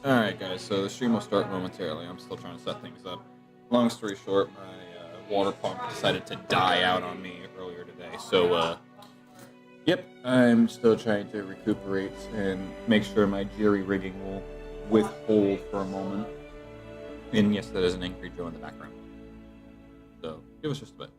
Alright, guys, so the stream will start momentarily. I'm still trying to set things up. Long story short, my water pump decided to die out on me earlier today. So, yep, I'm still trying to recuperate and make sure my jury rigging will withhold for a moment. And yes, that is an angry Joe in the background. So, give us just a bit.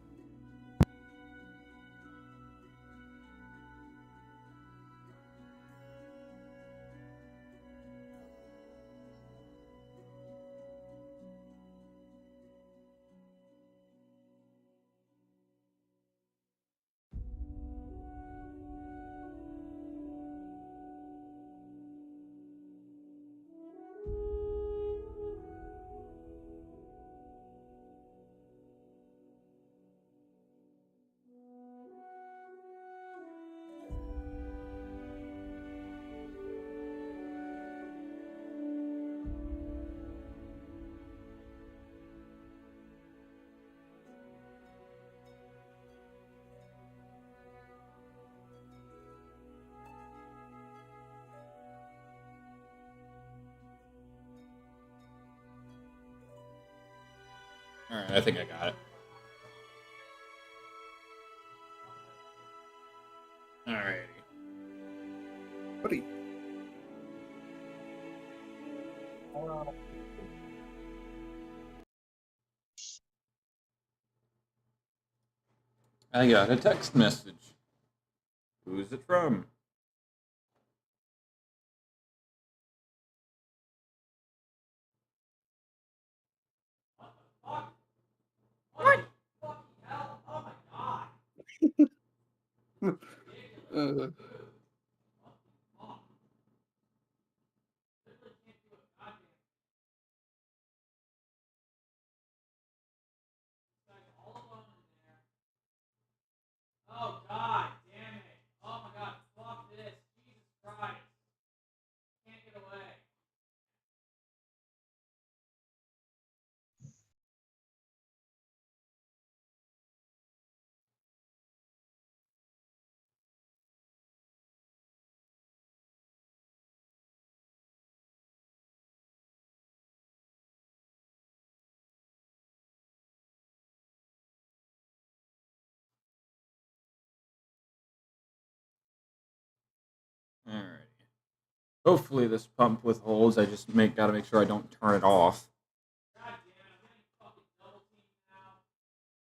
Alright, I think I got it. Alrighty. Buddy. I got a text message. Who's it from? uh, Oh God, damn it! Oh my God, fuck this! Jesus Christ! Can't get away. Alrighty. Hopefully this pump withholds. I just gotta make sure I don't turn it off. God damn it! I'm getting fucking double teamed now.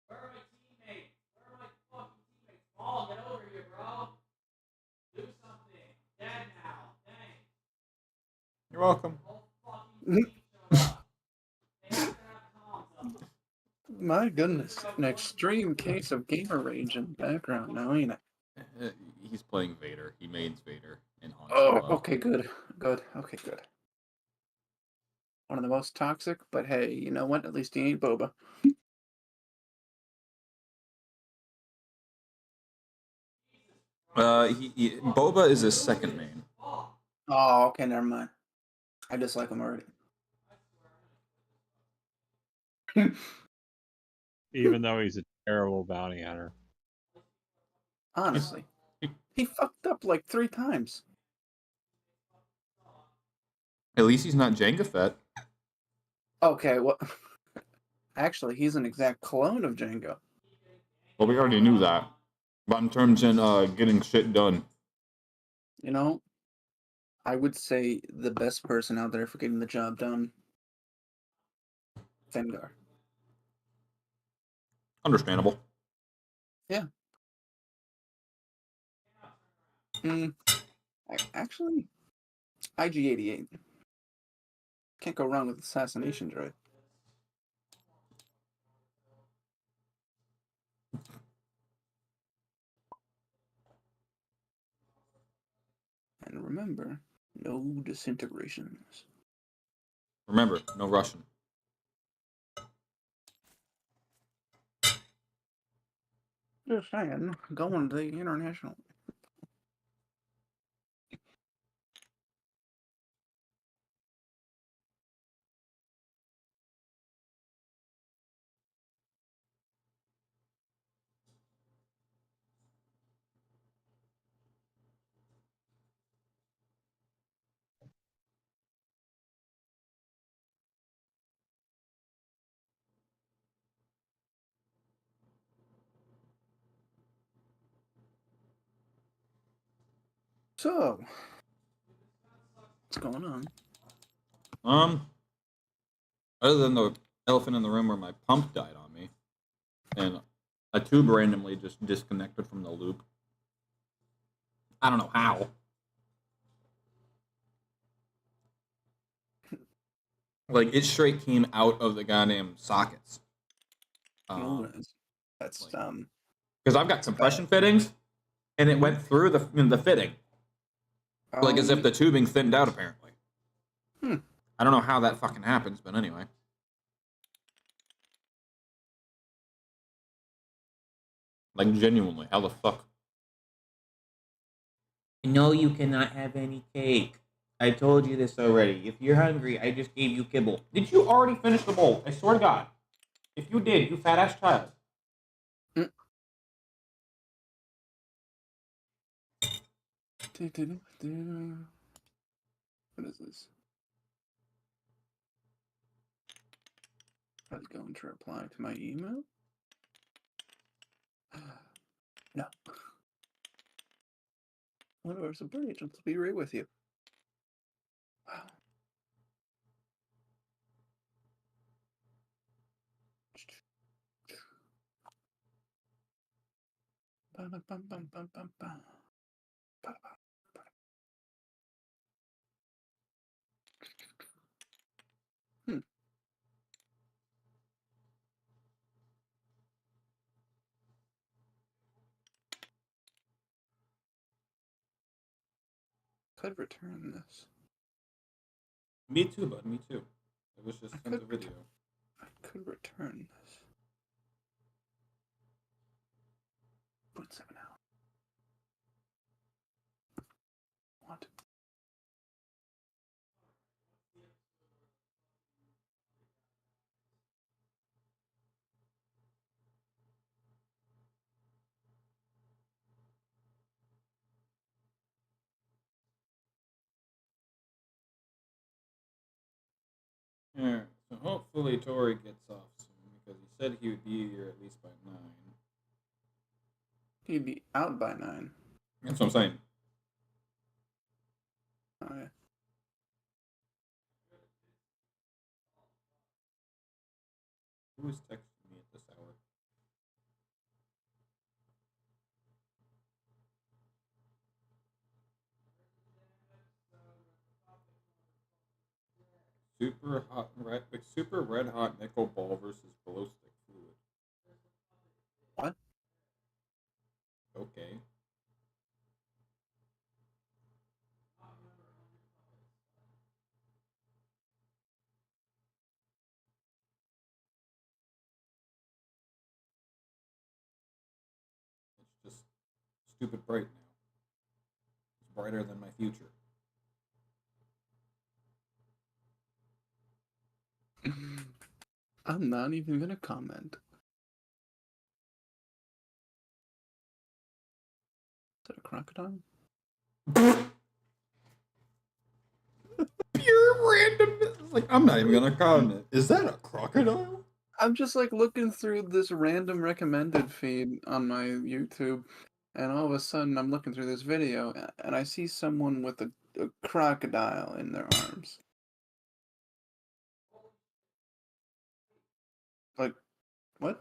Where are my teammates? Where are my fucking teammates? Paul, get over here, bro. Do something. Dead now. Dang. You're welcome. Whole fucking team showed up. They have to have comms up. my goodness, an extreme case of gamer rage in the background now, ain't it? He's playing Vader. He mains Vader in Han Oh, Solo. okay, good. Okay, good. One of the most toxic, but hey, you know what? At least he ain't Boba. Boba is his second main. Oh, okay, never mind. I dislike him already. Even though he's a terrible bounty hunter. Honestly. He fucked up like 3 times. At least he's not Jango Fett. Okay, well, actually, he's an exact clone of Django. Well, we already knew that. But in terms of getting shit done. You know, I would say the best person out there for getting the job done, Fengar. Understandable. Yeah. Actually, IG-88. Can't go wrong with assassination droid. And remember, no disintegrations. Remember, no Russian. Just saying, going to the international. So, what's going on? Other than the elephant in the room where my pump died on me, and a tube randomly just disconnected from the loop. I don't know how. Like, it straight came out of the goddamn sockets. That's Because I've got compression fittings, and it went through the fitting. Like, as if the tubing thinned out, apparently. I don't know how that fucking happens, but anyway. Like, genuinely, how the fuck? No, you cannot have any cake. I told you this already. If you're hungry, I just gave you kibble. Did you already finish the bowl? I swear to God. If you did, you fat ass child. What is this? I was going to reply to my email. No. One of our support agents will be right with you. Wow. Could return this. Me too, bud. Me too. It was just sent a video. I could return this. 0.7 out. What? Yeah. So hopefully Tori gets off soon because he said he would be here at least by 9. He'd be out by 9. That's what I'm saying. Oh, yeah. Who is texting me at this hour? Super red hot nickel ball versus glow stick fluid. What? Okay. It's just stupid bright now. It's brighter than my future. I'm not even gonna comment. Is that a crocodile? Pure randomness. Like, I'm not even gonna comment. Is that a crocodile? I'm just like looking through this random recommended feed on my YouTube, and all of a sudden I'm looking through this video and I see someone with a crocodile in their arms. Like, what?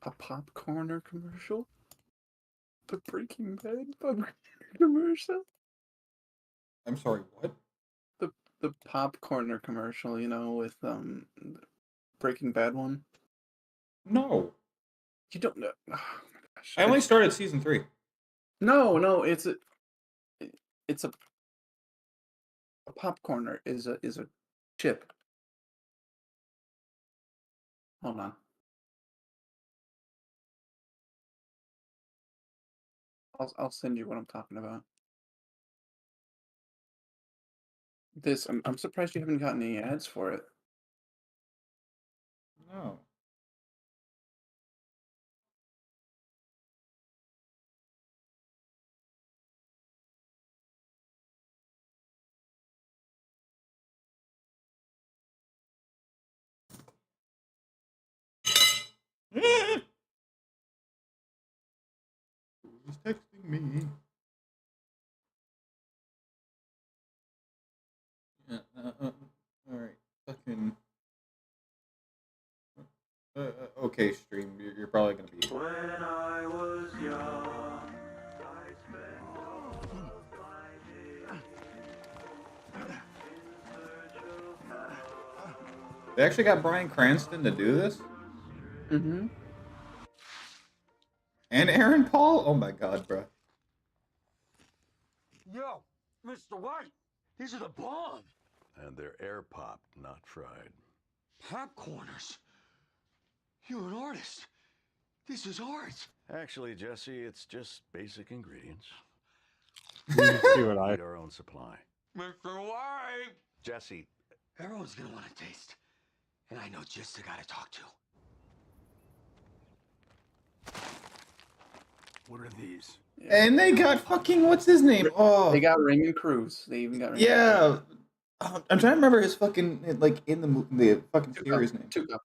A popcorner commercial? The Breaking Bad popcorn commercial? I'm sorry, what? The popcorner commercial, you know, with Breaking Bad one. No. You don't know? Oh my gosh! I only started season 3. No, it's a popcorner is a chip. Hold on. I'll send you what I'm talking about. This I'm surprised you haven't gotten any ads for it. No. He's texting me. Yeah, alright. Fucking. Okay, stream. You're probably gonna be. When I was young, I spent all my days in search of love. They actually got Bryan Cranston to do this? Mm-hmm. And Aaron Paul? Oh my god, bro. Yo, Mr. White, these are the bomb. And they're air popped, not fried. Popcorners. You're an artist. This is art. Actually, Jesse, it's just basic ingredients. You see what I Eat our own supply. Mr. White. Jesse, Everyone's gonna want to taste. And I know just the guy to talk to. What are these? And they got fucking what's his name? Oh, They got Raymond Cruz. They even got Raymond yeah. I'm trying to remember his fucking like in the fucking Cruz. series name. Tuco.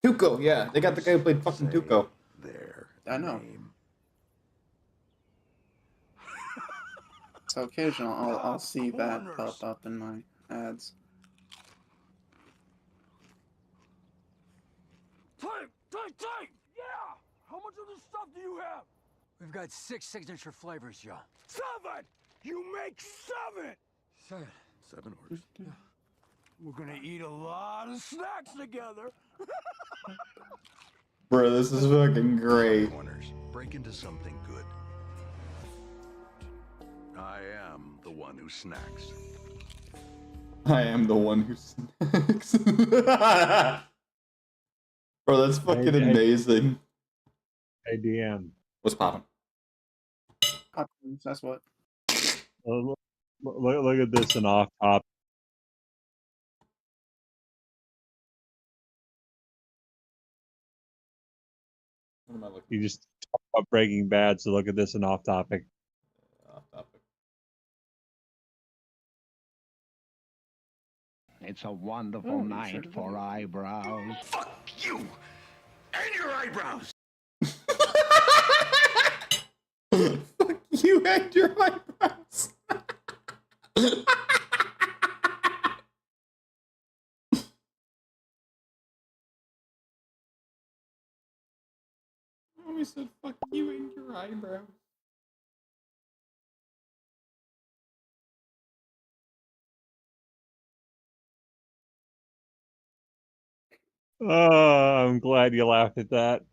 Tuco, yeah. They got the guy who played fucking say Tuco. their I know. name. So occasionally I'll see that pop up in my ads. Take! Yeah! How much of this stuff do you have? We've got 6 signature flavors, Joe. 7! You make 7! 7. 7 orders. We're gonna eat a lot of snacks together. Bro, this is fucking great. Corners. Break into something good. I am the one who snacks. I am the one who snacks. Bro, that's fucking Hey, amazing. Hey, DM. What's poppin'? Popcorns, that's what. Look at this and off top. What am I looking You just talk about Breaking Bad, so look at this and off topic. off topic? It's a wonderful Oh, night sure for do. eyebrows. Fuck you! And your eyebrows! Fuck you and your eyebrows. Mommy said, fuck you and your eyebrows. Oh, I'm glad you laughed at that.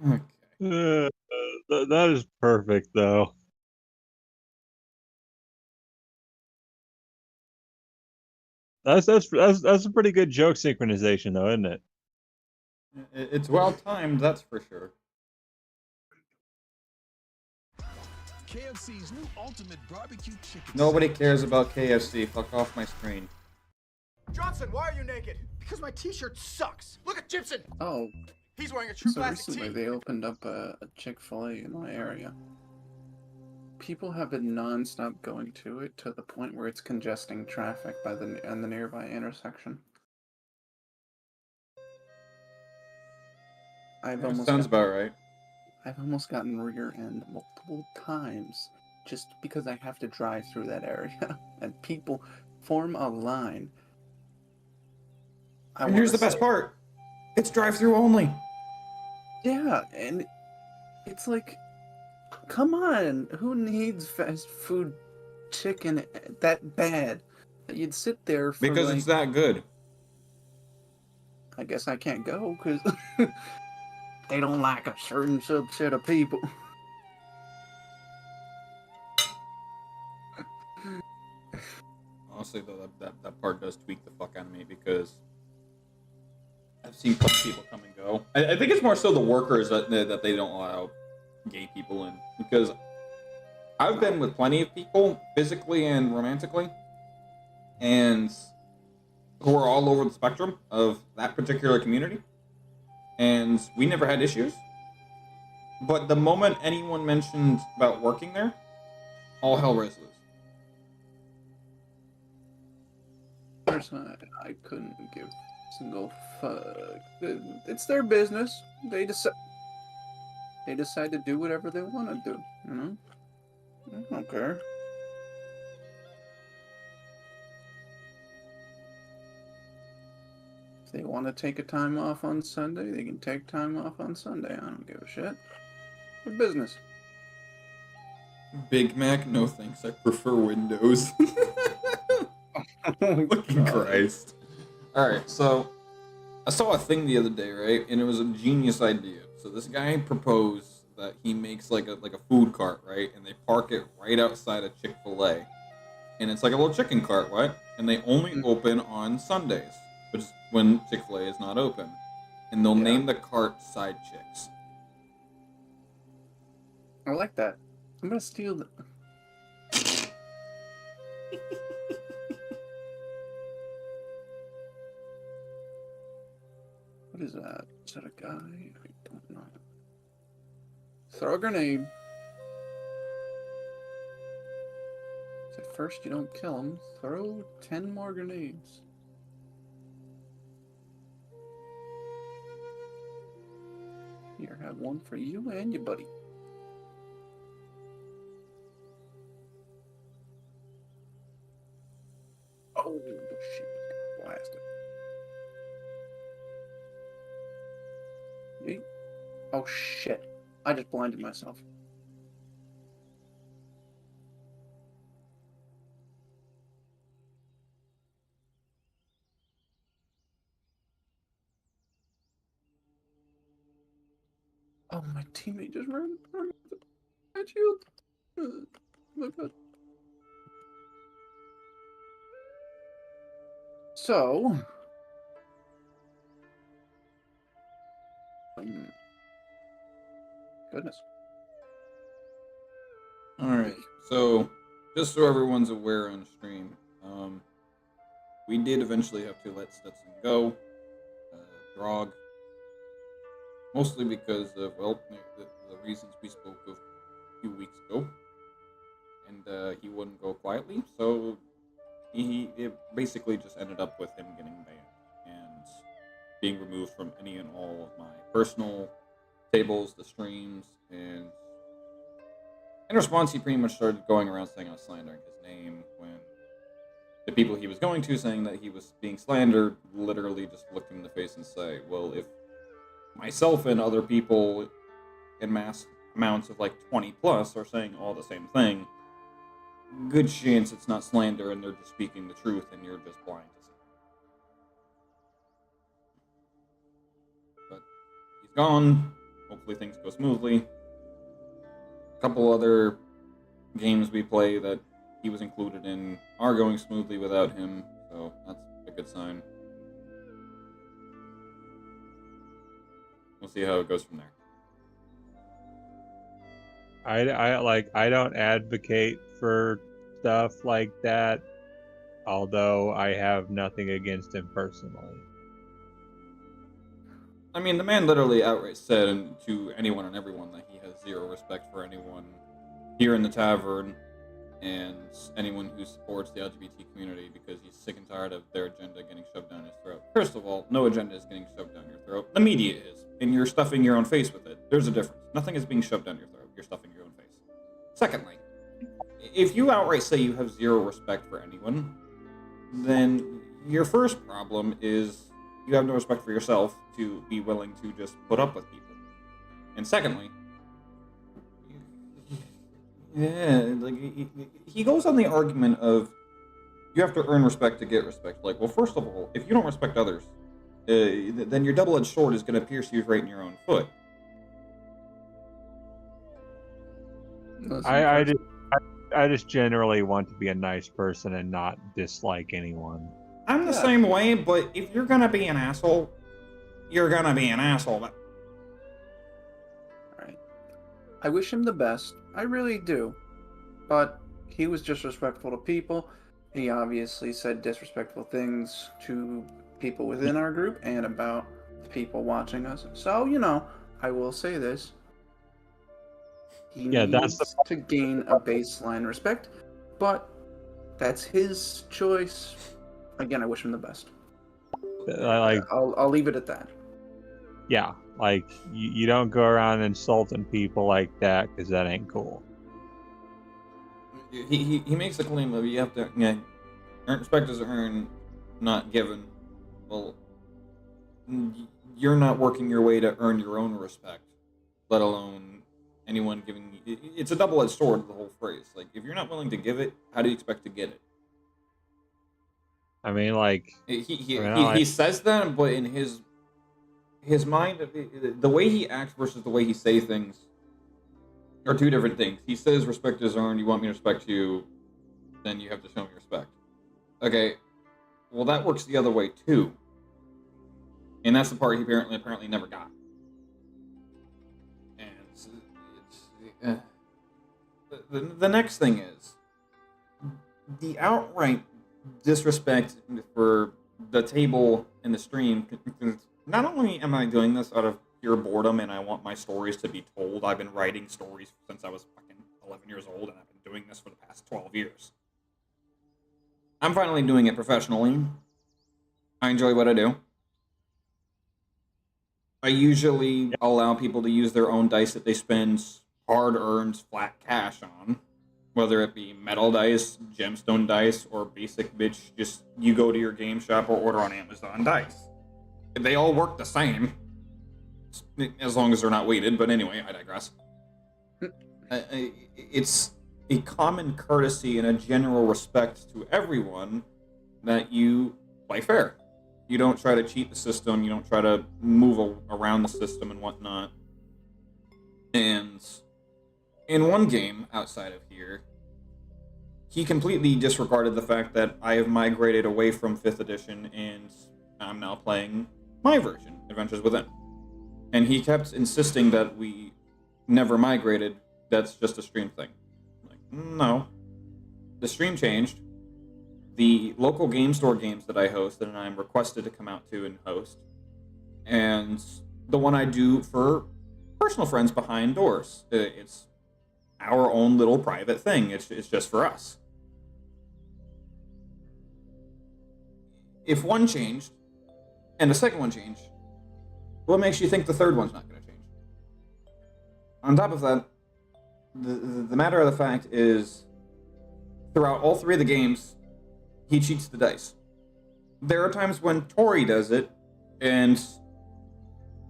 Okay. That is perfect, though. That's a pretty good joke synchronization, though, isn't it? It's well timed, that's for sure. KFC's new ultimate barbecue chicken. Nobody cares about KFC. Fuck off my screen. Johnson, why are you naked? Because my t-shirt sucks. Look at Gibson. Oh, He's wearing a true so plastic recently tee. they opened up a Chick-fil-A in my area. People have been non-stop going to it to the point where it's congesting traffic by the nearby intersection. Sounds about right. I've almost gotten rear end multiple times just because I have to drive through that area, and people form a line. And here's the best part. It's drive-through only. Yeah, and it's like, come on, who needs fast food chicken that bad? You'd sit there for Because like, it's that good. I guess I can't go because they don't like a certain subset of people. Honestly, though, that part does tweak the fuck out of me because I've seen a couple people come and go. I think it's more so the workers that they don't allow gay people in, because I've been with plenty of people, physically and romantically, and who are all over the spectrum of that particular community, and we never had issues. But the moment anyone mentioned about working there, all hell raised loose. Personally, I couldn't give a single fuck. It's their business. They decide to do whatever they want to do. You know, I don't care. If they want to take a time off on Sunday, they can take time off on Sunday. I don't give a shit. Their business. Big Mac, no thanks. I prefer Windows. Fucking Christ. Alright, so I saw a thing the other day, right? And it was a genius idea. So this guy proposed that he makes like a food cart, right? And they park it right outside of Chick-fil-A. And it's like a little chicken cart, right? And they only open on Sundays, which is when Chick-fil-A is not open. And they'll name the cart Side Chicks. I like that. I'm gonna steal the. What is that? Is that a guy? I don't know. Throw a grenade. At first you don't kill him. Throw 10 more grenades. Here, have one for you and your buddy. Oh, shit. Blasted. Yeet. Oh, shit. I just blinded myself. Oh, my teammate just ran at you. Look at. So, goodness. Alright, so just so everyone's aware on stream, we did eventually have to let Stetson go, Drog, mostly because of, well, the reasons we spoke of a few weeks ago, and he wouldn't go quietly, so it basically just ended up with him getting banned and being removed from any and all of my personal tables, the streams, and in response, he pretty much started going around saying I was slandering his name, when the people he was going to saying that he was being slandered literally just looked him in the face and say, well, if myself and other people in mass amounts of like 20 plus are saying all the same thing, good chance it's not slander and they're just speaking the truth and you're just blind to see. But he's gone. Hopefully things go smoothly. A couple other games we play that he was included in are going smoothly without him, so that's a good sign. We'll see how it goes from there. I don't advocate for stuff like that, although I have nothing against him personally. I mean, the man literally outright said to anyone and everyone that he has zero respect for anyone here in the tavern and anyone who supports the LGBT community because he's sick and tired of their agenda getting shoved down his throat. First of all, no agenda is getting shoved down your throat. The media is, and you're stuffing your own face with it. There's a difference. Nothing is being shoved down your throat. You're stuffing your own face. Secondly, if you outright say you have zero respect for anyone, then your first problem is you have no respect for yourself to be willing to just put up with people. And secondly, he goes on the argument of you have to earn respect to get respect. Like, well, first of all, if you don't respect others, then your double-edged sword is going to pierce you right in your own foot. just generally want to be a nice person and not dislike anyone. I'm the Yeah. same way, but if you're gonna be an asshole, you're gonna be an asshole. But Right. I wish him the best. I really do. But he was disrespectful to people. He obviously said disrespectful things to people within our group and about the people watching us. So, I will say this. He Yeah, needs that's to gain a baseline respect, but that's his choice. Again, I wish him the best. like, I'll leave it at that. yeah, like you don't go around insulting people like that because that ain't cool. he makes the claim of you have to earn respect is earned, not given. Well, you're not working your way to earn your own respect, let alone anyone giving you. It's a double-edged sword, the whole phrase. Like, if you're not willing to give it, how do you expect to get it? I mean, like He says that, but in his mind, the way he acts versus the way he say things are two different things. He says respect is earned. You want me to respect you, then you have to show me respect. Okay, well that works the other way too, and that's the part he apparently never got. And the next thing is the outright disrespect for the table and the stream. Not only am I doing this out of pure boredom and I want my stories to be told, I've been writing stories since I was fucking 11 years old and I've been doing this for the past 12 years. I'm finally doing it professionally. I enjoy what I do. I usually allow people to use their own dice that they spend hard-earned flat cash on. Whether it be metal dice, gemstone dice, or basic bitch, just you go to your game shop or order on Amazon dice. They all work the same, as long as they're not weighted, but anyway, I digress. It's a common courtesy and a general respect to everyone that you play fair. You don't try to cheat the system, you don't try to move around the system and whatnot. And in one game outside of here, he completely disregarded the fact that I have migrated away from 5th edition and I'm now playing my version, Adventures Within. And he kept insisting that we never migrated, that's just a stream thing. I'm like, no. The stream changed. The local game store games that I host and I'm requested to come out to and host, and the one I do for personal friends behind doors. It's our own little private thing. It's just for us. If one changed, and the second one changed, what makes you think the third one's not going to change? On top of that, the matter of the fact is, throughout all 3 of the games, he cheats the dice. There are times when Tori does it, and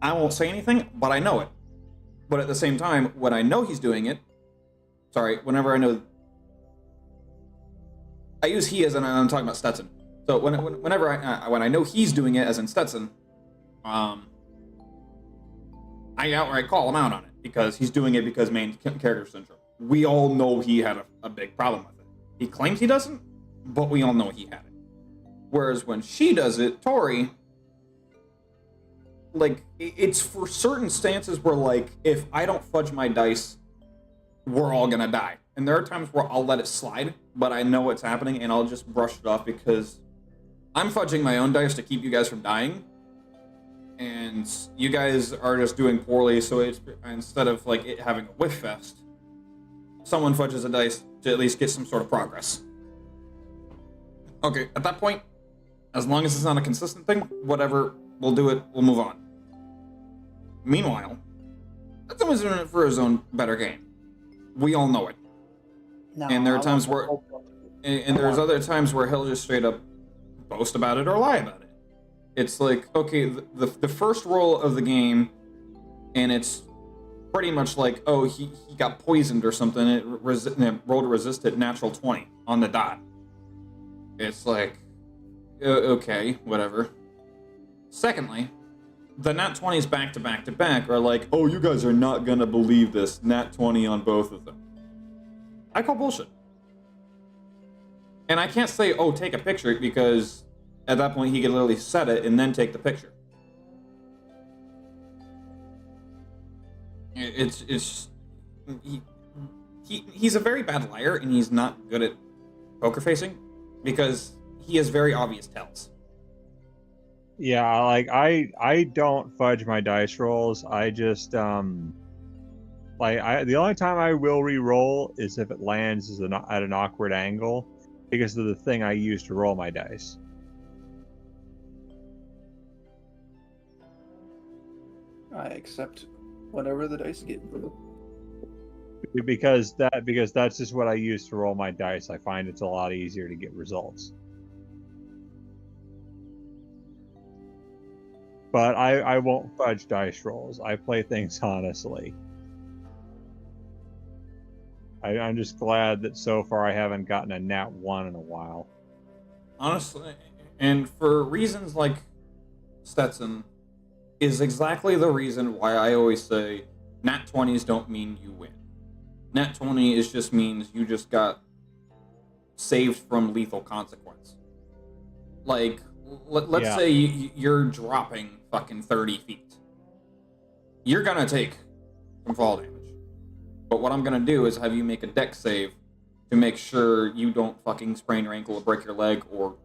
I won't say anything, but I know it. But at the same time, when I know he's doing it, whenever I know, I use he as I'm talking about Stetson. So whenever when I know he's doing it, as in Stetson, I outright call him out on it because he's doing it because main character syndrome. We all know he had a big problem with it. He claims he doesn't, but we all know he had it. Whereas when she does it, Tori, like, it's for certain stances where, like, if I don't fudge my dice, we're all gonna die. And there are times where I'll let it slide, but I know what's happening and I'll just brush it off because I'm fudging my own dice to keep you guys from dying. And you guys are just doing poorly, so it's, instead of, like, it having a whiff fest, someone fudges a dice to at least get some sort of progress. Okay, at that point, as long as it's not a consistent thing, whatever, we'll do it, we'll move on. Meanwhile, someone's doing it for his own better game. We all know it. No, And there are times where, and there's other times where he'll just straight up boast about it or lie about it. It's like, okay, the first roll of the game, and it's pretty much like, oh, he got poisoned or something, it rolled to resist it, natural 20 on the dot. It's like, okay, whatever. Secondly, the nat 20s back to back to back are like, oh, you guys are not gonna believe this, nat 20 on both of them. I call bullshit. And I can't say, oh, take a picture, because at that point he could literally set it and then take the picture. He's a very bad liar, and he's not good at poker facing, because he has very obvious tells. Yeah, like I don't fudge my dice rolls. I just the only time I will re-roll is if it lands at an awkward angle, because of the thing I use to roll my dice. I accept whatever the dice give. Because that's just what I use to roll my dice. I find it's a lot easier to get results. But I won't fudge dice rolls. I play things honestly. I'm just glad that so far I haven't gotten a nat 1 in a while. Honestly, and for reasons like Stetson, is exactly the reason why I always say nat 20s don't mean you win. Nat 20 is just means you just got saved from lethal consequence. Like, let's say you're dropping fucking 30 feet. You're gonna take some fall damage. But what I'm gonna do is have you make a dex save to make sure you don't fucking sprain your ankle or break your leg or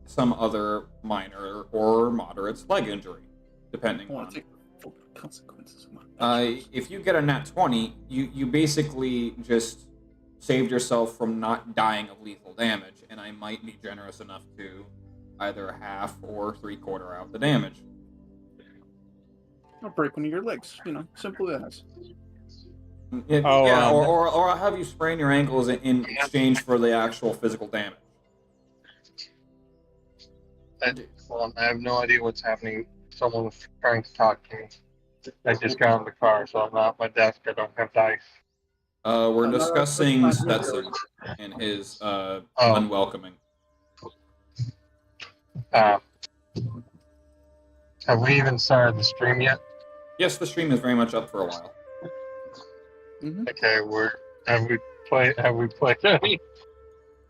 some other minor or moderate leg injury, depending on. Take full consequences. If you get a nat 20, you basically just saved yourself from not dying of lethal damage, and I might be generous enough to either half or 3/4 out the damage. Or break one of your legs, simple as. Or I'll have you sprain your ankles in exchange for the actual physical damage. Well, I have no idea what's happening. Someone was trying to talk to me. I just got in the car, so I'm not at my desk. I don't have dice. We're discussing Stetson and his unwelcoming. Have we even started the stream yet? Yes, the stream is very much up for a while. Mm-hmm. Okay, have we played any?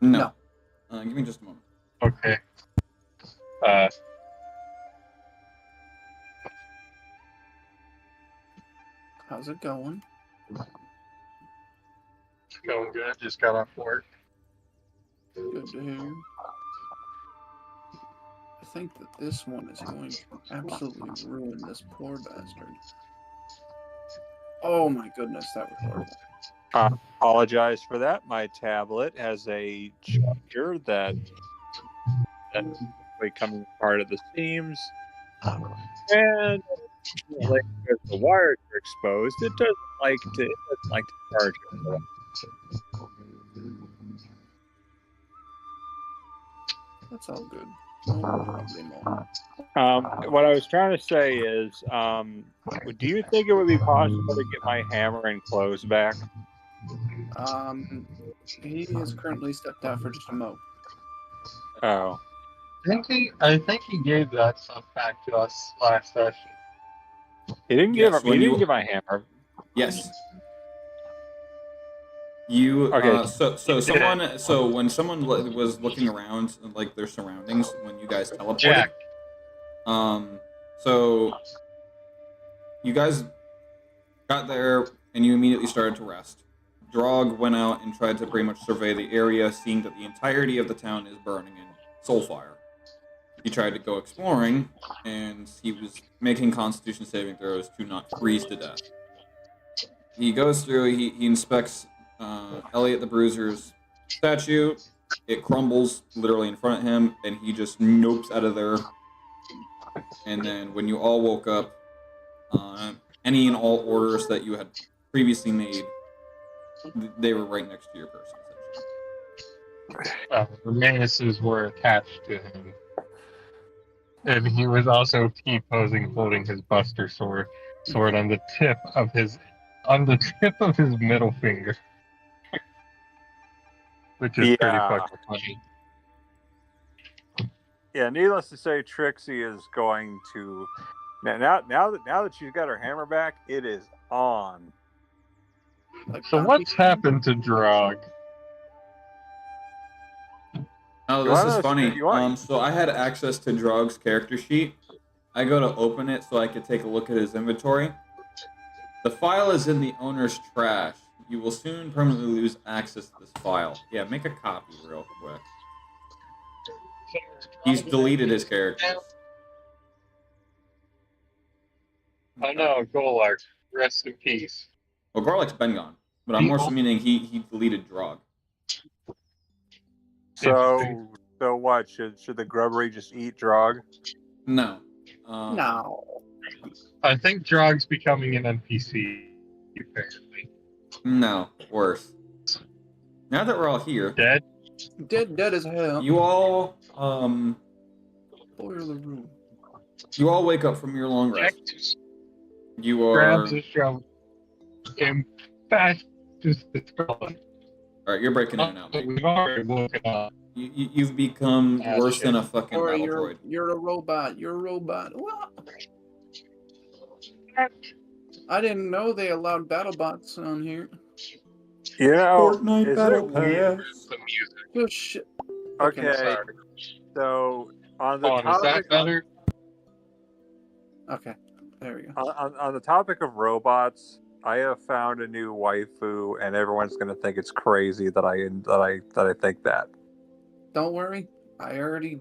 No. Give me just a moment. Okay. How's it going? It's going good. Just got off work. Good to hear. I think that this one is going to absolutely ruin this poor bastard. Oh my goodness, that was horrible. Apologize for that. My tablet has a charger that's becoming part of the seams, and like if the wires are exposed, it doesn't like to charge it. That's all good. No problemo. What I was trying to say is, do you think it would be possible to get my hammer and clothes back? He has currently stepped out for just a mo. Oh. I think he gave that stuff back to us last session. He didn't give my hammer. Yes. You okay. So when someone was looking around like their surroundings when you guys teleported, Jack. So you guys got there and you immediately started to rest. Drog went out and tried to pretty much survey the area, seeing that the entirety of the town is burning in soulfire. He tried to go exploring, and he was making Constitution saving throws to not freeze to death. He goes through, he inspects Elliot the Bruiser's statue. It crumbles literally in front of him, and he just nopes out of there. And then when you all woke up, any and all orders that you had previously made, they were right next to your person. The manuses were attached to him. And he was also T-posing, holding his Buster sword on the tip of his middle finger. Which is pretty fucking funny. Yeah, needless to say, Trixie is going to now that she's got her hammer back, it is on. So what's happened to Drog? Oh, You this wanna is know funny. you want- So I had access to Drog's character sheet. I go to open it so I could take a look at his inventory. The file is in the owner's trash. You will soon permanently lose access to this file. Yeah, make a copy real quick. He's deleted his characters. I know, Golark. Rest in peace. Well, Garlic's been gone, but I'm more so meaning he deleted Drog. So what? Should the grubbery just eat Drog? No. No. I think Drog's becoming an NPC, apparently. No, worse. Now that we're all here, Dead? Dead as hell. you all Boiler room. you all wake up from your long rest. Jack just You grabs are a shovel and bashes the skull. all right. You're breaking in and out, mate. We've already woken up. You've become Ah, worse shit. than a fucking Or battle you're droid. you're a robot. You're a robot. What? I didn't know they allowed BattleBots on here. You know, Fortnite is Battle it weird? Pass. The music. Oh shit. Okay, Sorry. so on the Oh, is that topic better? Okay. There we go. on the topic of robots, I have found a new waifu, and everyone's gonna think it's crazy that I think that. Don't worry. I already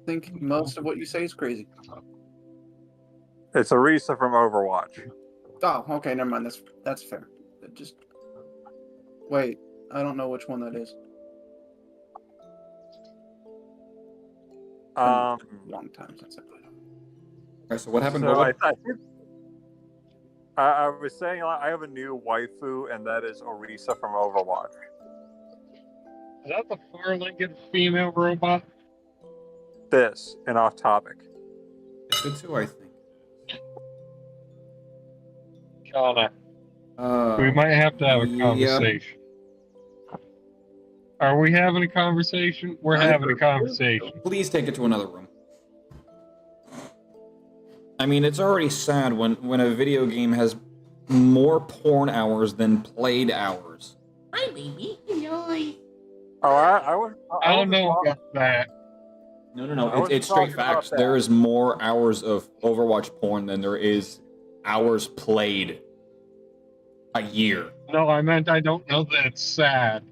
think most of what you say is crazy. It's Orisa from Overwatch. Oh, okay, never mind. That's fair. Just wait. I don't know which one that is. Long time since I played. Alright, so what happened? So Boba? I was saying I have a new waifu, and that is Orisa from Overwatch. Is that the four-legged female robot? This and off topic. It's good too, I think. Connor, we might have to have a conversation. Are we having a conversation? We're having a conversation. Please take it to another room. I mean, it's already sad when a video game has more porn hours than played hours. Hi, baby. Enjoy. Oh, I don't know about that. No. It's straight facts. There is more hours of Overwatch porn than there is hours played a year. No, I meant I don't know that it's sad.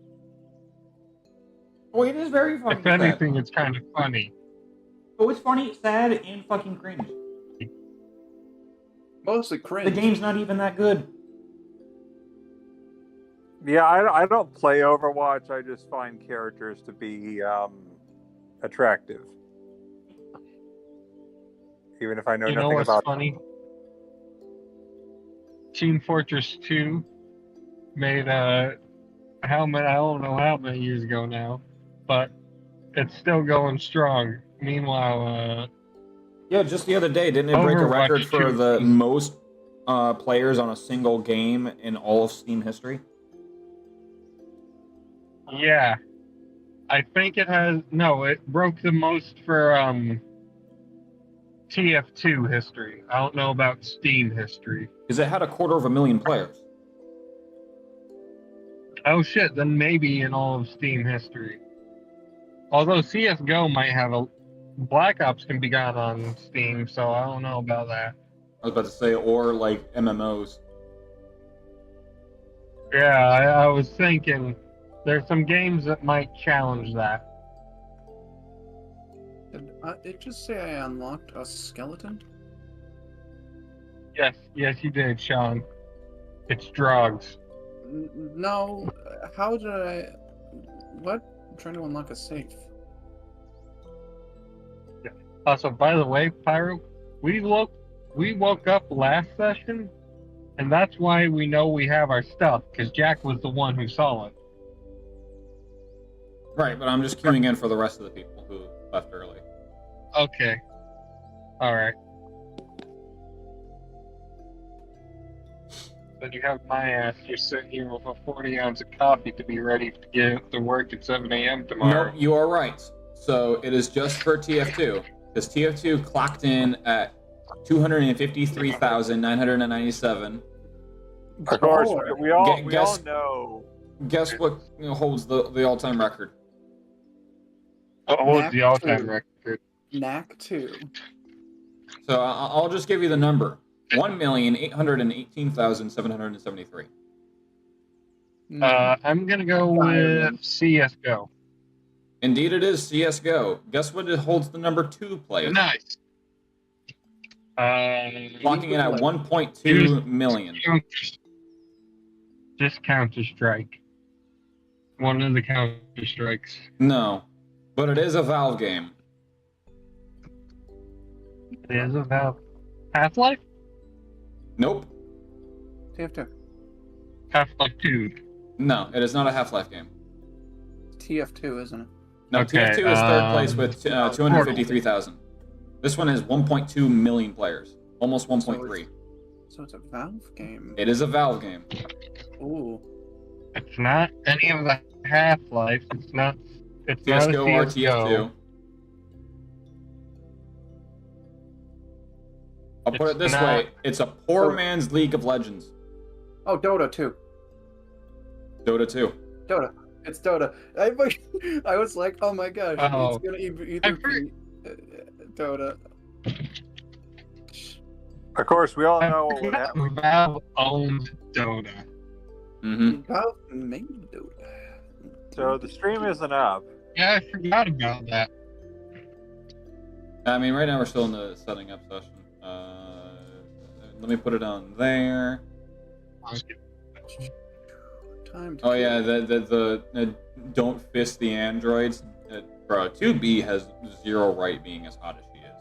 Oh, it is very fucking If anything, it's kind of funny. Oh, it's funny, sad, and fucking cringe. Mostly cringe. The game's not even that good. Yeah, I don't play Overwatch. I just find characters to be attractive, even if I know You know nothing what's about funny? Team Fortress 2 made I don't know how many years ago now, but it's still going strong. Meanwhile, Yeah, just the other day, didn't it break a Overwatch record for 2. the most players on a single game in all of Steam history? yeah, I think it has. No, it broke the most for TF2 history. I don't know about Steam history. Because it had 250,000 players. Oh shit, then maybe in all of Steam history. Although CSGO might have a... Black Ops can be got on Steam, so I don't know about that. I was about to say, or like MMOs. Yeah, I was thinking there's some games that might challenge that. Did it just say I unlocked a skeleton? Yes, you did, Sean. It's drugs. No. How did I... What? I'm trying to unlock a safe. Also, by the way, Pyro, we woke up last session, and that's why we know we have our stuff, because Jack was the one who saw it. Right, but I'm just queuing in for the rest of the people who left early. Okay. Alright. Then you have my ass. You're sitting here with a 40 ounce of coffee to be ready to get to work at 7 a.m. tomorrow. No, you are right. So it is just for TF2. Because TF2 clocked in at 253,997. Of course, we all know. Guess what holds the all-time record? What was Knack the all-time 2. record? Knack 2. So I'll just give you the number: 1,818,773. I'm gonna go with CS:GO. Indeed, it is CS:GO. Guess what? It holds the number 2 place. Nice. Clocking in at 1.2 million. Just Counter-Strike. One of the Counter-Strikes. No, but it is a Valve game. It is about Half-Life? Nope. TF2. Half-Life 2. No, it is not a Half-Life game. TF2, isn't it? No, Okay, TF2 is third place with 253,000. This one has 1.2 million players. Almost 1.3. So it's a Valve game. It is a Valve game. Ooh. It's not any of the Half-Life. It's not a CS:GO or CS:GO. TF2. I'll put it this way. It's a poor man's League of Legends. Oh, Dota 2. Dota 2. Dota. It's Dota. I was like, oh my gosh, Oh. it's gonna either be Dota. Of course, we all know what would happen. Valve owned Dota. Mm-hmm. Valve made Dota. So the stream isn't up. Yeah, I forgot about that. I mean, right now we're still in the setting up session. Let me put it on there. Time to Oh yeah, the don't fist the androids. Bro, 2B has zero right being as hot as she is.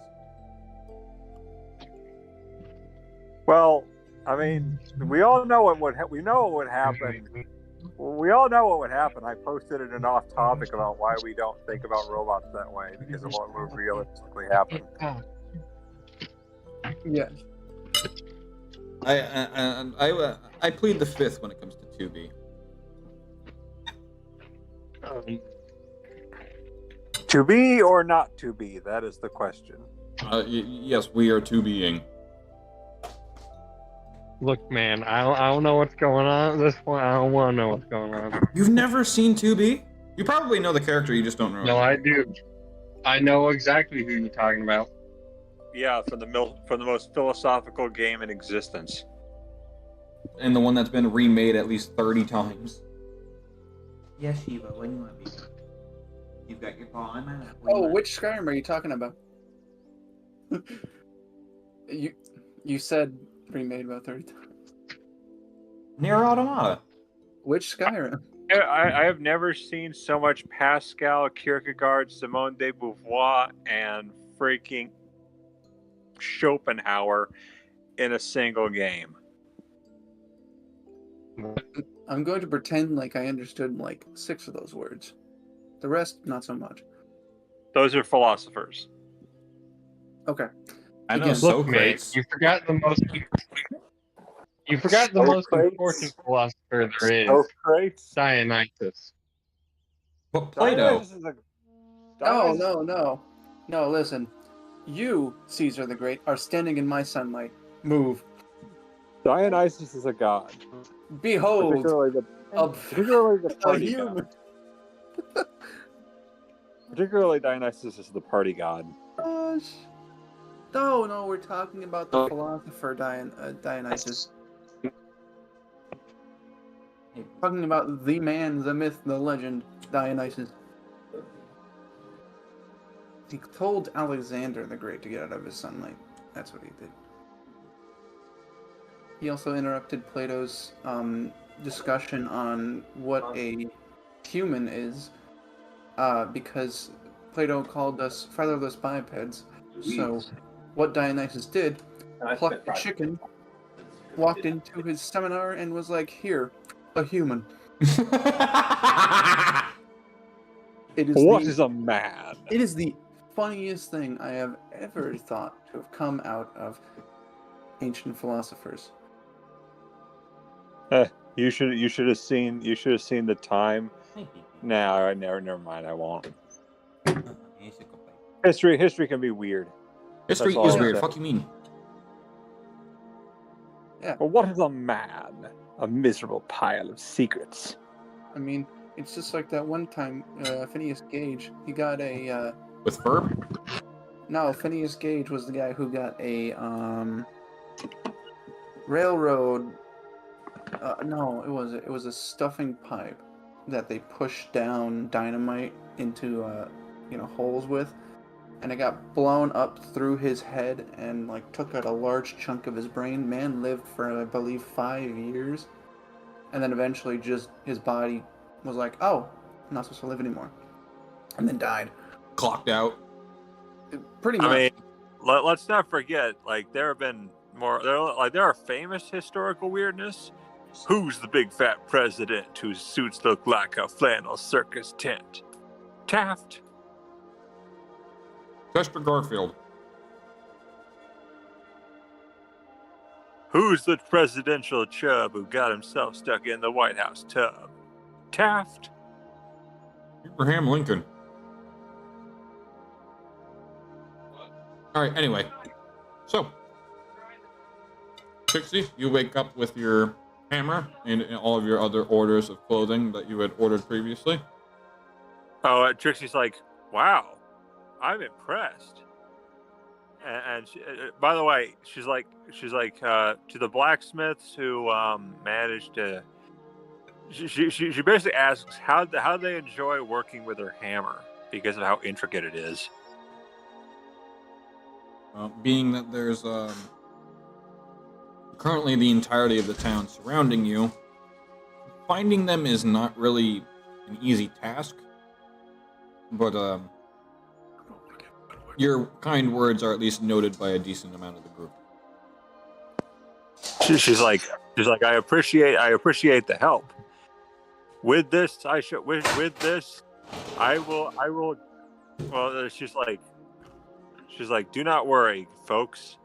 Well, I mean, we all know what would we know what would happen. We all know what would happen. I posted it in off topic about why we don't think about robots that way because of what would realistically happen. Yes. I plead the fifth when it comes to 2B. To be or not to be, that is the question. Yes, we are 2Bing. Look, man, I don't know what's going on at this point. I don't want to know what's going on. You've never seen 2B? You probably know the character, you just don't know. No, I do. I know exactly who you're talking about. Yeah, from the most philosophical game in existence. And the one that's been remade at least 30 times. Yes, Shiva, what do you want to be? You've got your paw on my lap. Oh, which Skyrim are you talking about? You said remade about 30 times. Nier Automata. Which Skyrim? I have never seen so much Pascal, Kierkegaard, Simone de Beauvoir, and freaking Schopenhauer in a single game. I'm going to pretend like I understood like 6 of those words. The rest, not so much. Those are philosophers. Okay. I know Look, Socrates. man, you forgot the most. You forgot the most important philosopher there is. Socrates. Dionysus. But Plato. No, listen. You, Caesar the Great, are standing in my sunlight. Move. Dionysus is a god. Behold, Particularly the a party human. god. Particularly Dionysus is the party god. Gosh. No, we're talking about the philosopher Dionysus. Talking about the man, the myth, the legend, Dionysus. He told Alexander the Great to get out of his sunlight. That's what he did. He also interrupted Plato's discussion on what a human is, because Plato called us fatherless bipeds. So, what Dionysus did, plucked a chicken, walked into his seminar, and was like, "Here, a human." What is a man? It is the funniest thing I have ever thought to have come out of ancient philosophers. You should have seen the time. No, never mind. I won't. History can be weird. History is weird. Fuck you mean? Yeah. But what is a man? A miserable pile of secrets. I mean, It's just like that one time, Phineas Gage, he got a, With Ferb? no, Phineas Gage was the guy who got a, railroad, no, it was a stuffing pipe that they pushed down dynamite into, holes with, and it got blown up through his head and, like, took out a large chunk of his brain. Man lived for, I believe, 5 years, and then eventually just his body was like, oh, I'm not supposed to live anymore, and then died. Clocked out. Pretty much. I mean, let's not forget, like, there are famous historical weirdness. Who's the big fat president whose suits look like a flannel circus tent? Taft. Chester Garfield. Who's the presidential chub who got himself stuck in the White House tub? Taft. Abraham Lincoln. All right, anyway. So, Trixie, you wake up with your hammer and all of your other orders of clothing that you had ordered previously. Oh, Trixie's like, wow, I'm impressed. And she, by the way, she's like to the blacksmiths who managed to. She basically asks how they enjoy working with her hammer because of how intricate it is. Being that there's currently the entirety of the town surrounding you, finding them is not really an easy task. But your kind words are at least noted by a decent amount of the group. She's like I appreciate the help. With this, I will. Well, she's like, do not worry, folks.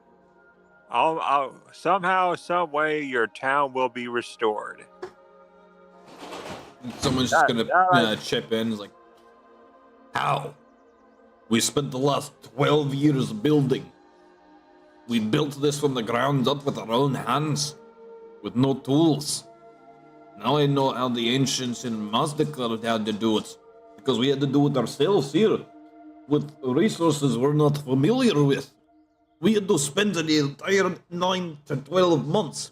I'll somehow, some way, your town will be restored. Someone's just gonna chip in. It's like, how? We spent the last 12 years building. We built this from the ground up with our own hands, with no tools. Now I know how the ancients in Mazdakar had to do it, because we had to do it ourselves here, with resources we're not familiar with. We had to spend the entire 9 to 12 months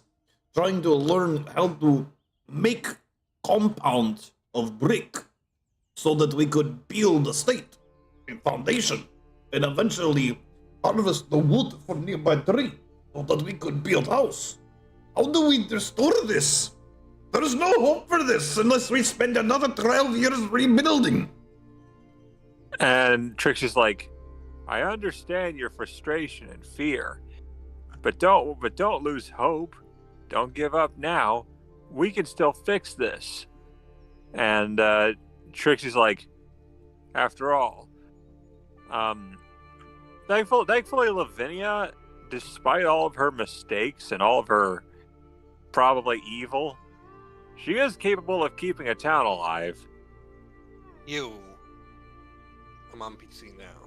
trying to learn how to make compound of brick so that we could build a state and foundation and eventually harvest the wood for nearby tree so that we could build house. How do we restore this? There is no hope for this unless we spend another 12 years rebuilding. And Trixie's like, I understand your frustration and fear, but don't lose hope. Don't give up now. We can still fix this. And Trixie's like, after all, thankfully Lavinia, despite all of her mistakes and all of her probably evil, she is capable of keeping a town alive. I'm on PC now.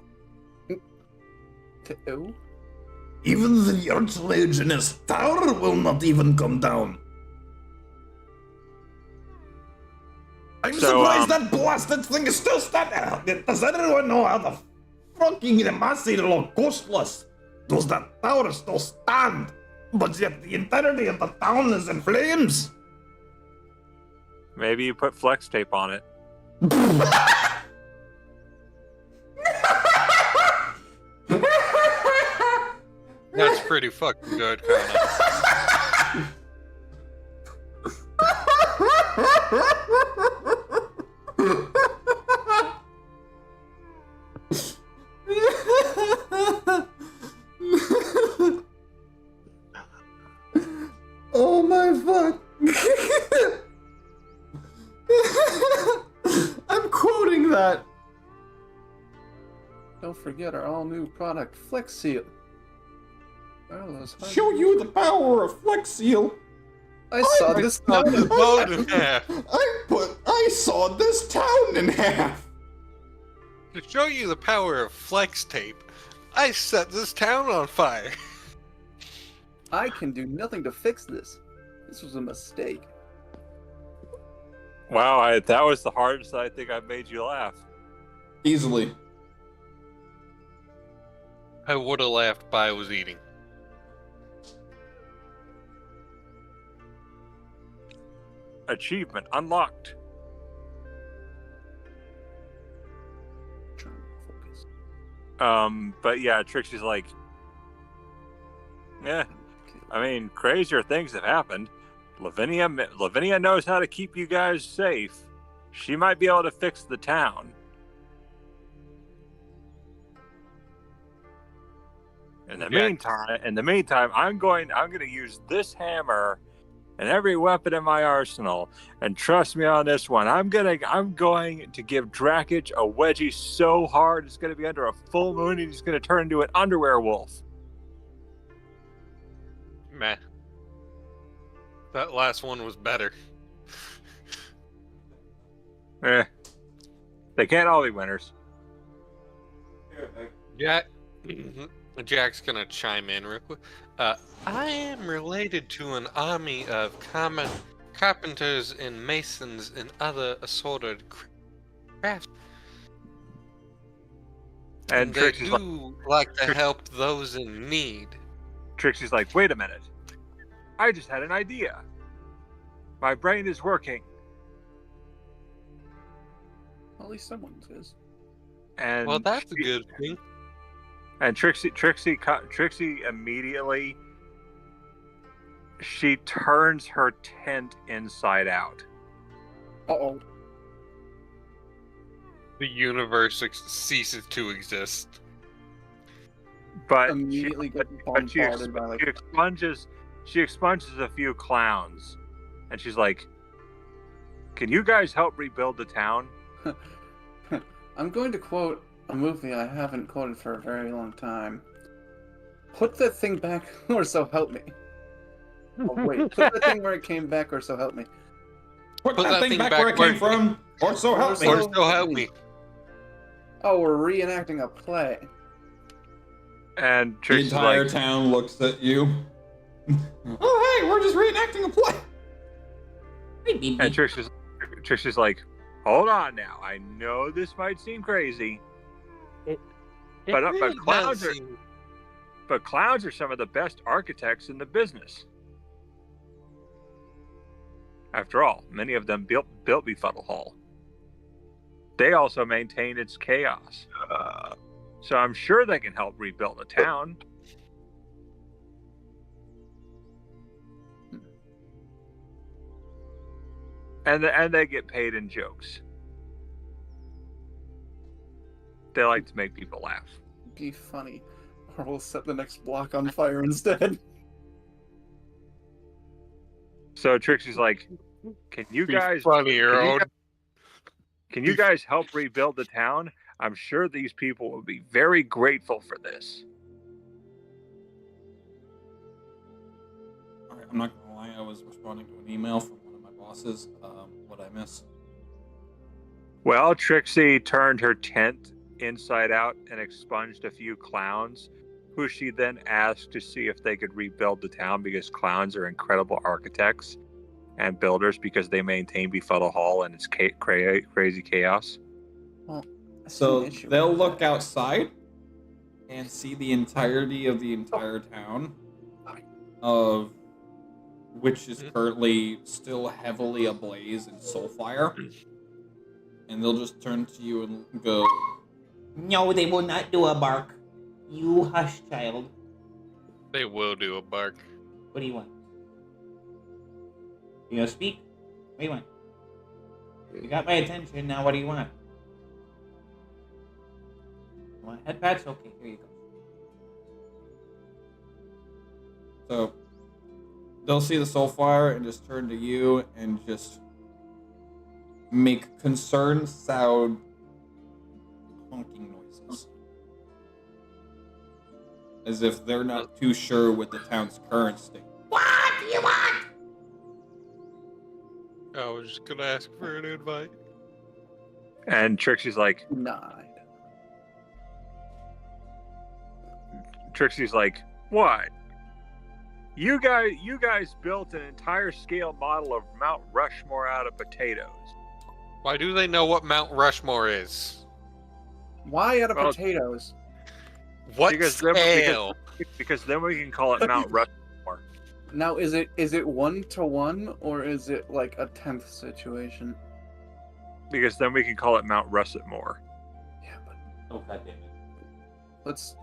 Even the Archmage in his tower will not even come down. I'm surprised that blasted thing is still standing. Does anyone know how the fucking massive Locostless does that tower still stand? But yet the entirety of the town is in flames. Maybe you put flex tape on it. That's pretty fucking good, Connor. Oh my fuck. I'm quoting that. Don't forget our all-new product, Flex Seal. Show you the power of Flex Seal. I saw this town in half. I saw this town in half. To show you the power of flex tape, I set this town on fire. I can do nothing to fix this. This was a mistake. Wow, that was the hardest I think I've made you laugh. Easily. I would have laughed, but I was eating. Achievement unlocked. Trying to focus. But yeah, Trixie's like, yeah, I mean, crazier things have happened. Lavinia knows how to keep you guys safe. She might be able to fix the town. In the meantime, I'm going to use this hammer and every weapon in my arsenal. And trust me on this one, I'm going to give Drakic a wedgie so hard it's going to be under a full moon and he's going to turn into an underwear wolf. Meh. That last one was better. They can't all be winners. Jack's gonna chime in real quick. I am related to an army of carpenters and masons and other assorted crafts. And they Trixie's do like to help those in need. Trixie's like, wait a minute. I just had an idea. My brain is working. At least someone's is. And well, that's a good thing. And Trixie immediately, she turns her tent inside out. Uh-oh. The universe ceases to exist. But immediately she expunges a few clowns, and she's like, "Can you guys help rebuild the town?" I'm going to quote a movie I haven't quoted for a very long time. Put that thing back, or so help me. Oh, wait, put that thing where it came back, or so help me. Put that thing back where it came from, or so help me. Or so help me. Oh, we're reenacting a play. And the entire town looks at you. Oh, hey, we're just reenacting a play. And Trixie's like, hold on now. I know this might seem crazy, but clowns are some of the best architects in the business. After all, many of them built Befuddle Hall. They also maintain its chaos. So I'm sure they can help rebuild a town. And they get paid in jokes. They like to make people laugh. Be funny, or we'll set the next block on fire instead. So Trixie's like, "Can you guys Can you guys help rebuild the town? I'm sure these people will be very grateful for this." All right, I'm not gonna lie. I was responding to an email from one of my bosses. What I miss? Well, Trixie turned her tent inside out and expunged a few clowns, who she then asked to see if they could rebuild the town because clowns are incredible architects and builders because they maintain Befuddle Hall and its crazy chaos. Well, so they'll look outside and see the entirety of the entire town, of which is currently still heavily ablaze in soulfire, and they'll just turn to you and go, "No, they will not do a bark. You hush, child." They will do a bark. What do you want? You gonna speak? What do you want? You got my attention, now what do you want? You want head pats? Okay, here you go. So they'll see the soulfire and just turn to you and just make concerned, sound honking noises, as if they're not too sure with the town's current state. What do you want? I was just gonna ask for an invite. And Trixie's like, denied. Trixie's like, what? You guys built an entire scale model of Mount Rushmore out of potatoes. Why do they know what Mount Rushmore is? Why out of Well, potatoes? What Because scale? because then we can call it Mount Rushmore. Now, is it 1-to-1 or is it like a 10th situation? Because then we can call it Mount Russetmore. Yeah, but Oh, God damn it. let's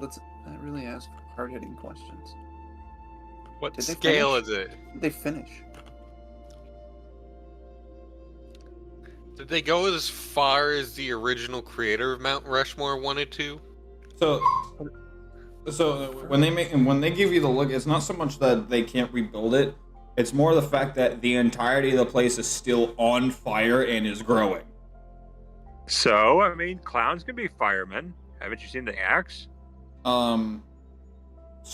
not really ask hard-hitting questions. What Did they scale finish? is it? Did they finish? Did they go as far as the original creator of Mount Rushmore wanted to? So when they give you the look, it's not so much that they can't rebuild it. It's more the fact that the entirety of the place is still on fire and is growing. So, I mean, clowns can be firemen. Haven't you seen the axe? So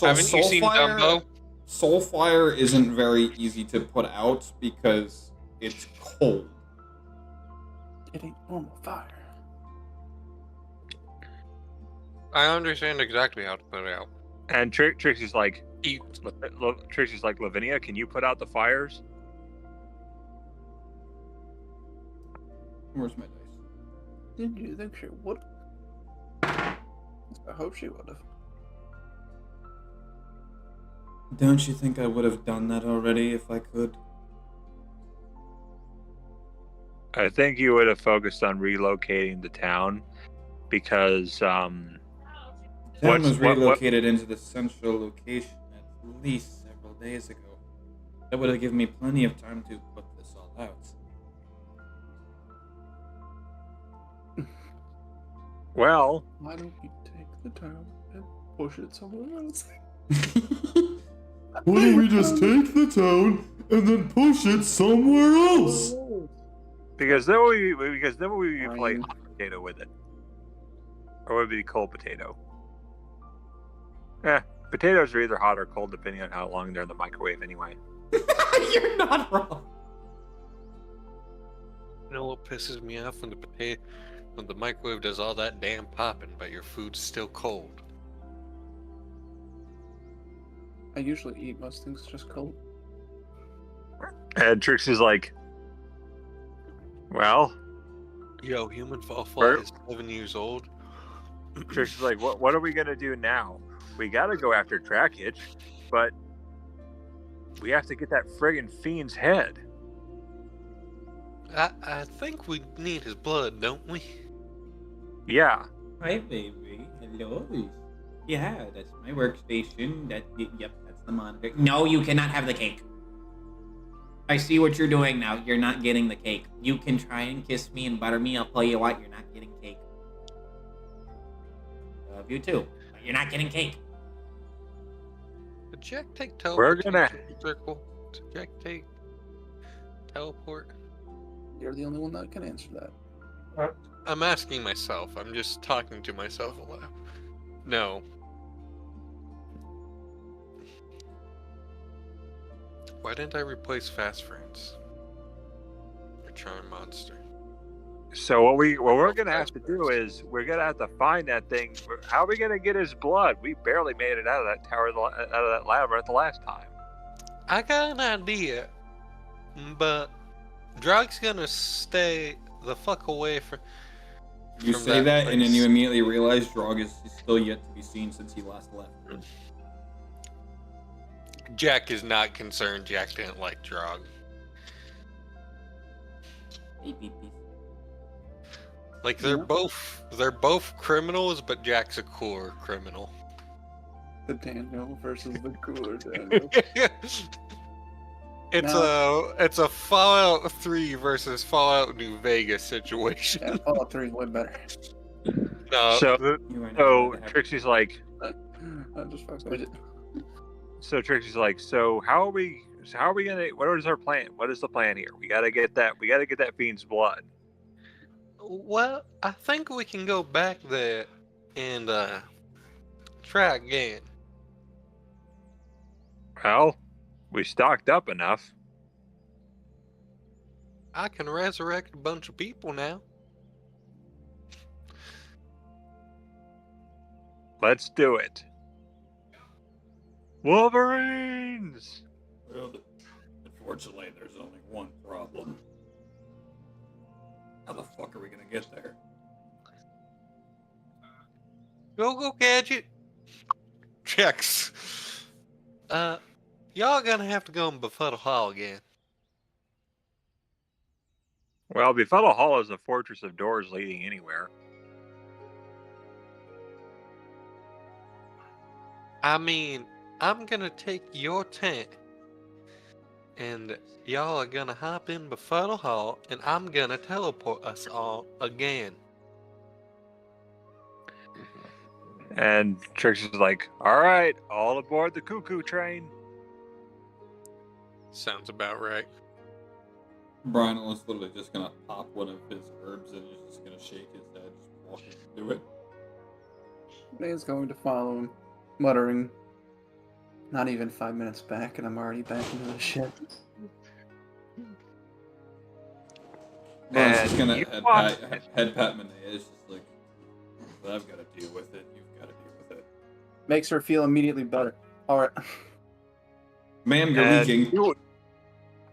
Haven't you seen Dumbo? Soulfire isn't very easy to put out because it's cold. It ain't normal fire. I understand exactly how to put it out. And Trixie's like, Trixie's like, Lavinia, can you put out the fires? Where's my dice? Did you think she would? I hope she would have. Don't you think I would have done that already if I could? I think you would have focused on relocating the town because Town was relocated into the central location at least several days ago. That would have given me plenty of time to put this all out. Well, Why don't you take the town and push it somewhere else? Why don't we just take the town and then push it somewhere else? because then we play hot potato with it, or would it be cold potato? Potatoes are either hot or cold depending on how long they're in the microwave anyway. You're not wrong. You know what pisses me off when the microwave does all that damn popping, but your food's still cold. I usually eat most things just cold. And Trixie's like, well, Yo, human fall fly is 7 years old. Trixie's like, what are we gonna do now? We gotta go after Trackitch, but we have to get that friggin' fiend's head. I think we need his blood, don't we? Yeah. Hi, baby. Hello. Yeah, that's my workstation. Yep, that's the monitor. No, you cannot have the cake. I see what you're doing now. You're not getting the cake. You can try and kiss me and butter me. I'll tell you what, you're not getting cake. Love you too. But you're not getting cake. Did Jack take We're teleport? gonna- Circle? Did Jack take teleport? You're the only one that can answer that. I'm asking myself. I'm just talking to myself aloud. No. Why didn't I replace Fast Friends? Or Charm Monster? So what we're gonna have to do is we're gonna have to find that thing. How are we gonna get his blood? We barely made it out of that tower, out of that labyrinth the last time. I got an idea, but Drog's gonna stay the fuck away from. You say that, and then you immediately realize Drog is still yet to be seen since he last left. Jack is not concerned. Jack didn't like Drog. Like they're both criminals, but Jack's a cooler criminal. The Daniel versus the cooler Daniel. It's a Fallout 3 versus Fallout New Vegas situation. Yeah, Fallout 3 is way better. No, So Trixie's like, I just fucked with it. so Trixie's like, so how are we gonna? What is our plan? What is the plan here? We gotta get that fiend's blood. well, I think we can go back there and try again. Well, we stocked up enough. I can resurrect a bunch of people now. Let's do it. Wolverines! Well, unfortunately, there's only one problem. How the fuck are we gonna get there? Go, Gadget. Checks. Y'all gonna have to go in Befuddle Hall again. Well, Befuddle Hall is a fortress of doors leading anywhere. I mean, I'm gonna take your tent, and y'all are gonna hop in Befuddle Hall, and I'm gonna teleport us all again. And Trixie's like, all right, all aboard the cuckoo train. Sounds about right. Brian was literally just gonna pop one of his herbs and he's just gonna shake his head, just walking through it. May's going to follow him, muttering, "Not even 5 minutes back, and I'm already back into the ship." Brian's just gonna you head pat Monet. It's just like, well, I've got to deal with it. You've got to deal with it. Makes her feel immediately better. All right. Ma'am, you're And leaking.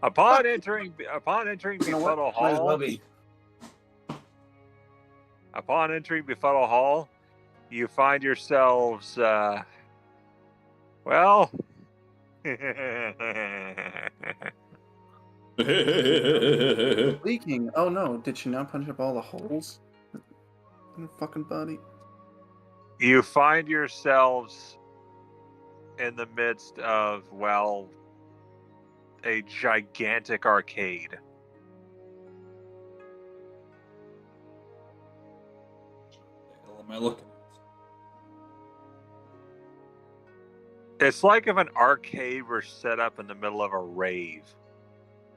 Upon entering Befuddle Might as well Hall, be. upon entering Befuddle Hall, you find yourselves, well, Leaking. Oh no! Did she not punch up all the holes in her fucking body? you find yourselves in the midst of, well, a gigantic arcade. What the hell am I looking at? It's like if an arcade were set up in the middle of a rave.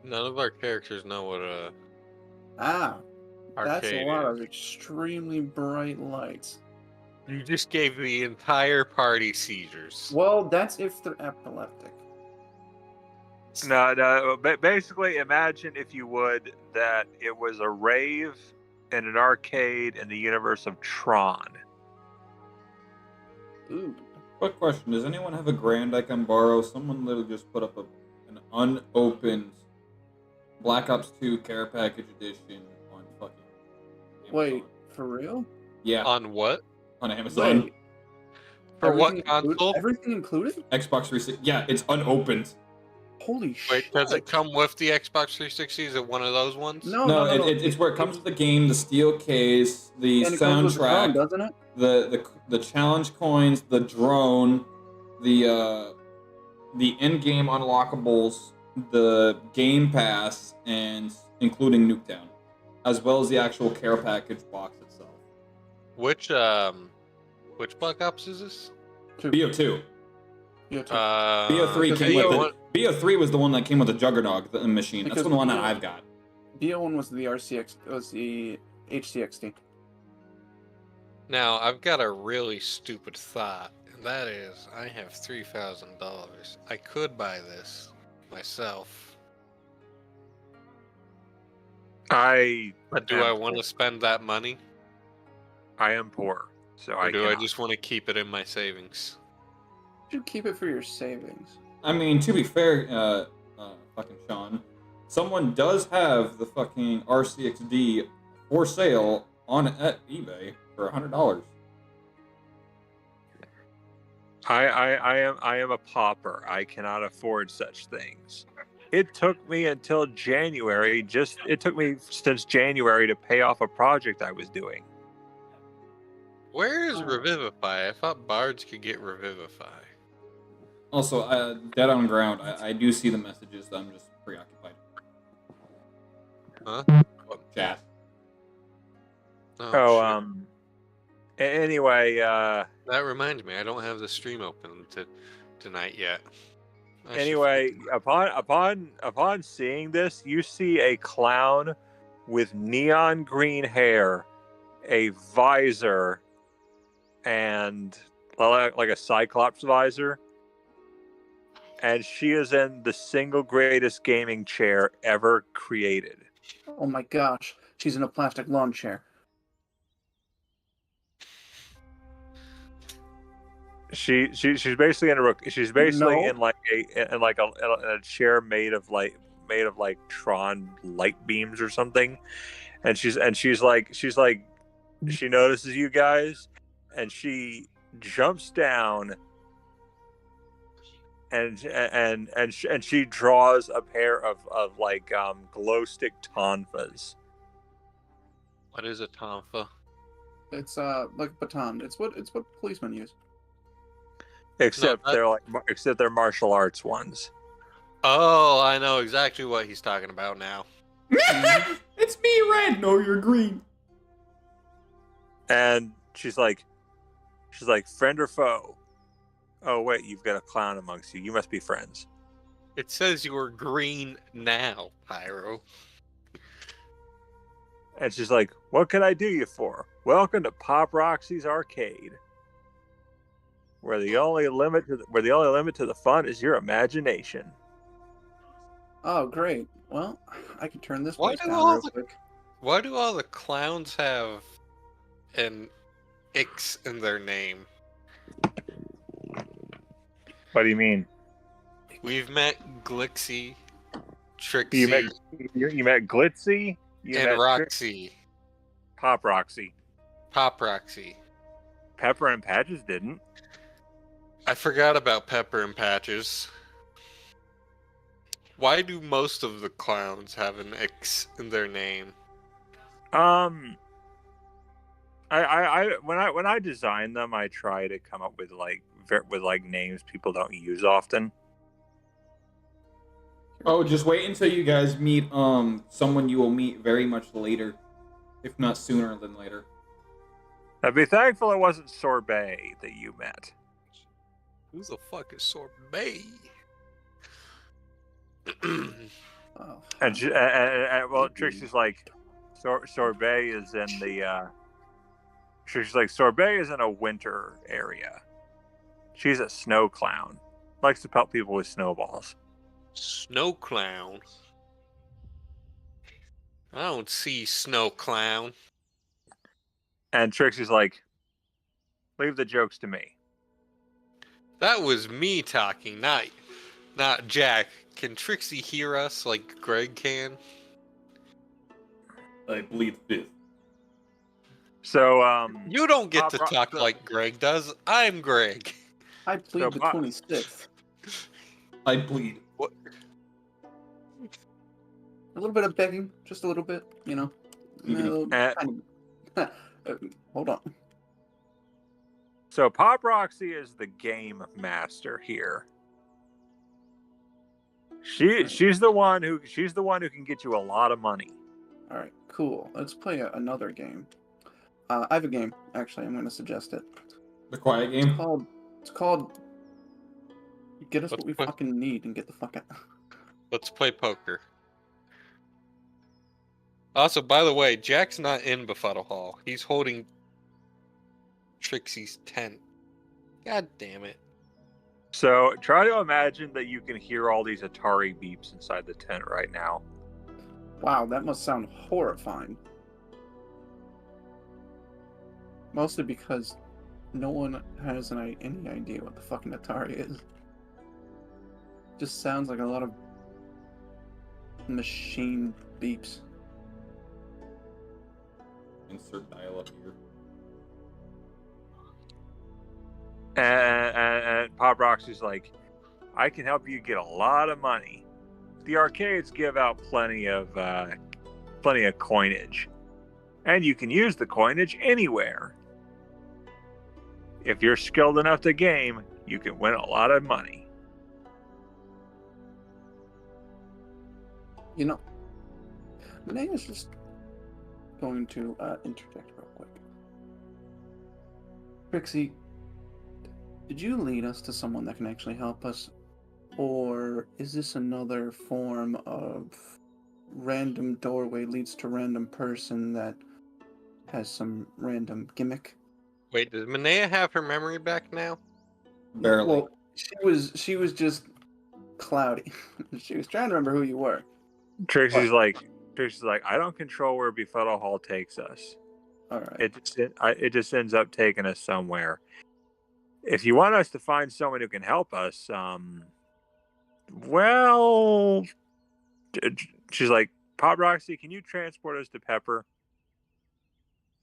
None of our characters know what a Ah, that's a arcade lot is. of extremely bright lights. You just gave the entire party seizures. Well, that's if they're epileptic. No. Basically, imagine, if you would, that it was a rave and an arcade in the universe of Tron. Ooh. Quick question: does anyone have a grand I can borrow? Someone literally just put up an unopened Black Ops 2 Care Package Edition on fucking Amazon. Wait, for real? Yeah. On what? On Amazon. Wait. For what Everything console? Everything included? Xbox 360. Yeah, it's unopened. Holy shit. Wait, does it come with the Xbox 360? Is it one of those ones? No. It's where it comes with the game, the steel case, the And it comes with the drone, soundtrack, doesn't it? the challenge coins, the drone, the in-game unlockables, the Game Pass, and including Nuketown, as well as the actual care package box itself. Which Black Ops is this? BO2. BO2. BO3 came with it. BO3 was the one that came with the Juggernog machine. That's the one that I've got. BO1 was the RCX. Was the HCXD. Now, I've got a really stupid thought, and that is, I have $3,000. I could buy this myself. But do I want to spend that money? I am poor, so Or I do I cannot. just want to keep it in my savings? You should keep it for your savings. I mean, to be fair, fucking Sean, someone does have the fucking RCXD for sale at eBay for $100. I am a pauper. I cannot afford such things. It took me until January. It took me since January to pay off a project I was doing. Where is Revivify? I thought bards could get Revivify. Also, Dead on Ground, I do see the messages, I'm just preoccupied. Huh? Chat. Anyway, that reminds me, I don't have the stream open tonight yet. Anyway, upon seeing this, you see a clown with neon green hair, a visor, and like a Cyclops visor. And she is in the single greatest gaming chair ever created. Oh my gosh. She's in a plastic lawn chair. she's basically in like a chair made of like Tron light beams or something, and she's like she notices you guys, and she jumps down, and she draws a pair of like glow stick tonfas. What is a tonfa? It's like a baton. It's what policemen use. Except they're martial arts ones. Oh, I know exactly what he's talking about now. It's me, red. No, you're green. And she's like, friend or foe? Oh wait, you've got a clown amongst you. You must be friends. It says you are green now, Pyro. And she's like, what can I do you for? Welcome to Pop Roxy's Arcade, where the only limit to the fun is your imagination. Oh, great. Well, I can turn this Why place do down all real the quick. Why do all the clowns have an X in their name? What do you mean? We've met Glixie, Trixie, You met Glitzy, and Roxy. Pop Roxy. Pop Roxy. Pepper and Patches didn't. I forgot about Pepper and Patches. Why do most of the clowns have an X in their name? When I design them, I try to come up with names people don't use often. Oh, just wait until you guys meet someone you will meet very much later, if not sooner than later. I'd be thankful it wasn't Sorbet that you met. Who the fuck is Sorbet? Oh, And well, Trixie's like, Sorbet is in the. Trixie's like, Sorbet is in a winter area. She's a snow clown. Likes to pelt people with snowballs. Snow clown? I don't see snow clown. And Trixie's like, leave the jokes to me. That was me talking, not Jack. Can Trixie hear us like Greg can? I bleed fifth. So, you don't get to talk like Greg does. I'm Greg. I plead the 26th. I bleed. What? A little bit of begging, just a little bit, you know. Hold on. So Pop Roxy is the game master here. She's the one who can get you a lot of money. All right, cool. Let's play another game. I have a game. Actually, I'm going to suggest it. The quiet game. It's called. Get us what we fucking need and get the fuck out. Let's play poker. Also, by the way, Jack's not in Befuddle Hall. He's holding Trixie's tent. God damn it. So try to imagine that you can hear all these Atari beeps inside the tent right now. Wow, that must sound horrifying. Mostly because no one has any idea what the fucking Atari is. Just sounds like a lot of machine beeps. Insert dial-up here. And Pop Roxy's like, I can help you get a lot of money. The arcades give out plenty of coinage, and you can use the coinage anywhere. If you're skilled enough to game, you can win a lot of money. You know, Manea's just going to interject real quick. Trixie, did you lead us to someone that can actually help us? Or is this another form of random doorway leads to random person that has some random gimmick? Wait, does Manea have her memory back now? Barely. Well, she was just cloudy. She was trying to remember who you were. Trixie's like, I don't control where Befuddle Hall takes us. All right. It just ends up taking us somewhere. if you want us to find someone who can help us, well, she's like, Pop Roxy, can you transport us to Pepper?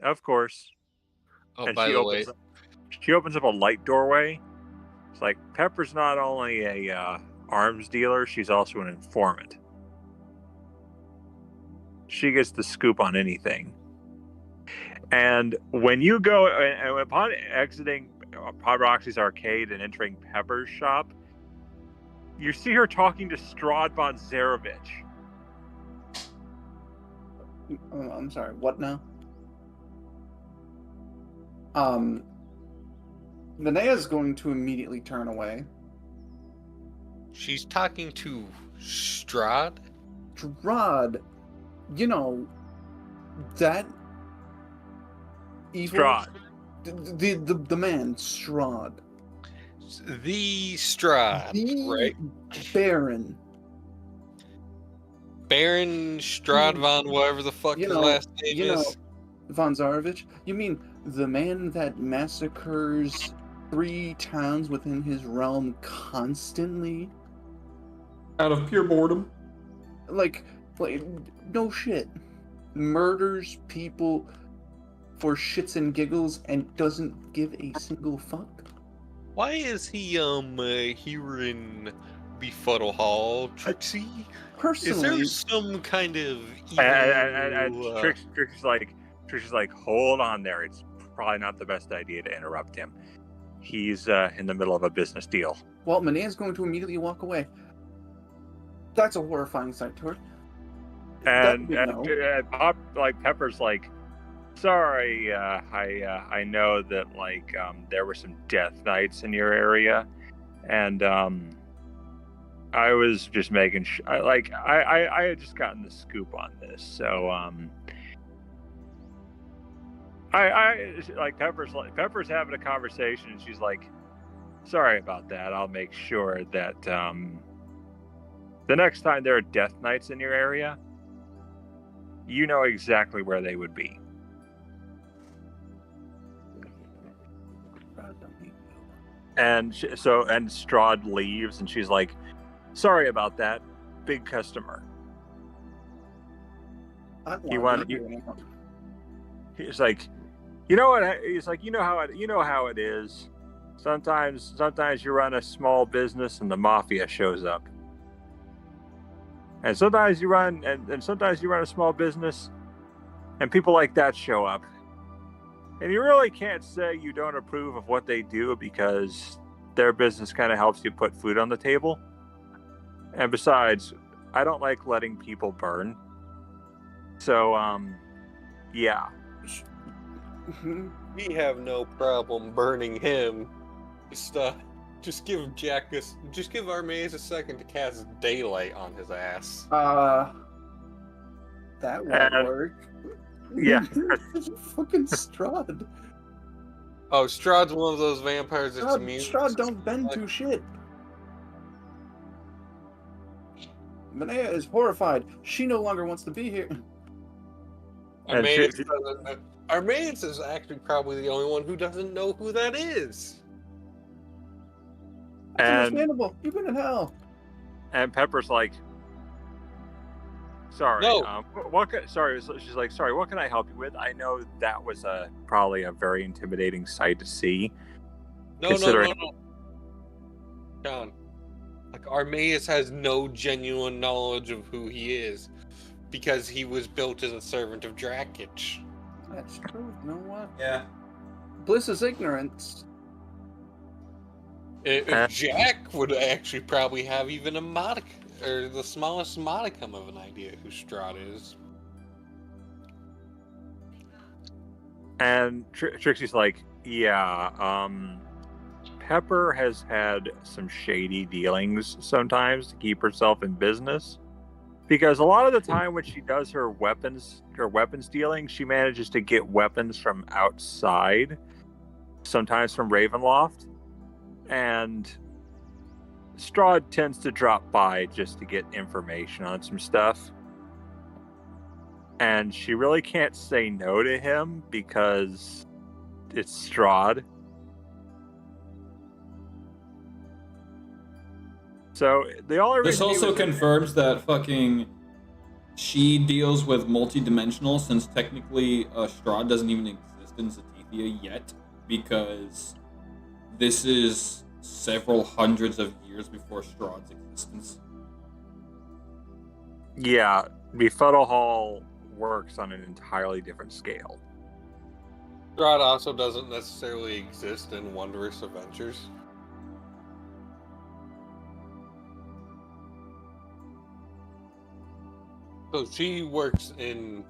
Of course. Oh, And by she the way, opens up a light doorway. It's like, Pepper's not only a arms dealer, she's also an informant. She gets the scoop on anything. And when you go, and upon exiting Pop Roxy's arcade and entering Pepper's shop, you see her talking to Strahd von Zarevich. I'm sorry, what now? Linnea going to immediately turn away. she's talking to Strahd. Strahd, you know, that evil... Strahd. The man, Strahd. The Strahd, right? Baron. Baron Strahd von whatever the fuck his last name is. Von Zarevich? You mean the man that massacres 3 towns within his realm constantly? Out of pure boredom? Like, no shit. Murders people for shits and giggles and doesn't give a single fuck? Why is he here in Befuddle Hall, Trixie? Personally, is there some kind of evil, And Trixie's like, hold on there. It's probably not the best idea to interrupt him. He's in the middle of a business deal. well, Manea's going to immediately walk away. That's a horrifying sight to her. And Pop, Pepper's like, sorry, I know that there were some death knights in your area, and I was just making I had just gotten the scoop on this, so Pepper's having a conversation, and she's like, sorry about that. I'll make sure that the next time there are death knights in your area, you know exactly where they would be. And Strahd leaves, and she's like, sorry about that, big customer. He's like, you know what? He's like, you know how it is. Sometimes you run a small business and the mafia shows up, and sometimes you run a small business and people like that show up, and you really can't say you don't approve of what they do because their business kind of helps you put food on the table. And besides, I don't like letting people burn. So, yeah. We have no problem burning him. Just give Armaeus a second to cast daylight on his ass. That won't work. Yeah. Fucking Strahd. Oh, Strahd's one of those vampires that's immune. Strahd don't bend to shit. Manea is horrified. She no longer wants to be here. Armaeus is actually probably the only one who doesn't know who that is. That's understandable. You've been in hell. And Pepper's like, sorry. No. Sorry. She's like, sorry. What can I help you with? I know that was probably a very intimidating sight to see. No. John, Armaeus has no genuine knowledge of who he is because he was built as a servant of Drakich. That's true. You know what? Yeah. Bliss is ignorance. Jack would actually probably have even the smallest modicum of an idea who Strahd is. And Trixie's like, yeah, Pepper has had some shady dealings sometimes to keep herself in business. Because a lot of the time when she does her weapons dealing, she manages to get weapons from outside, sometimes from Ravenloft. And Strahd tends to drop by just to get information on some stuff. And she really can't say no to him because it's Strahd. So the only This reason he also was in confirms that fucking she deals with multi-dimensional, since technically Strahd doesn't even exist in Zetithia yet, because this is several hundreds of years before Strahd's existence. Yeah, Befuddle Hall works on an entirely different scale. Strahd also doesn't necessarily exist in Wondrous Adventures. So she works in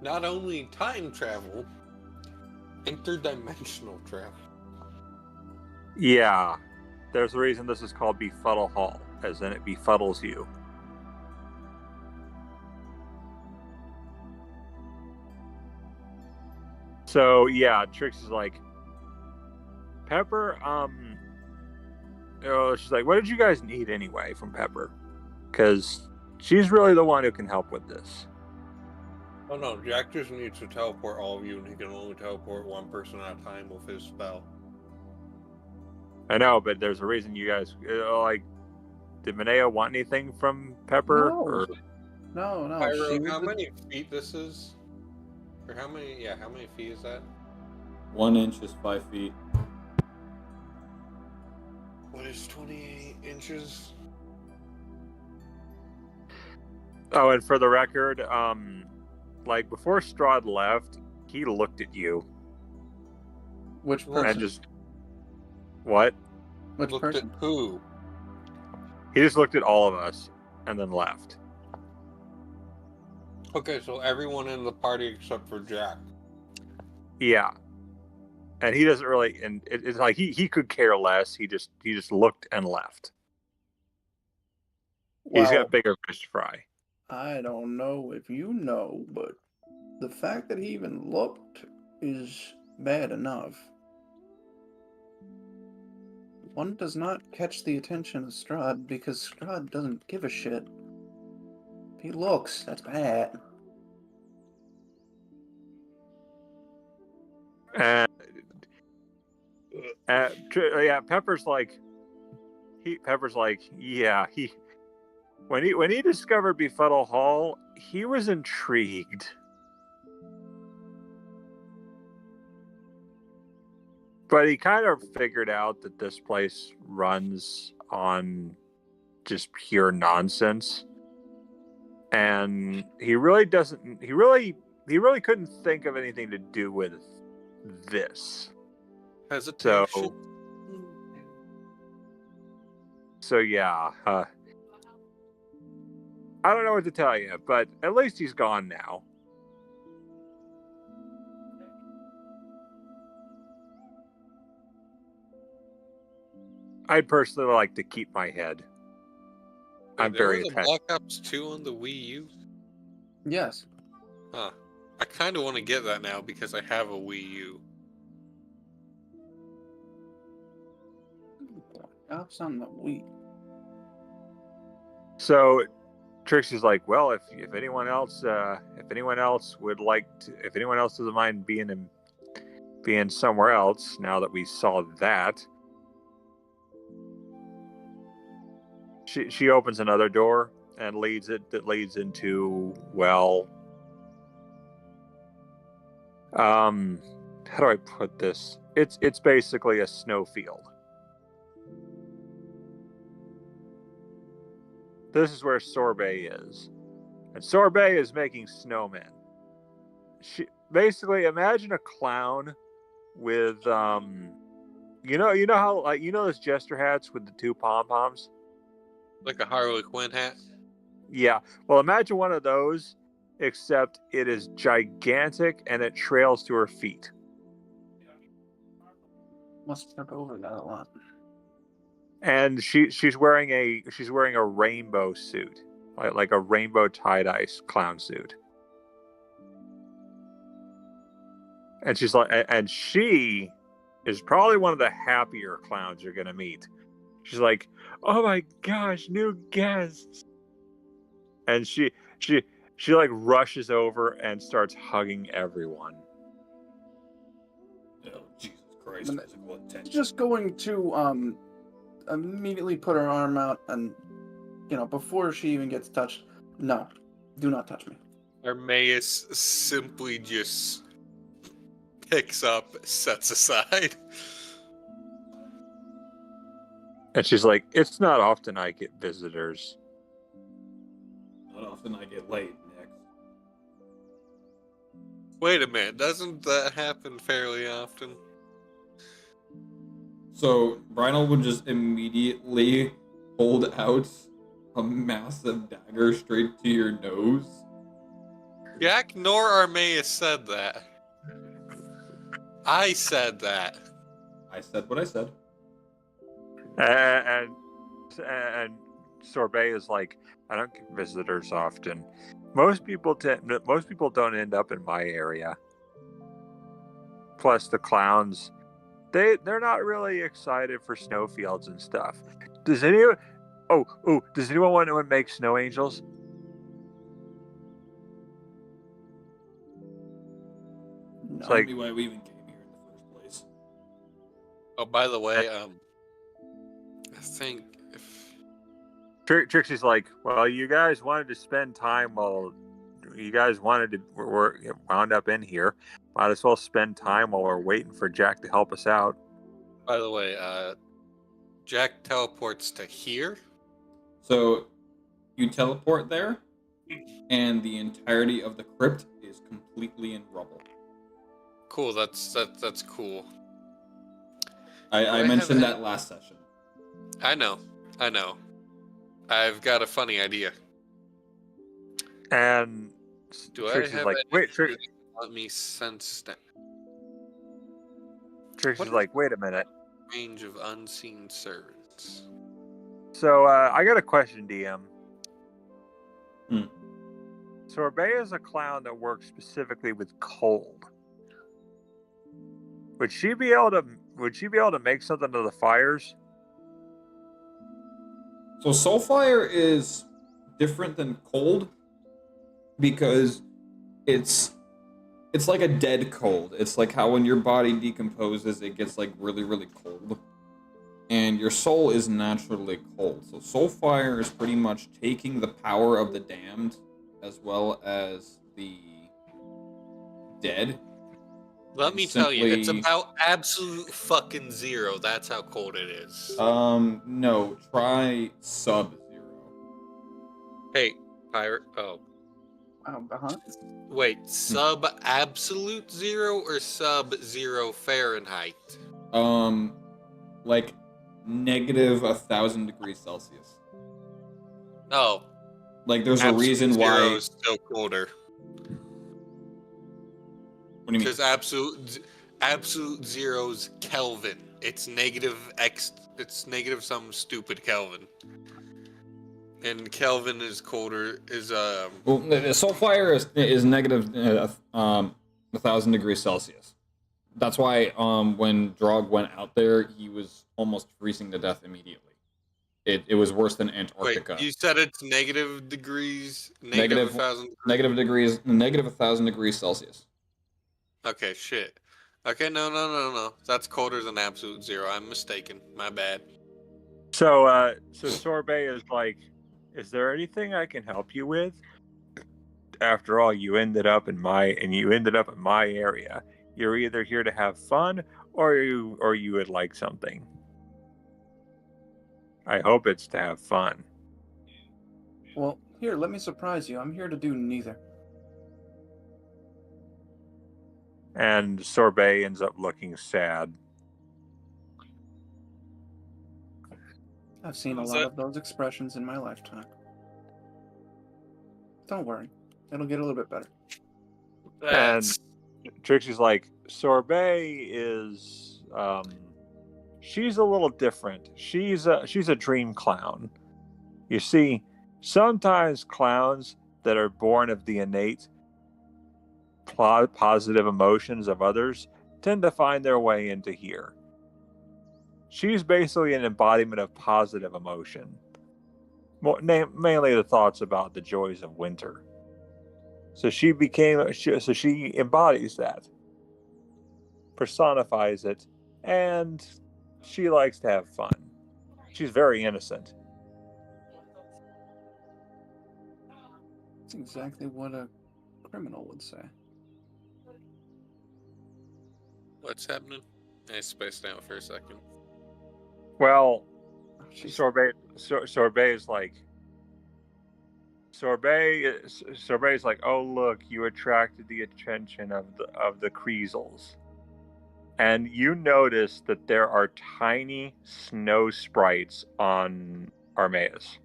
not only time travel, interdimensional travel. Yeah, there's a reason this is called Befuddle Hall, as in it befuddles you. So yeah, Trix is like, Pepper, she's like, what did you guys need anyway from Pepper? Because she's really the one who can help with this. Oh no, Jack just needs to teleport all of you, and he can only teleport one person at a time with his spell. I know, but there's a reason you guys, like, did Minea want anything from Pepper? No. Or... No. Pyro, how many feet this is? Or how many feet is that? 1 inch is 5 feet. What is 28 inches? Oh, and for the record, like, before Strahd left, he looked at you. Which And person? just... What? Which Looked person? at who? He just looked at all of us, and then left. Okay, so everyone in the party except for Jack. Yeah. And he doesn't really, and it's like he could care less. He just looked and left. He's Well, got bigger fish to fry. I don't know if you know, but the fact that he even looked is bad enough. One does not catch the attention of Strahd because Strahd doesn't give a shit. If he looks, that's bad. And yeah, Pepper's like, yeah, when he discovered Befuddle Hall, he was intrigued. But he kind of figured out that this place runs on just pure nonsense. And he really couldn't think of anything to do with this. Hesitation. So yeah, I don't know what to tell you, but at least he's gone now. I'd personally like to keep my head. I'm There very was a attached. Black Ops 2 on the Wii U? Yes. Huh. I kind of want to get that now because I have a Wii U. Ops on the Wii. So Trixie's like, well, if anyone else doesn't mind being somewhere else, now that we saw that, she opens another door and leads into, well, how do I put this? It's basically a snowfield. This is where Sorbet is. And Sorbet is making snowmen. She basically, imagine a clown with you know how, like, those jester hats with the two pom-poms? Like a Harley Quinn hat? Yeah. Well, imagine one of those, except it is gigantic and it trails to her feet. Must step over that a lot. And she's wearing a rainbow suit, like a rainbow tie-dye clown suit. And she's like, and she is probably one of the happier clowns you're gonna meet. She's like, oh my gosh, new guests. And she like rushes over and starts hugging everyone. Oh, Jesus Christ, physical attention. Just going to immediately put her arm out and, before she even gets touched, no, do not touch me. Armaeus simply just picks up, sets aside. And she's like, it's not often I get visitors. Not often I get late, Nick. Wait a minute, doesn't that happen fairly often? So Rhino would just immediately hold out a massive dagger straight to your nose. Jack nor Armaeus said that. I said that. I said what I said. And Sorbet is like, I don't get visitors often. Most people don't end up in my area. Plus the clowns, they're not really excited for snowfields and stuff. Does anyone want to make snow angels? It's like why we even came here in the first place. Oh, by the way, I think if Trixie's like, well, you guys wanted to spend time while you guys wanted to we're wound up in here. Might as well spend time while we're waiting for Jack to help us out. By the way, Jack teleports to here. So you teleport there, and the entirety of the crypt is completely in rubble. Cool, that's cool. I mentioned that last session. I know. I've got a funny idea. And do Trixie's I have like, wait, let me sense that. Trixie's like, wait a minute. Range of unseen servants. So I got a question, DM. Hmm. Sorbet is a clown that works specifically with cold. Would she be able to make something of the fires? So soulfire is different than cold because it's like a dead cold. It's like how when your body decomposes, it gets like really, really cold. And your soul is naturally cold. So soulfire is pretty much taking the power of the damned as well as the dead. Let me tell you, it's about absolute fucking zero. That's how cold it is. No, try sub-zero. Hey, pirate. Oh. Uh-huh. Wait, sub-absolute zero or sub-zero Fahrenheit? Like negative 1,000 degrees Celsius. Oh. Like there's a reason why. Zero is still colder. What do you mean? Because absolute zero's Kelvin. It's negative some stupid Kelvin. And Kelvin is colder. Well, soulfire is negative 1,000 degrees Celsius. That's why when Drog went out there, he was almost freezing to death immediately. It was worse than Antarctica. Wait, you said it's negative degrees? Negative 1,000 negative 1,000 degrees Celsius. Okay, shit. Okay, no. That's colder than absolute zero. I'm mistaken. My bad. So Sorbet is like, is there anything I can help you with? After all, you ended up in my area. You're either here to have fun or you would like something. I hope it's to have fun. Well, here, let me surprise you. I'm here to do neither. And Sorbet ends up looking sad. I've seen a lot of those expressions in my lifetime. Don't worry. It'll get a little bit better. And Trixie's like, Sorbet is she's a little different. She's a dream clown. You see, sometimes clowns that are born of the innate positive emotions of others tend to find their way into here. She's basically an embodiment of positive emotion, mainly the thoughts about the joys of winter. So she embodies that, personifies it, and she likes to have fun. She's very innocent. That's exactly what a criminal would say. What's happening? I spaced out for a second. Well, She's Sorbet's like, Sorbet's like, oh look, you attracted the attention of the Kreezels, and you notice that there are tiny snow sprites on Armaeus.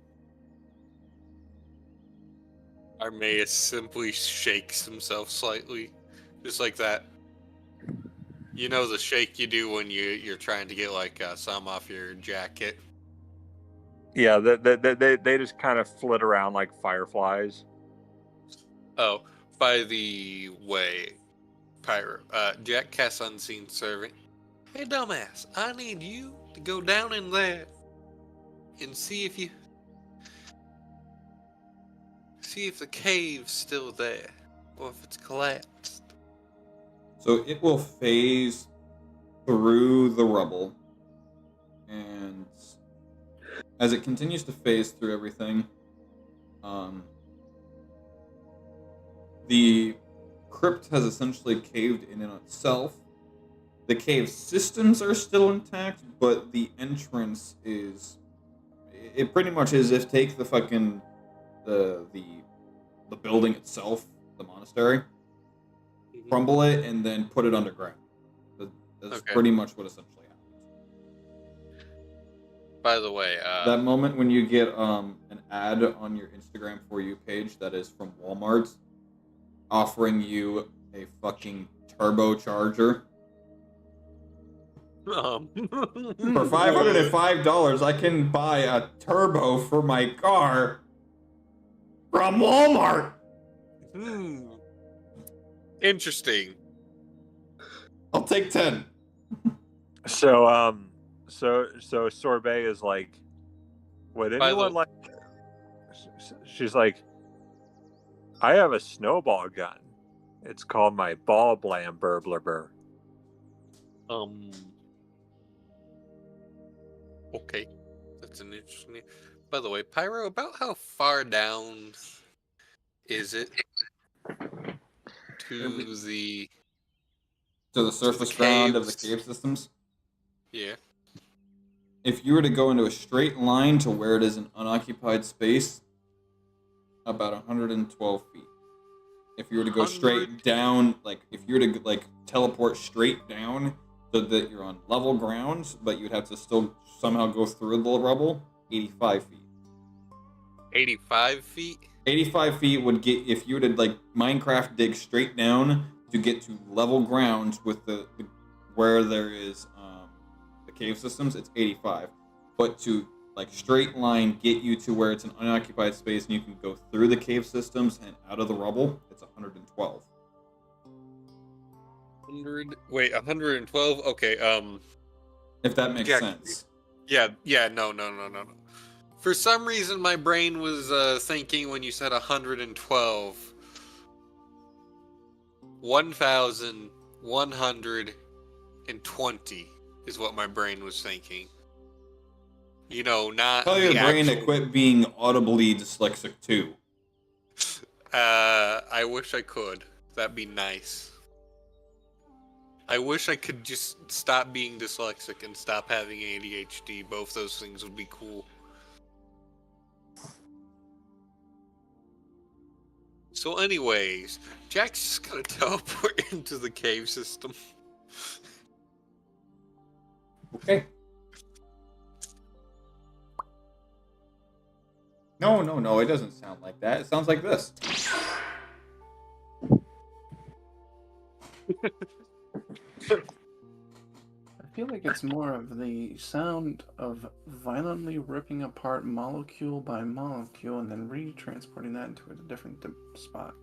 Armaeus simply shakes himself slightly, just like that. You know the shake you do when you're trying to get like some off your jacket. Yeah, they just kind of flit around like fireflies. Oh, by the way, Pyro, Jack casts Unseen Servant. Hey, dumbass, I need you to go down in there and see if the cave's still there, or if it's collapsed. So it will phase through the rubble, and as it continues to phase through everything, the crypt has essentially caved in on itself. The cave systems are still intact, but the entrance is... It pretty much is if take the fucking... the building itself, the monastery, crumble it, and then put it underground. That's pretty much what essentially happens. By the way, that moment when you get an ad on your Instagram For You page that is from Walmart offering you a fucking turbocharger. For $505, I can buy a turbo for my car from Walmart. Interesting. I'll take 10. So Sorbet is like, would anyone like? She's like, I have a snowball gun. It's called my ball blam burbler. Okay, that's an interesting. By the way, Pyro, about how far down is it to the surface ground of the cave systems? Yeah. If you were to go into a straight line to where it is an unoccupied space, about 112 feet. If you were to go straight down, like if you were to like teleport straight down so that you're on level ground, but you'd have to still somehow go through the rubble, 85 feet. 85 feet? 85 feet would get, if you were to like Minecraft dig straight down to get to level ground with the where there is the cave systems, it's 85. But to like straight line get you to where it's an unoccupied space and you can go through the cave systems and out of the rubble, it's 112. 112? Okay, if that makes sense. Yeah, no. For some reason, my brain was thinking when you said 112, 1,120 is what my brain was thinking. You know, not Tell your brain to quit being audibly dyslexic too. I wish I could. That'd be nice. I wish I could just stop being dyslexic and stop having ADHD. Both those things would be cool. So anyways, Jack's just gonna teleport into the cave system. Okay. No, it doesn't sound like that. It sounds like this. I feel like it's more of the sound of violently ripping apart molecule by molecule and then re-transporting that into a different spot.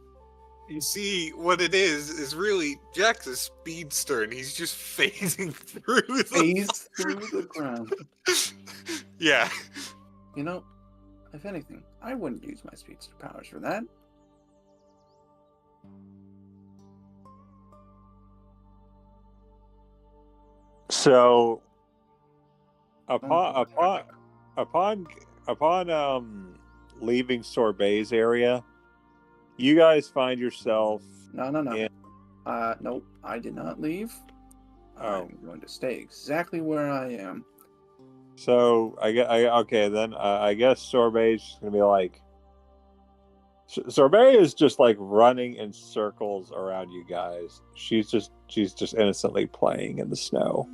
You see, what it is really Jack's a speedster and he's just phasing through the ground. Yeah. You know, if anything, I wouldn't use my speedster powers for that. So, upon upon leaving Sorbet's area, you guys find yourself No. in. Nope. I did not leave. Oh. I'm going to stay exactly where I am. So okay then. I guess Sorbet's just gonna be like. Sorbet is just like running in circles around you guys. She's just innocently playing in the snow.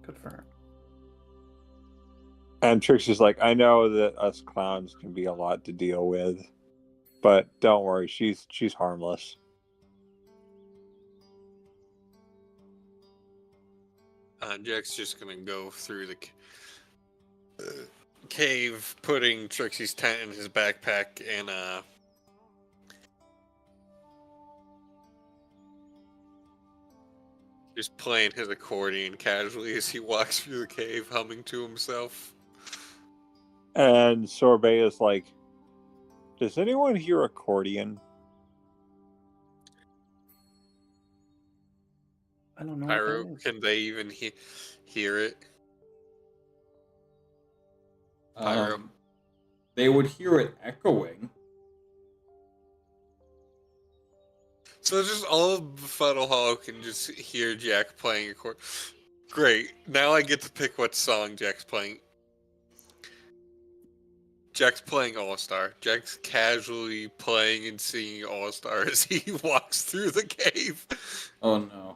Good for her. And Trixie's like, I know that us clowns can be a lot to deal with, but don't worry, she's harmless. Jack's just gonna go through the cave, putting Trixie's tent in his backpack, and just playing his accordion casually as he walks through the cave, humming to himself. And Sorbet is like, does anyone hear accordion? I don't know. Pyro, can they even hear it? Pyro. They would hear it echoing. So just all of Funnel Hall can just hear Jack playing accordion. Great. Now I get to pick what song Jack's playing. Jack's playing All-Star. Jack's casually playing and singing All-Star as he walks through the cave. Oh no.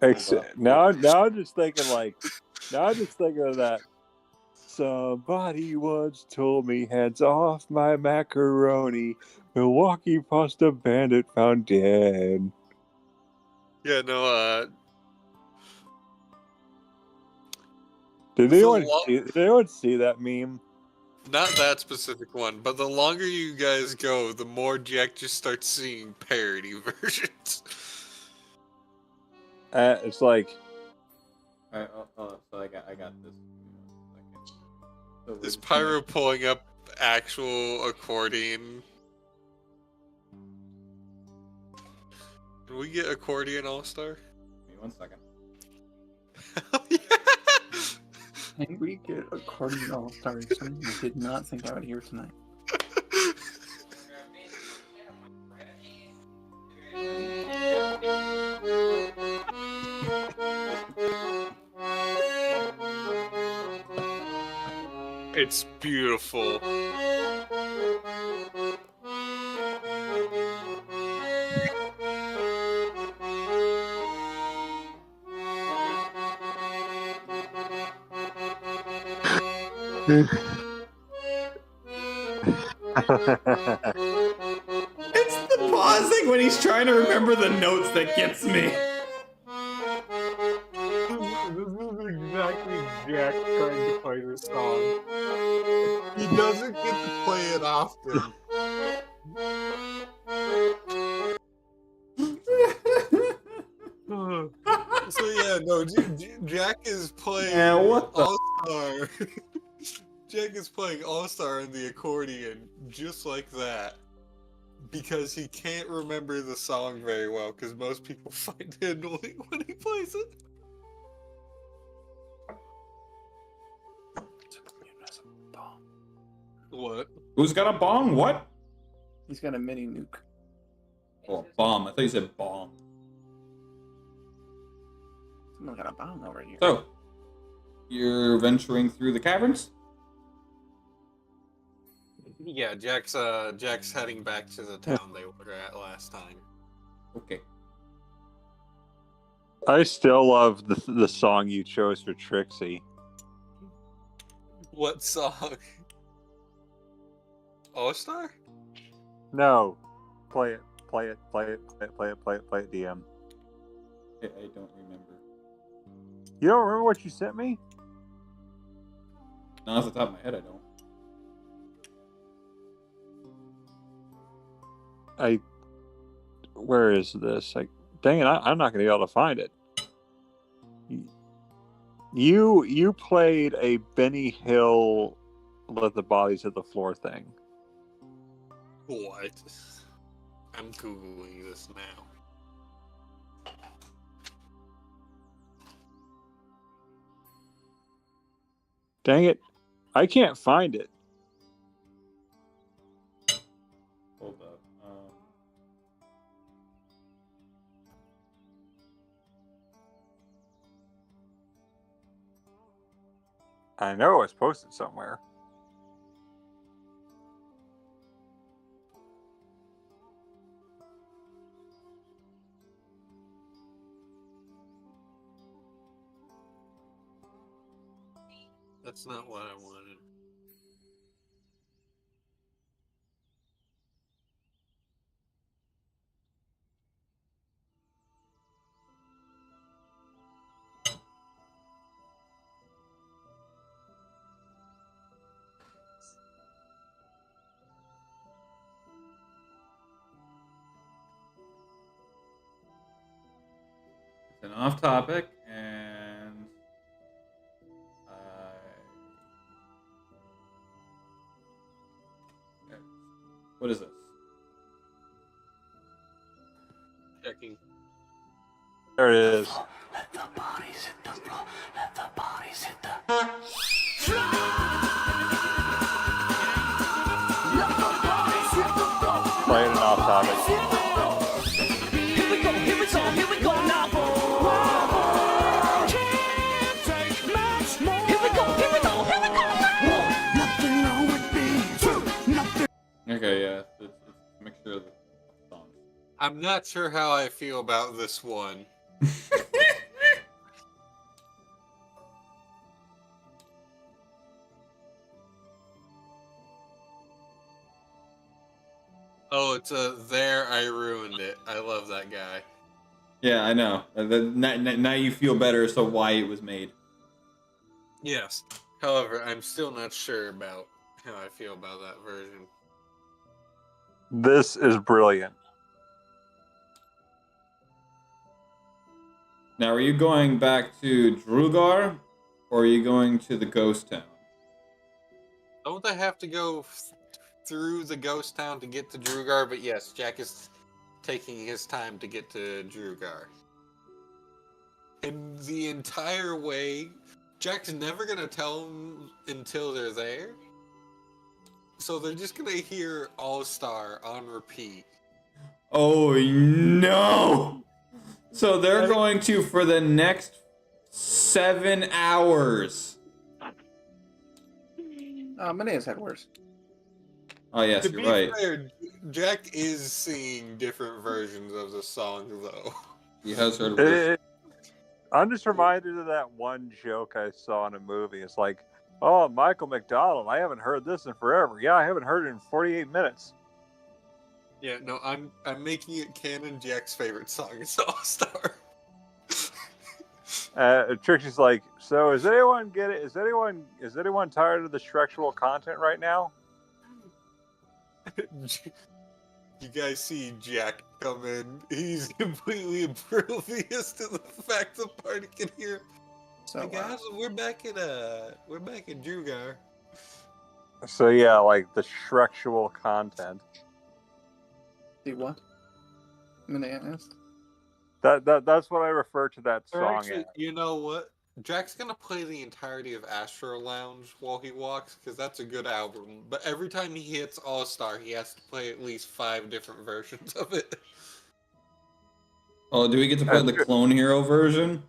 Now I'm just thinking of that. Somebody once told me, hands off my macaroni. Milwaukee pasta bandit found dead. Yeah, no, Did anyone see that meme? not that specific one, but the longer you guys go, the more Jack just starts singing parody versions. It's like, Alright, so I got this. So Is Pyro pulling up actual accordion? Can we get accordion All-Star? Give me 1 second. Can we get accordion All-Star? Something I did not think I would hear tonight. It's beautiful. It's the pausing when he's trying to remember the notes that gets me. This is exactly Jack trying to play this song. He doesn't get to play it often. So yeah, no, Jack is playing what the- All-Star. Jack is playing All-Star on the accordion just like that. Because he can't remember the song very well, because most people find it annoying when he plays it. What? Who's got a bomb? What? He's got a mini nuke. Oh, bomb. I thought you said bomb. Someone got a bomb over here. So, you're venturing through the caverns? Yeah, Jack's heading back to the town they were at last time. Okay. I still love the song you chose for Trixie. What song? All-Star? No, play it, DM. I don't remember. You don't remember what you sent me? No, off the top of my head, I don't. Where is this? Like, dang it, I'm not gonna be able to find it. You played a Benny Hill "Let the Bodies Hit the Floor" thing. What? I'm Googling this now. Dang it. I can't find it. Hold up. I know it was posted somewhere. That's not what I wanted. It's an off topic, and what is this? Checking. There it is. Let the bodies hit the floor. Let the bodies hit the. Play it an off topic. Here we go, here we go, here we go now. Can't take much more. Here we go, here we go, here we go. Nothing wrong with me. Nothing. Okay, yeah, it's a mixture of the songs. I'm not sure how I feel about this one. Oh, it's a There I Ruined It. I love that guy. Yeah, I know. Now you feel better as to why it was made. Yes. However, I'm still not sure about how I feel about that version. This is brilliant. Now, are you going back to Drugar, or are you going to the ghost town? Don't I have to go through the ghost town to get to Drugar? But yes, Jack is taking his time to get to Drugar. And the entire way, Jack's never going to tell them until they're there. So they're just going to hear All-Star on repeat. Oh, no! So they're going to, for the next 7 hours. Manea's had worse. Oh, yes, To you're be right. fair, Jack is singing different versions of the song, though. He has heard worse. I'm just reminded of that one joke I saw in a movie. It's like, oh, Michael McDonald, I haven't heard this in forever. Yeah, I haven't heard it in 48 minutes. Yeah, no, I'm making it canon. Jack's favorite song is All-Star. Trixie's like, so is anyone get it? Is anyone tired of the Shrexual content right now? You guys see Jack come in. He's completely oblivious to the fact the party can hear. So, hey guys, we're back in Drugar. So yeah, like the Shrexual content. See what? Manea asked. That's what I refer to that Or song actually, as. you know what? Jack's gonna play the entirety of Astro Lounge while he walks, because that's a good album. But every time he hits All-Star, he has to play at least 5 different versions of it. Oh, do we get to play the Clone Hero version?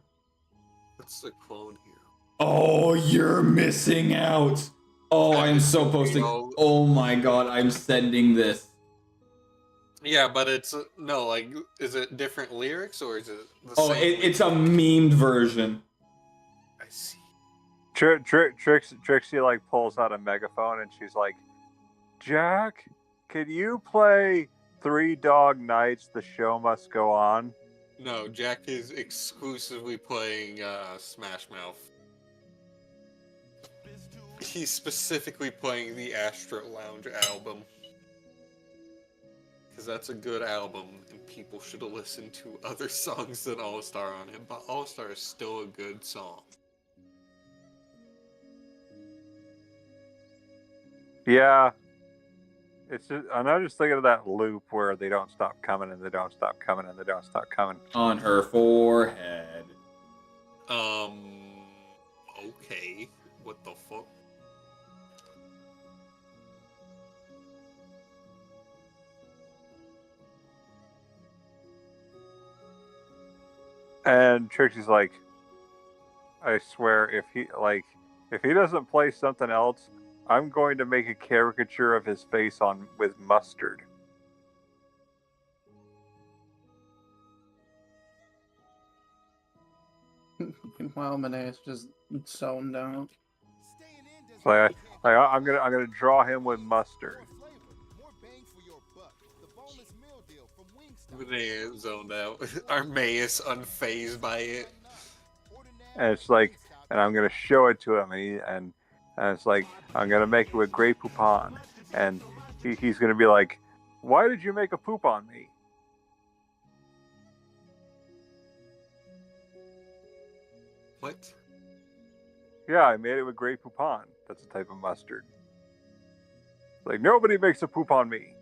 What's the Clone Hero? Oh, you're missing out. Oh, I am so posting. Oh my god, I'm sending this. Yeah, but it's no, like, is it different lyrics or is it the Oh, same? it's a memed version. I see. Trixie like pulls out a megaphone and she's like, Jack, could you play 3 Dog Nights, The Show Must Go On? No, Jack is exclusively playing Smash Mouth. He's specifically playing the Astro Lounge album. Because that's a good album, and people should listen to other songs than All-Star on it, but All-Star is still a good song. Yeah. It's just, and I'm just thinking of that loop where they don't stop coming and they don't stop coming and they don't stop coming. On her forehead. Okay. What the fuck? And Trixie's like, I swear, if he doesn't play something else, I'm going to make a caricature of his face on with mustard. Meanwhile, Menaeus just zoned out. So I'm gonna draw him with mustard. Menaeus zoned out. Armaeus unfazed by it. And it's like, and I'm gonna show it to him, and it's like, I'm gonna make it with Grey Poupon, and he's gonna be like, why did you make a poop on me? What? Yeah, I made it with Grey Poupon. That's a type of mustard. Like, nobody makes a poop on me.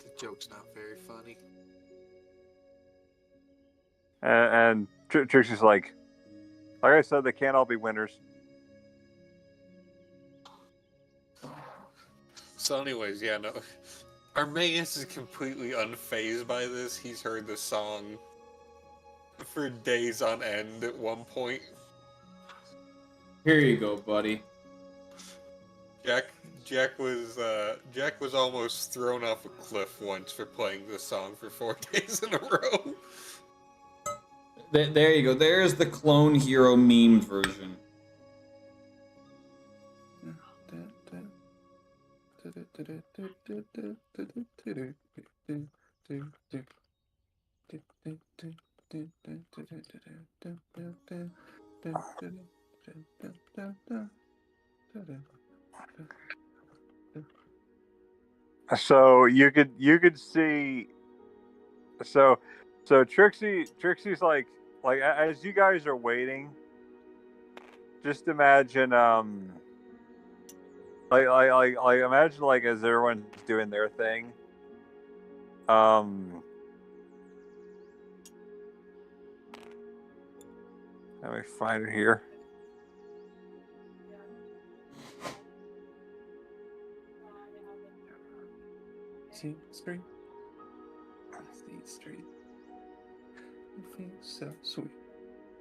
The joke's not very funny. And Trixie's like I said, they can't all be winners. So anyways, yeah, no. Armaeus is completely unfazed by this. He's heard this song for days on end at one point. Here you go, buddy. Jack was almost thrown off a cliff once for playing this song for 4 days in a row. There you go. There's the clone hero meme version. So you could see. So Trixie's like as you guys are waiting, just imagine imagine like as everyone's doing their thing, let me find it here. C Street. C Street. It feels so sweet.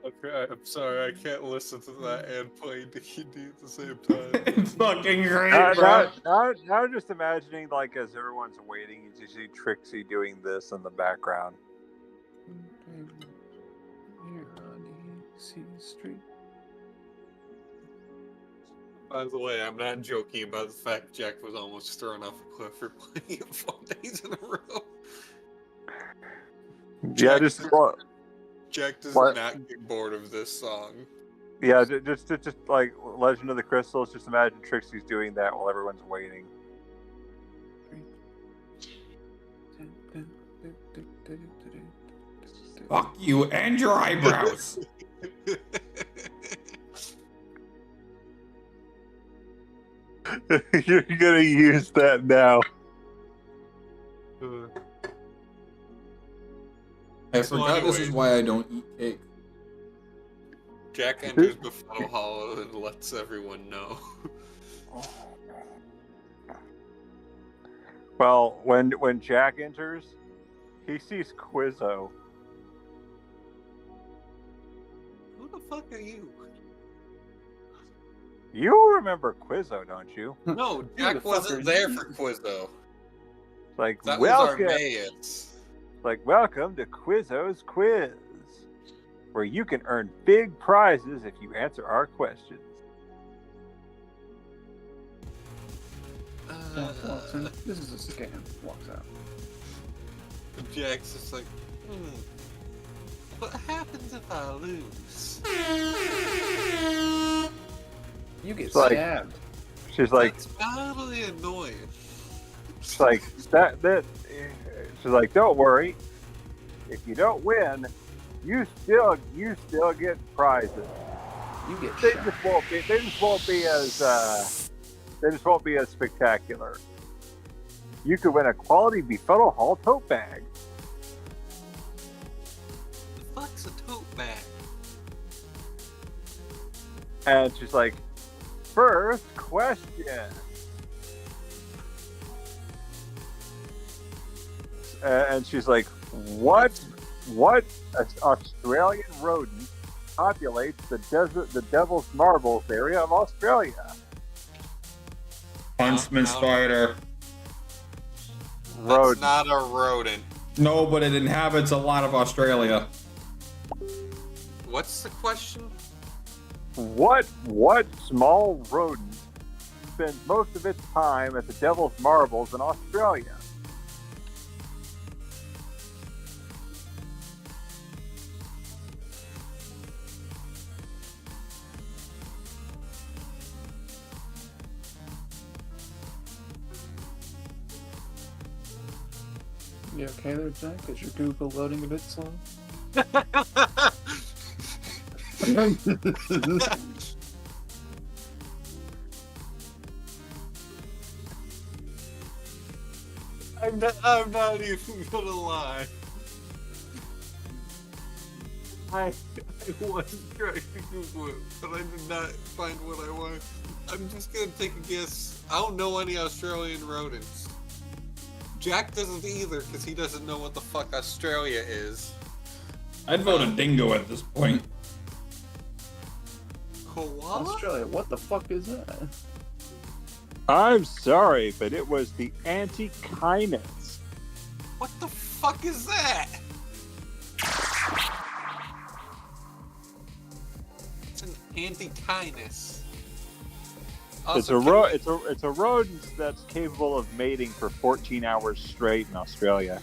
Okay, I'm sorry, I can't listen to that and play D&D at the same time. It's fucking great, bro. Now just imagining like as everyone's waiting, you see Trixie doing this in the background. Here on C Street. By the way, I'm not joking about the fact Jack was almost thrown off a cliff for playing it 4 days in a row. Yeah, Jack does not get bored of this song. Yeah, just like Legend of the Crystals. Just imagine Trixie's doing that while everyone's waiting. Fuck you and your eyebrows. You're gonna use that now. I forgot this is why I don't eat cake. Jack enters Befuddle Hollow and lets everyone know. Well, when Jack enters, he sees Quizzo. Who the fuck are you? You remember Quizzo, don't you? No, Jack wasn't there for Quizzo. Like, that was Armaeus. Like, welcome to Quizzo's Quiz, where you can earn big prizes if you answer our questions. Walks in. This is a scam. Walks out. Jack's just like, what happens if I lose? You get like, stabbed. She's like, that's probably annoying. She's like, that. She's like, don't worry. If you don't win, you still get prizes. You get. They just won't be as spectacular. You could win a quality Befuddle Hall tote bag. And she's like, first question. And she's like, what Australian rodent populates the Devil's Marbles area of Australia? Huntsman spider. That's not a rodent. No, but it inhabits a lot of Australia. What's the question? What small rodent spends most of its time at the Devil's Marbles in Australia? You okay there, Jack? Is your Google loading a bit slow? I'm not even gonna lie. I was trying to Google it, but I did not find what I wanted. I'm just gonna take a guess. I don't know any Australian rodents. Jack doesn't either, because he doesn't know what the fuck Australia is. I'd vote a dingo at this point. Koala? Australia, what the fuck is that? I'm sorry, but it was the Antechinus. What the fuck is that? It's an Antechinus. It's a rodent that's capable of mating for 14 hours straight in Australia.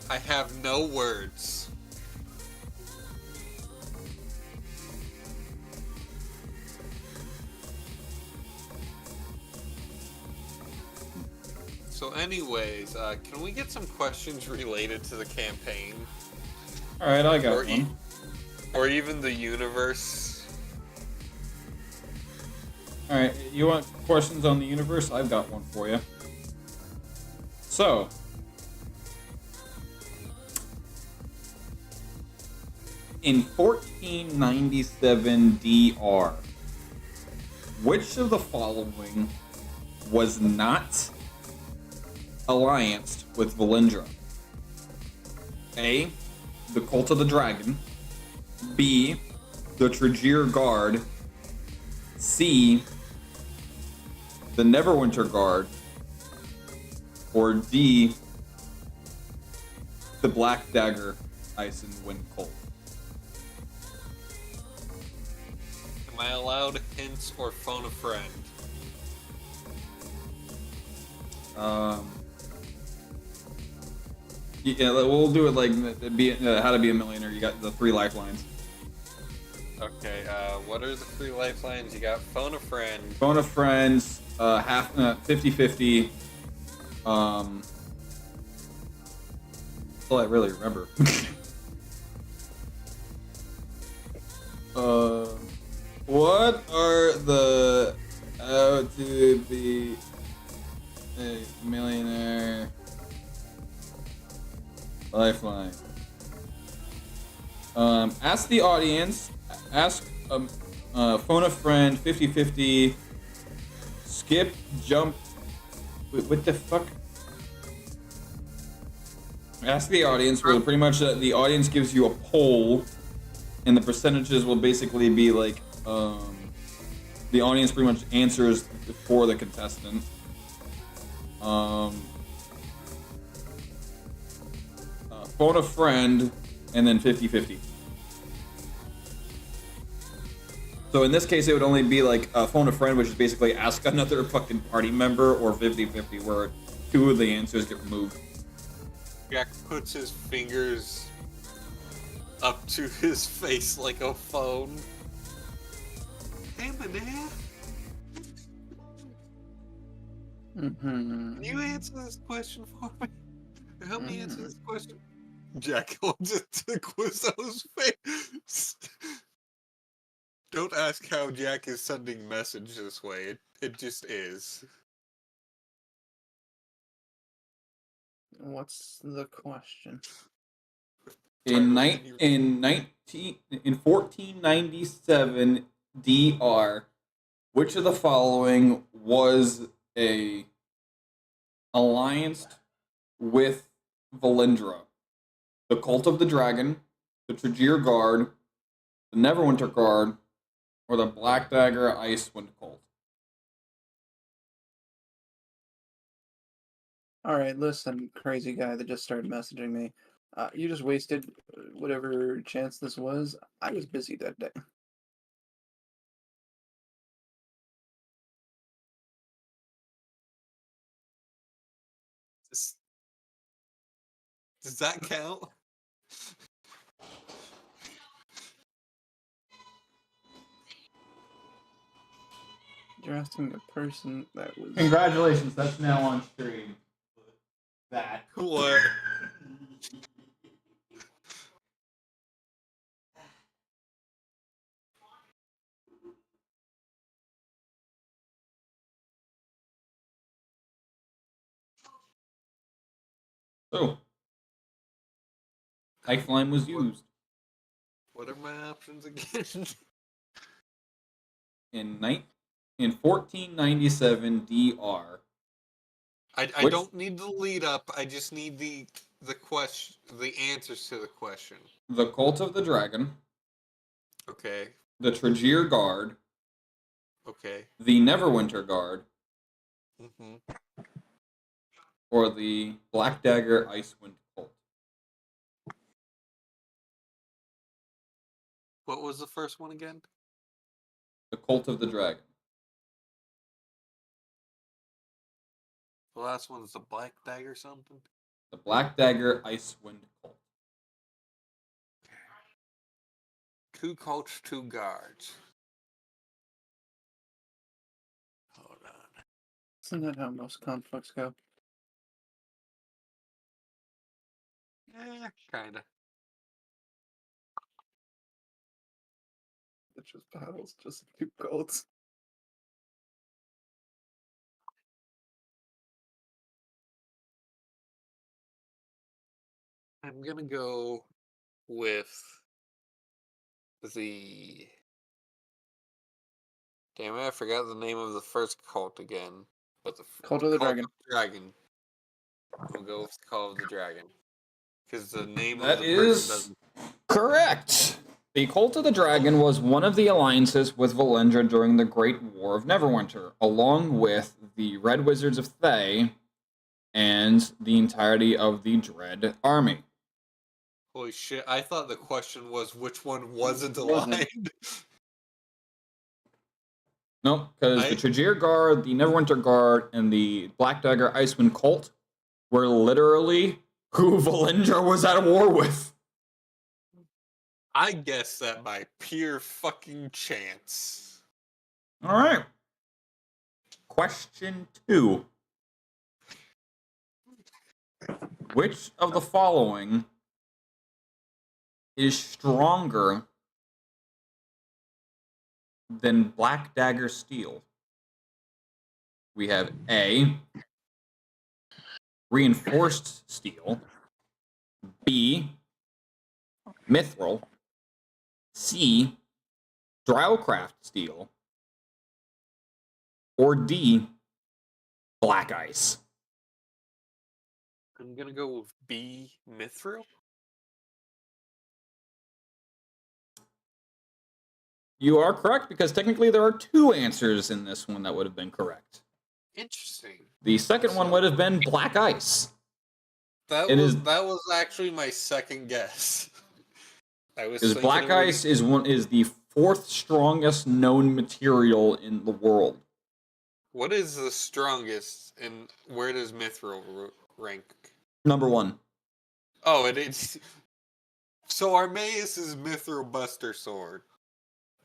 I have no words. So anyways, can we get some questions related to the campaign? Alright, I got one. Or even the universe? Alright, you want questions on the universe? I've got one for you. So, in 1497 DR, which of the following was not allianced with Valindra? A, the Cult of the Dragon. B, the Tregear Guard. C, the Neverwinter Guard. Or D, the Black Dagger Ice and Wind Cult. Am I allowed hints or phone a friend? Yeah, we'll do it like How to Be a Millionaire. You got the 3 lifelines. Okay, what are the 3 lifelines? You got phone a friend. Phone a friend, half 50-50. That's all I really remember. What are the How to Be a Millionaire lifeline? Ask the audience. Ask phone a friend. 50-50. Skip. Jump. Wait, what the fuck? Ask the audience. Where pretty much the audience gives you a poll, and the percentages will basically be like the audience pretty much answers for the contestant. Phone a friend, and then 50-50. So in this case, it would only be like phone a friend, which is basically ask another fucking party member, or 50-50, where 2 of the answers get removed. Jack puts his fingers up to his face like a phone. Hey, man. Can you answer this question for me? Help me answer this question. Jack holds it to Quizzo's face. Don't ask how Jack is sending message this way. It just is. What's the question? In 1497 DR, which of the following was a alliance with Valindra? The Cult of the Dragon, the Tregear Guard, the Neverwinter Guard, or the Black Dagger Icewind Cult? All right, listen, crazy guy that just started messaging me. You just wasted whatever chance this was. I was busy that day. Does that count? You're asking a person that was. Congratulations, that's now on stream. That. What? So, Lifeline was used. What are my options again? In 1497 DR. I don't need the lead up. I just need the question, the answers to the question. The Cult of the Dragon. Okay. The Tregear Guard. Okay. The Neverwinter Guard. Mm-hmm. Or the Black Dagger Icewind Cult. What was the first one again? The Cult of the Dragon. The last one's the Black Dagger something? The Black Dagger Icewind Cult. 2 cults, 2 guards. Hold on. Isn't that how most conflicts go? Yeah, kinda. It's just battles, just 2 cults. I'm gonna go with the. Damn it! I forgot the name of the first cult again. But the Cult of the Dragon. Dragon. We'll go with the Call of the Dragon because the name That of the person is doesn't. correct. The Cult of the Dragon was one of the alliances with Valindra during the Great War of Neverwinter, along with the Red Wizards of Thay and the entirety of the Dread Army. Holy shit! I thought the question was which one wasn't aligned. Nope, because the Tregear Guard, the Neverwinter Guard, and the Black Dagger Icewind Cult were literally who Valindra was at war with. I guessed that by pure fucking chance. All right. Question 2. Which of the following is stronger than Black Dagger Steel? We have A, Reinforced Steel, B, Mithril, C, Drowcraft Steel, or D, Black Ice. I'm gonna go with B, Mithril. You are correct, because technically there are 2 answers in this one that would have been correct. Interesting. The second one would have been Black Ice. That was actually my second guess. I was Because Black Ice is the 4th strongest known material in the world. What is the strongest, and where does Mithril rank? Number 1. Oh, it is. So Armaeus' Mithril Buster Sword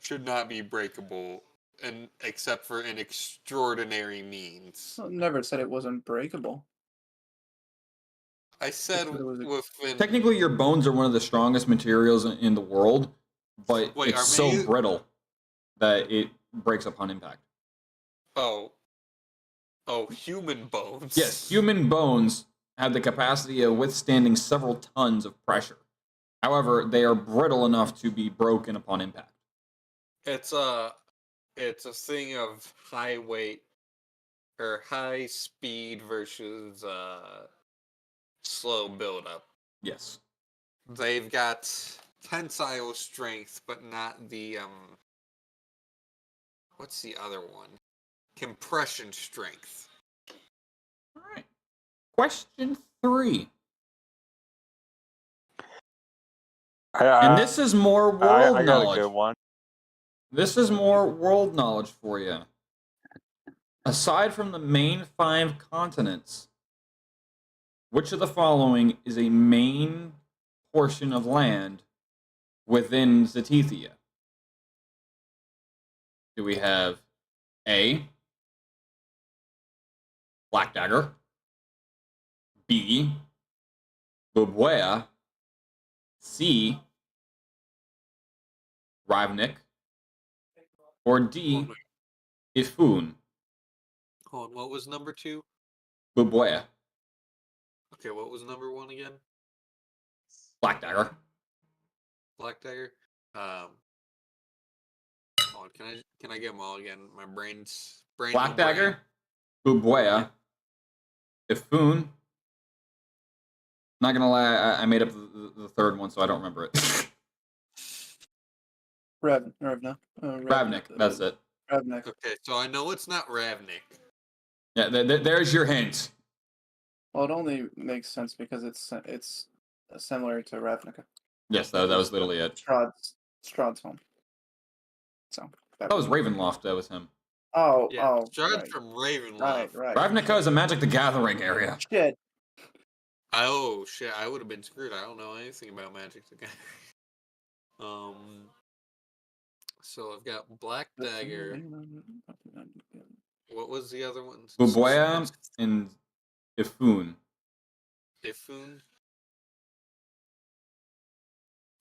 should not be breakable, and except for in extraordinary means. I never said it wasn't breakable. I said within. Technically, your bones are one of the strongest materials in the world, but Wait, it's so brittle that it breaks upon impact. Oh, human bones. Yes, human bones have the capacity of withstanding several tons of pressure. However, they are brittle enough to be broken upon impact. It's a thing of high weight or high speed versus slow buildup. Yes. They've got tensile strength, but not the what's the other one? Compression strength. All right. Question 3. And this is more world I got knowledge. a good one. This is more world knowledge for you. Aside from the main 5 continents, which of the following is a main portion of land within Zetithia? Do we have A, Black Dagger, B, Bubwea, C, Ravnik, or D, Ifun? Hold on, what was number 2? Bubwea. Okay, what was number 1 again? Black Dagger. Black Dagger. Hold on, can I get them all again? My brain's Black Dagger, Bubwea, Ifun. Not gonna lie, I made up the third one, so I don't remember it. Ravnik, that's it. Ravnik. Okay, so I know it's not Ravnik. Yeah, there's your hint. Well, it only makes sense because it's similar to Ravnica. Yes, that was literally it. Strahd's home. So that was Ravenloft. That was him. Oh, Strahd's right. from Ravenloft. Right. Ravnica is a Magic the Gathering area. Shit. Oh shit! I would have been screwed. I don't know anything about Magic the Gathering. So I've got Black Dagger. What was the other one? Bubwea and Ifun. Ifun.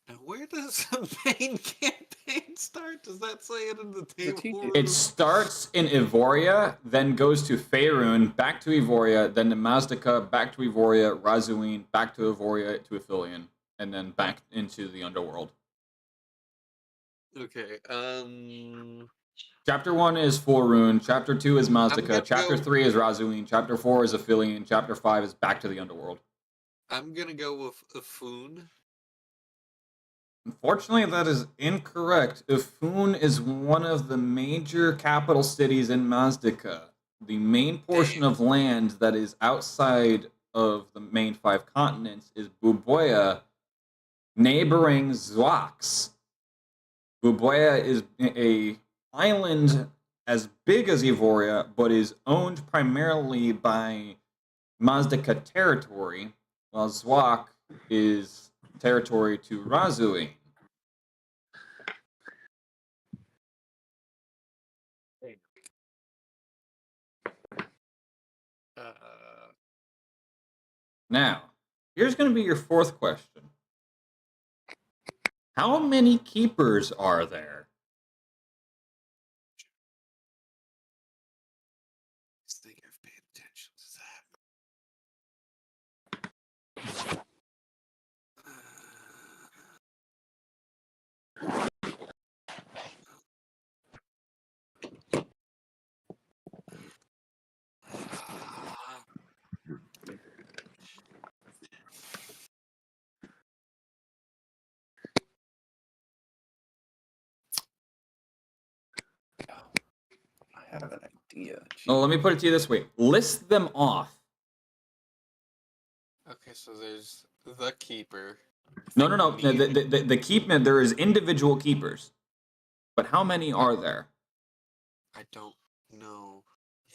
Now, where does the main campaign start? Does that say it in the table? It starts in Evoria, then goes to Faerun, back to Evoria, then to Mazdaca, back to Evoria, Razuin, back to Evoria to Aphelion, and then back into the Underworld. Okay. Chapter 1 is Faerun, Chapter 2 is Mazdaca, Chapter 3 is Razuin, Chapter 4 is Aphelion, Chapter 5 is back to the Underworld. I'm gonna go with Ifun. Unfortunately, that is incorrect. Ifun is one of the major capital cities in Mazdaca. The main portion of land that is outside of the main 5 continents is Bubwea, neighboring Zwax. Bubwea is a island as big as Evoria, but is owned primarily by Mazdaca territory, while Zwak is territory to Razuin. Now, here's going to be your 4th question. How many keepers are there? I think I've paid attention to that. I have an idea. Oh, let me put it to you this way. List them off. Okay, so there's the keeper. No. The keepman, there is individual keepers. But how many are there? I don't know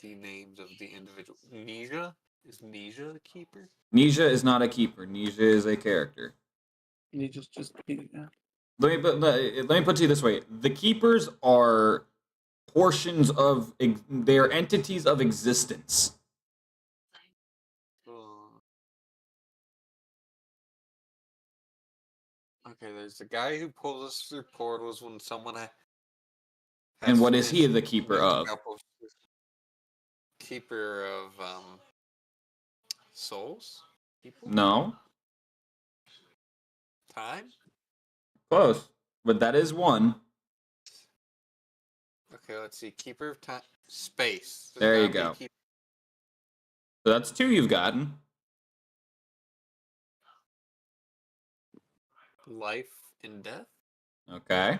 the names of the individual. Nisha? Is Nisha a keeper? Nisha is not a keeper. Nisha is a character. Nisha's just yeah. Let me put it to you this way. The keepers are portions of... They are entities of existence. Okay, there's the guy who pulls us through portals when someone And what is he the keeper of? Keeper of souls? People? No. Time? Close. But that is one. Okay, let's see. Keeper of time. Space. There's There you gotta be a go. keeper. So that's 2 you've gotten. Life and death? Okay.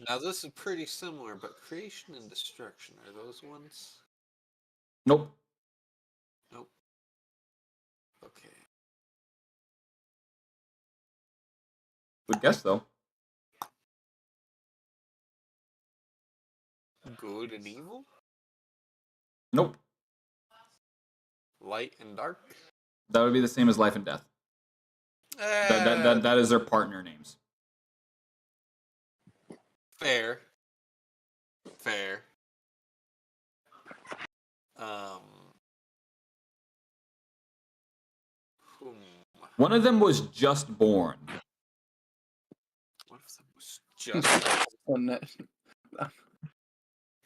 Now this is pretty similar, but creation and destruction, are those ones? Nope. Nope. Okay. Good guess, though. Good and evil? Nope. Light and dark? That would be the same as life and death. That is their partner names. Fair. Fair. Um. One of them was just born. One of them was just.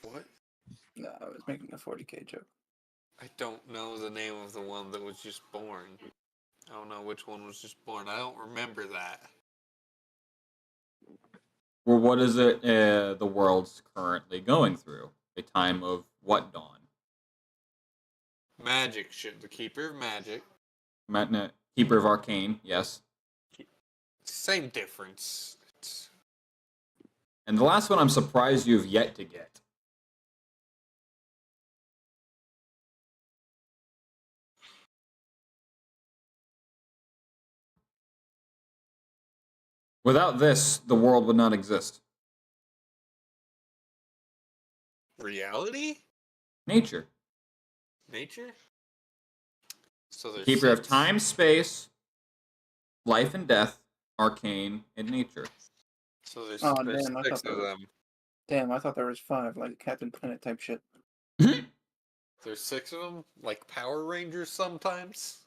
What? No, I was making a 40k joke. I don't know the name of the one that was just born. I don't know which one was just born. I don't remember that. Well, what is it the world's currently going through? A time of what dawn? Magic shit. The Keeper of Magic. Keeper of Arcane, yes. Same difference. And the last one I'm surprised you've yet to get. Without this, the world would not exist. Reality? Nature. Nature? So there's Keeper of six. time, space, life and death, arcane, and nature. So there's, Oh, there's damn, I 6 thought of there them. Damn, I thought there was 5, like Captain Planet type shit. There's 6 of them, like Power Rangers sometimes.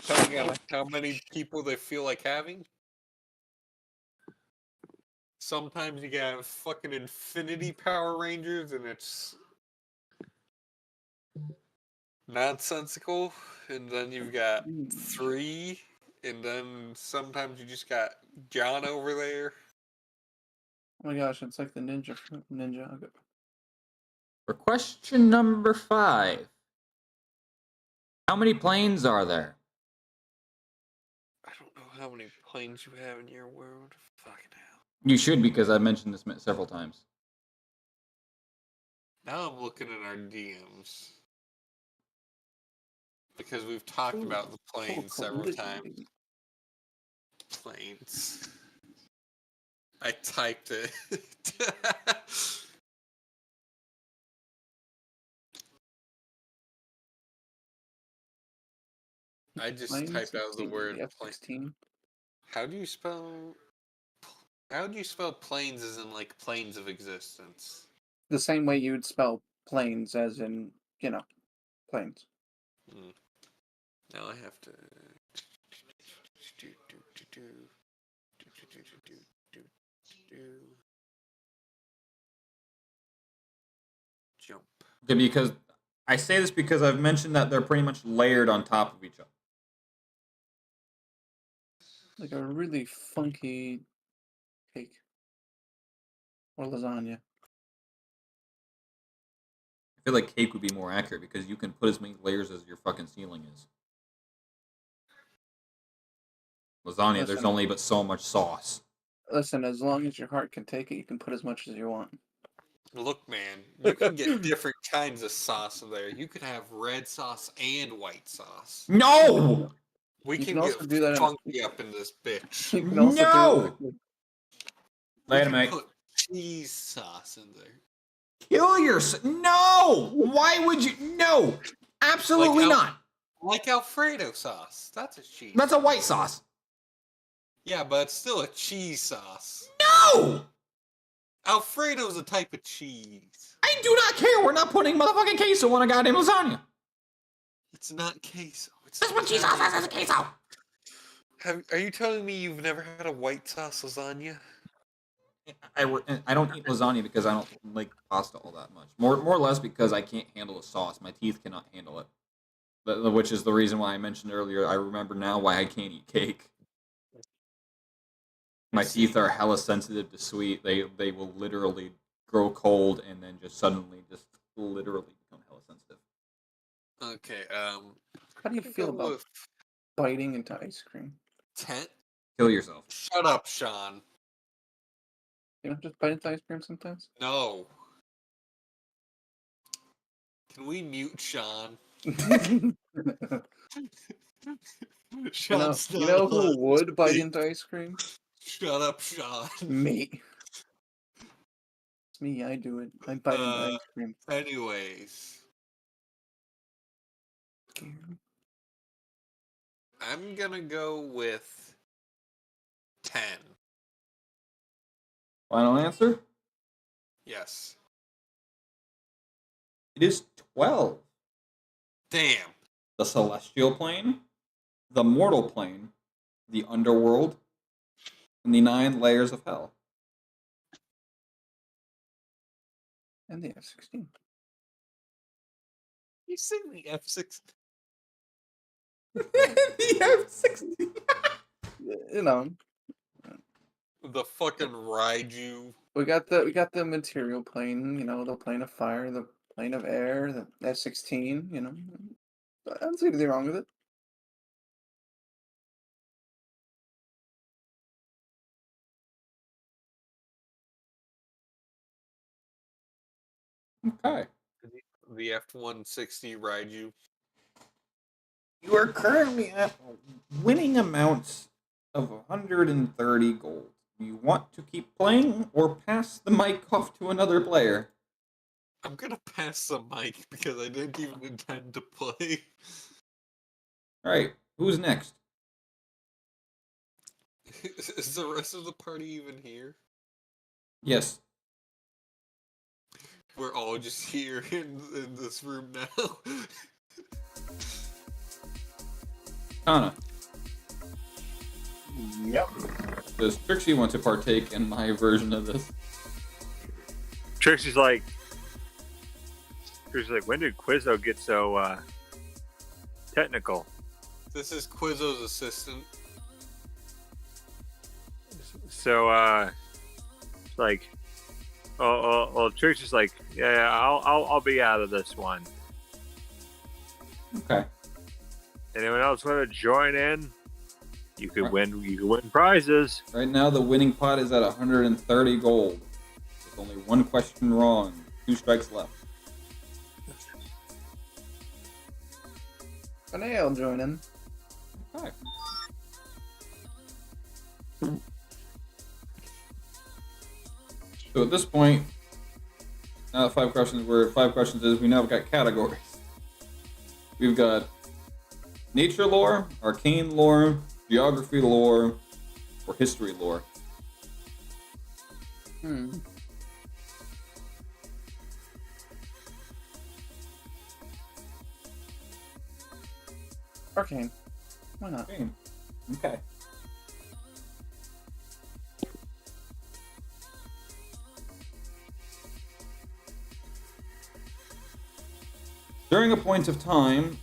Depending on how many people they feel like having. Sometimes you can have fucking Infinity Power Rangers and it's nonsensical. And then you've got 3. And then sometimes you just got John over there. Oh my gosh, it's like the ninja. Okay. For question number 5. How many planes are there? I don't know how many planes you have in your world. Fucking hell. You should, because I've mentioned this several times. Now I'm looking at our DMs. Because we've talked about the planes several times. Planes. I typed it. I just typed out the word plane. How do you spell planes as in like planes of existence? The same way you would spell planes, as in, planes. Now I have to jump. Okay, because I say this because I've mentioned that they're pretty much layered on top of each other. Like a really funky cake. Or lasagna. I feel like cake would be more accurate because you can put as many layers as your fucking ceiling is. Lasagna, there's only but so much sauce. Listen, as long as your heart can take it, you can put as much as you want. Look, man, you can get different kinds of sauce in there. You could have red sauce and white sauce. No! We You can can also get do that funky up in this bitch. You can also No! do it Wait a can minute. put cheese sauce in there. Kill yourself. No! Why would you? No! Absolutely not. Like Alfredo sauce. That's a cheese. That's a white sauce. Yeah, but it's still a cheese sauce. No! Alfredo's a type of cheese. I do not care. We're not putting motherfucking queso on a goddamn lasagna. It's not queso. That's what cheese sauce has as a queso. Are you telling me you've never had a white sauce lasagna? I don't eat lasagna because I don't like pasta all that much. More or less because I can't handle the sauce. My teeth cannot handle it. Which is the reason why I mentioned earlier. I remember now why I can't eat cake. My teeth are hella sensitive to sweet. They will literally grow cold and then just suddenly just literally become hella sensitive. Okay. How do you feel about biting into ice cream? 10? Kill yourself. Shut up, Sean. You don't just bite into ice cream sometimes? No. Can we mute Sean? Sean's You not know allowed who would to bite speak. into ice cream? Shut up, Sean. Me. It's me, I do it. I bite into ice cream. Anyways. I'm gonna go with 10. Final answer? Yes. It is 12. Damn. The celestial plane, the mortal plane, the underworld, and the 9 layers of hell. And the F-16. You sing the F-16. The F-16. You know. The fucking Raiju. We got the material plane, you know, the plane of fire, the plane of air, the F-16, you know. I don't see anything wrong with it. Okay. The F-160 Raiju. You are currently at winning amounts of 130 gold. Do you want to keep playing or pass the mic off to another player? I'm gonna pass the mic because I didn't even intend to play. Alright, who's next? Is the rest of the party even here? Yes. We're all just here in this room now. Kana. Yep. Does Trixie want to partake in my version of this? Trixie's like, when did Quizzo get so technical? This is Quizzo's assistant. So, it's like, Trixie's like, yeah, I'll be out of this one. Okay. Anyone else want to join in? You could win prizes. Right now, the winning pot is at 130 gold. With only one question wrong. 2 strikes left. Renee will join in. Okay. So at this point, now that 5 questions is, we now have got categories. We've got nature lore, arcane lore, geography lore, or history lore. Arcane. Why not? Arcane. Okay. During a point of time,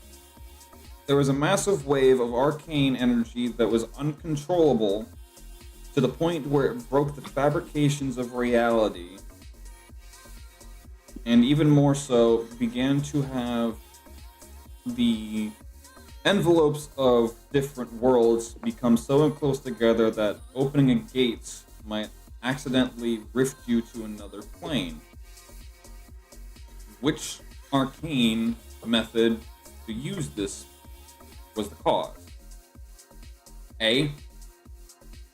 there was a massive wave of arcane energy that was uncontrollable to the point where it broke the fabrications of reality, and even more so, began to have the envelopes of different worlds become so close together that opening a gate might accidentally rift you to another plane. Which arcane method to use this was the cause? A.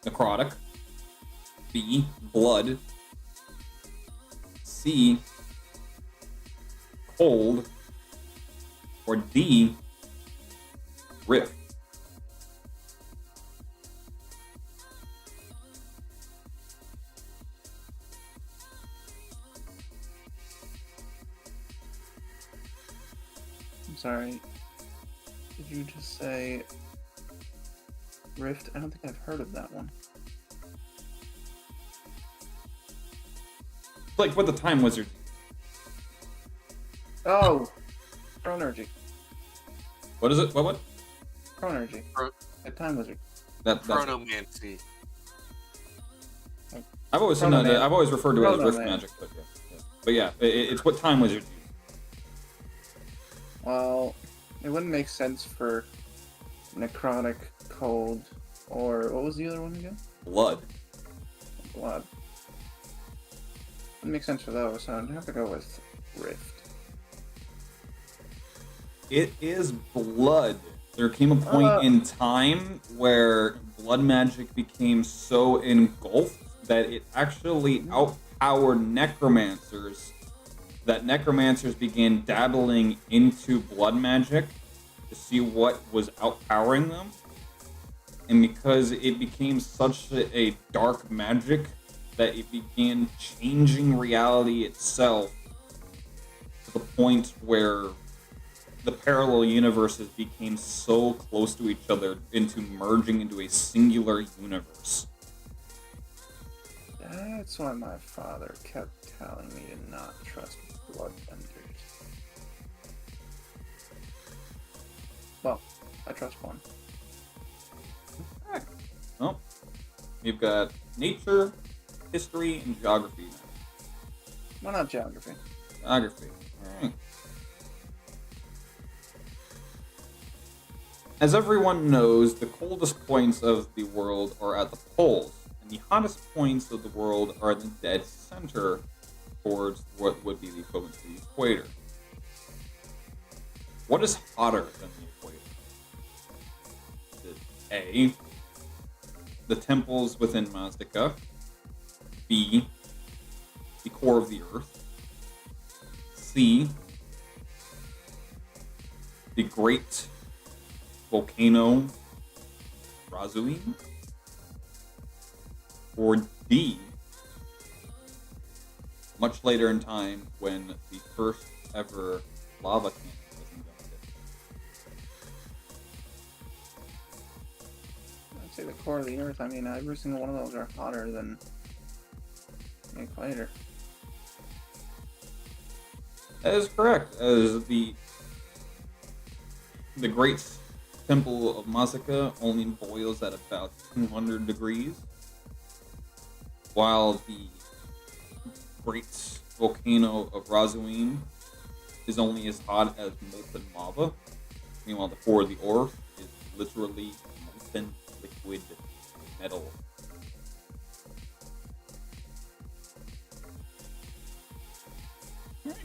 Necrotic. B. Blood. C. Cold. Or D. Rift. I'm sorry. Did you just say Rift? I don't think I've heard of that one. like what the time wizard. Oh, Chronergy. What is it? What? Chronergy. A time wizard. That's Chronomancy. I've always seen Chronoman. I've always referred to it as rift Chronoman. magic, but yeah. But yeah, it's what time wizards use. Well, it wouldn't make sense for necrotic, cold, or what was the other one again? Blood. Blood. Wouldn't make sense for those, so I'd have to go with rift. It is blood. There came a point in time where blood magic became so engulfed that it actually outpowered necromancers. That necromancers began dabbling into blood magic to see what was outpowering them. And because it became such a dark magic that it began changing reality itself to the point where the parallel universes became so close to each other into merging into a singular universe. That's why my father kept telling me to not trust bloodbenders. Well, I trust one. Alright. Well, you've got nature, history, and geography now. Why not geography? Geography. Alright. As everyone knows, the coldest points of the world are at the poles, and the hottest points of the world are in the dead center towards what would be the equivalent to the equator. What is hotter than the equator? Is it A, the temples within Mazdaca, B, the core of the earth, C, the great volcano Razuin, or D, much later in time when the first ever lava cannon was invented? I'd say the core of the earth. I mean, every single one of those are hotter than the equator. That is correct, as the Great Temple of Mazdaca only boils at about 200 degrees, while the Great Volcano of Razuin is only as hot as molten lava. Meanwhile, the core of the earth is literally molten liquid metal. Alright.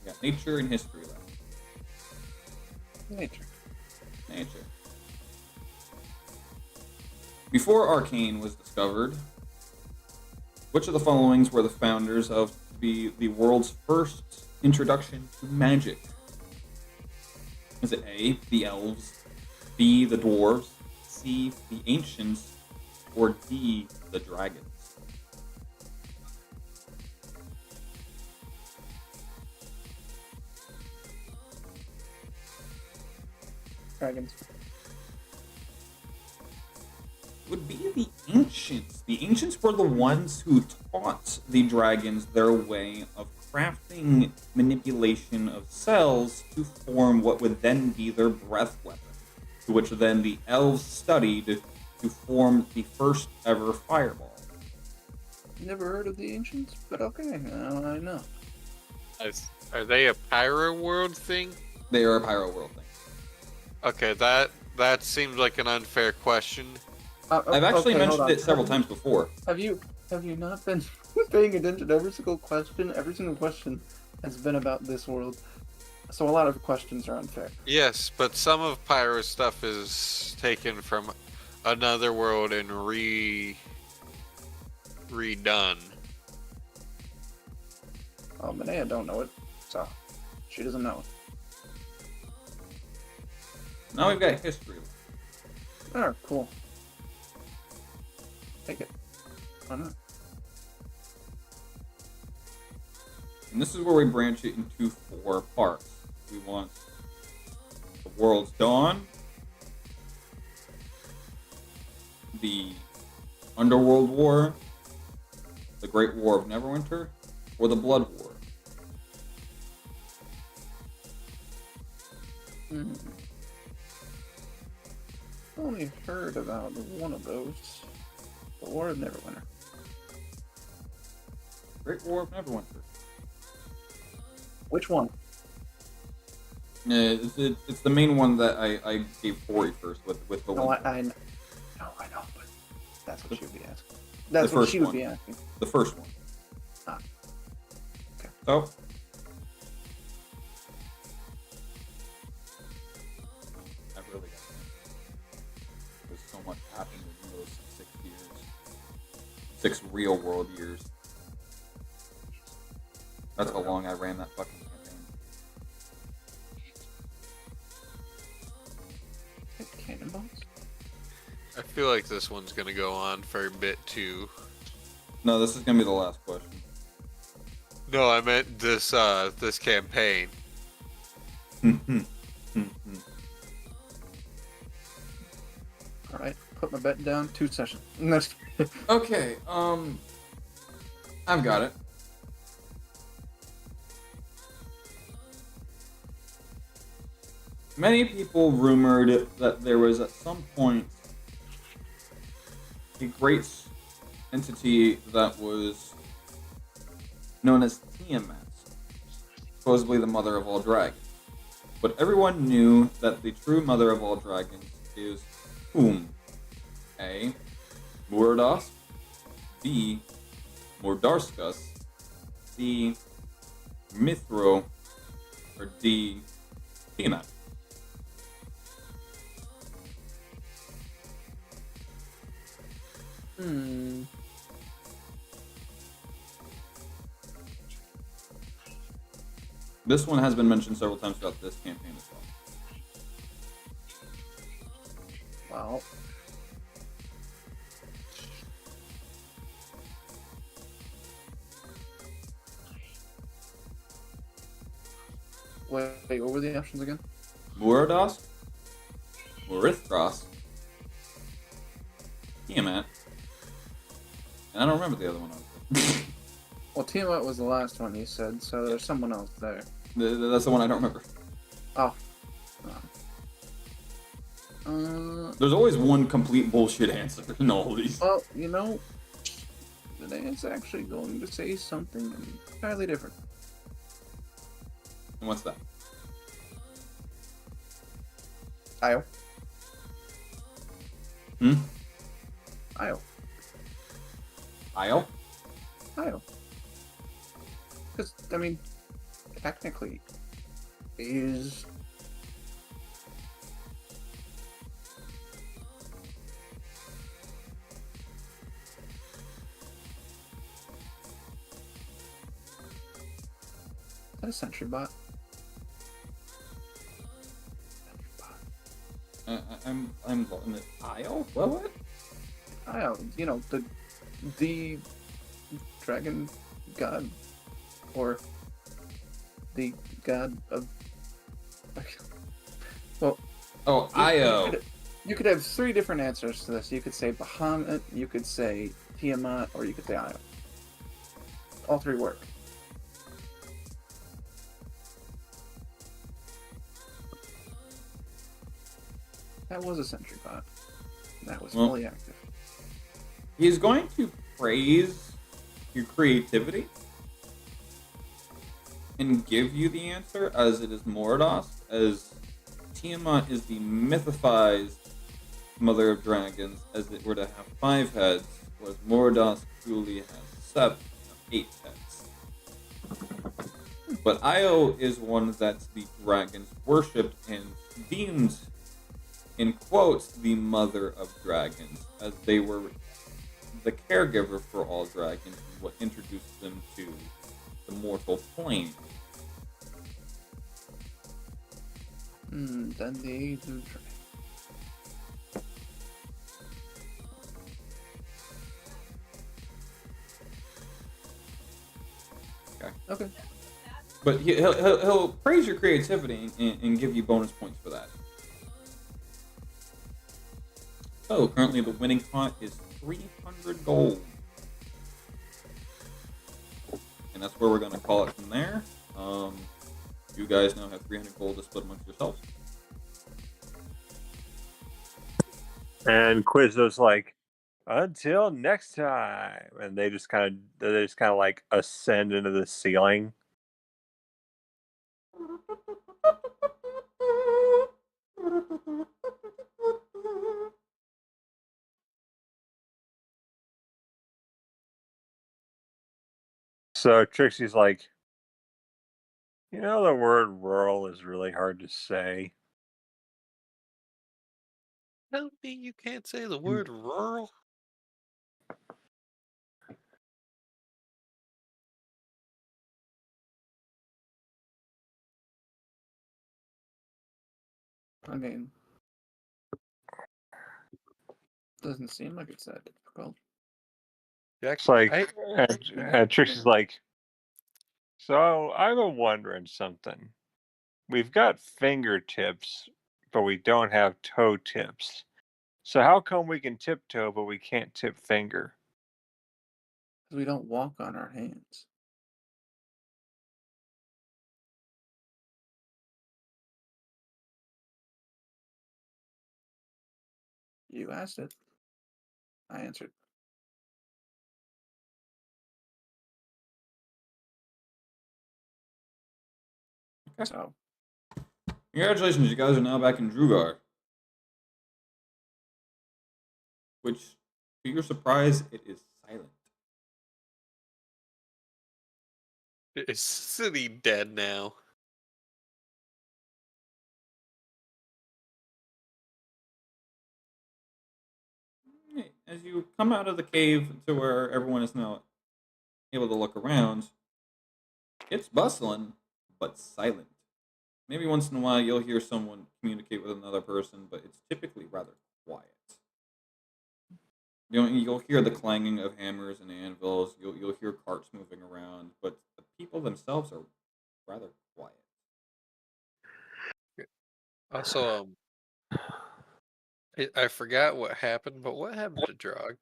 We got nature and history left. Nature. Nature. Before Arcane was discovered, which of the followings were the founders of the world's first introduction to magic? Is it A, the elves, B, the dwarves, C, the ancients, or D, the dragons? Dragons. Would be the ancients. The ancients were the ones who taught the dragons their way of crafting manipulation of cells to form what would then be their breath weapon, to which then the elves studied to form the first ever fireball. Never heard of the ancients, but okay, now I know. Are they a Pyro World thing? They are a Pyro World thing. Okay, that seems like an unfair question. I've actually mentioned it several times before. Have you not been paying attention to every single question? Every single question has been about this world. So a lot of questions are unfair. Yes, but some of Pyro's stuff is taken from another world and redone. Oh, Manea don't know it, so she doesn't know it. Now we've got history. Oh, cool. Take it. Why not? And this is where we branch it into 4 parts. We want the world's dawn, the Underworld War, the Great War of Neverwinter, or the Blood War? Only heard about one of those. The War of Neverwinter. Great War of Neverwinter. Which one? It's the main one that I gave Corey first with the No, one. I know, but that's what she would be asking. That's what she would be asking. The first one. Ah. Okay. So. I really got to think. There's so much happened in those 6 years. 6 real world years. That's how long I ran that fucking campaign. Cannonballs? I feel like this one's gonna go on for a bit too. No, this is gonna be the last question. No, I meant this this campaign. Alright, put my bet down. 2 sessions. Next. Okay, I've got it. Many people rumored that there was at some point a great entity that was known as Tiamat, supposedly the mother of all dragons. But everyone knew that the true mother of all dragons is whom? A. Murados, B. Mordarskus, C. Mithro, or D. Tiamat. This one has been mentioned several times throughout this campaign as well. Wow. Wait, what were the options again? Murados, Morithros, Tiamat, and I don't remember the other one. Well, Tiamat was the last one you said, so there's someone else there. That's the one I don't remember. Oh. There's always one complete bullshit answer in all of these. Well, you know, Renee's actually going to say something entirely different. And what's that? Io. Hmm? Io. Io? Io. Because, I mean, technically, is... Is that a sentry bot? I'm in the Io? What? Io, you know, the dragon god, or the god of... Well... Oh, Io! You could have 3 different answers to this. You could say Bahamut, you could say Tiamat, or you could say Io. All 3 work. That was a sentry bot. That was fully active. He's going to praise your creativity and give you the answer, as it is Mordos, as Tiamat is the mythicized mother of dragons, as it were to have 5 heads, whereas Mordos truly has 8 heads. But Io is one that the dragons worshipped and deemed, in quotes, the mother of dragons, as they were the caregiver for all dragons and what introduced them to the mortal plane. Then the age of Okay. Okay. But he'll praise your creativity and give you bonus points for that. So currently the winning pot is 300 gold. and that's where we're gonna call it from there. You guys now have 300 gold to split amongst yourselves. And Quizzo's like, until next time, and they just kind of like ascend into the ceiling. So Trixie's like, you know, the word rural is really hard to say. Tell me you can't say the word rural. I mean, doesn't seem like it's that difficult. It's like, and Trixie's like, so I'm wondering something. We've got fingertips, but we don't have toe tips. So how come we can tiptoe, but we can't tip finger? Because we don't walk on our hands. You asked it. I answered. Okay. So, Congratulations, you guys are now back in Drugar. Which, to your surprise, it is silent. Is city dead now? As you come out of the cave to where everyone is now able to look around, it's bustling, but silent. Maybe once in a while you'll hear someone communicate with another person, but it's typically rather quiet. You'll hear the clanging of hammers and anvils. You'll hear carts moving around, but the people themselves are rather quiet. Also, I forgot what happened, but what happened to Drog?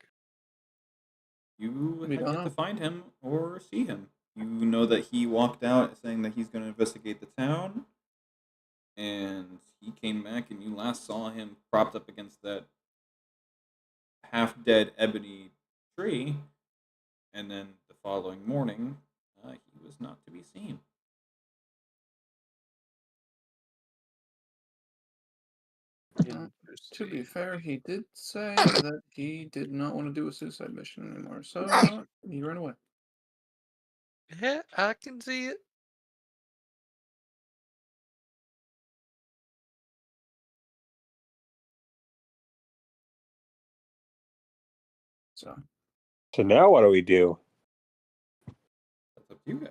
You We have don't yet to know. find him or see him. You know that he walked out saying that he's going to investigate the town, and he came back, and you last saw him propped up against that half-dead ebony tree, and then the following morning, he was not to be seen. to be fair, he did say that he did not want to do a suicide mission anymore. So, you know what? He ran away. Yeah, I can see it. So now what do we do? That's up to you guys.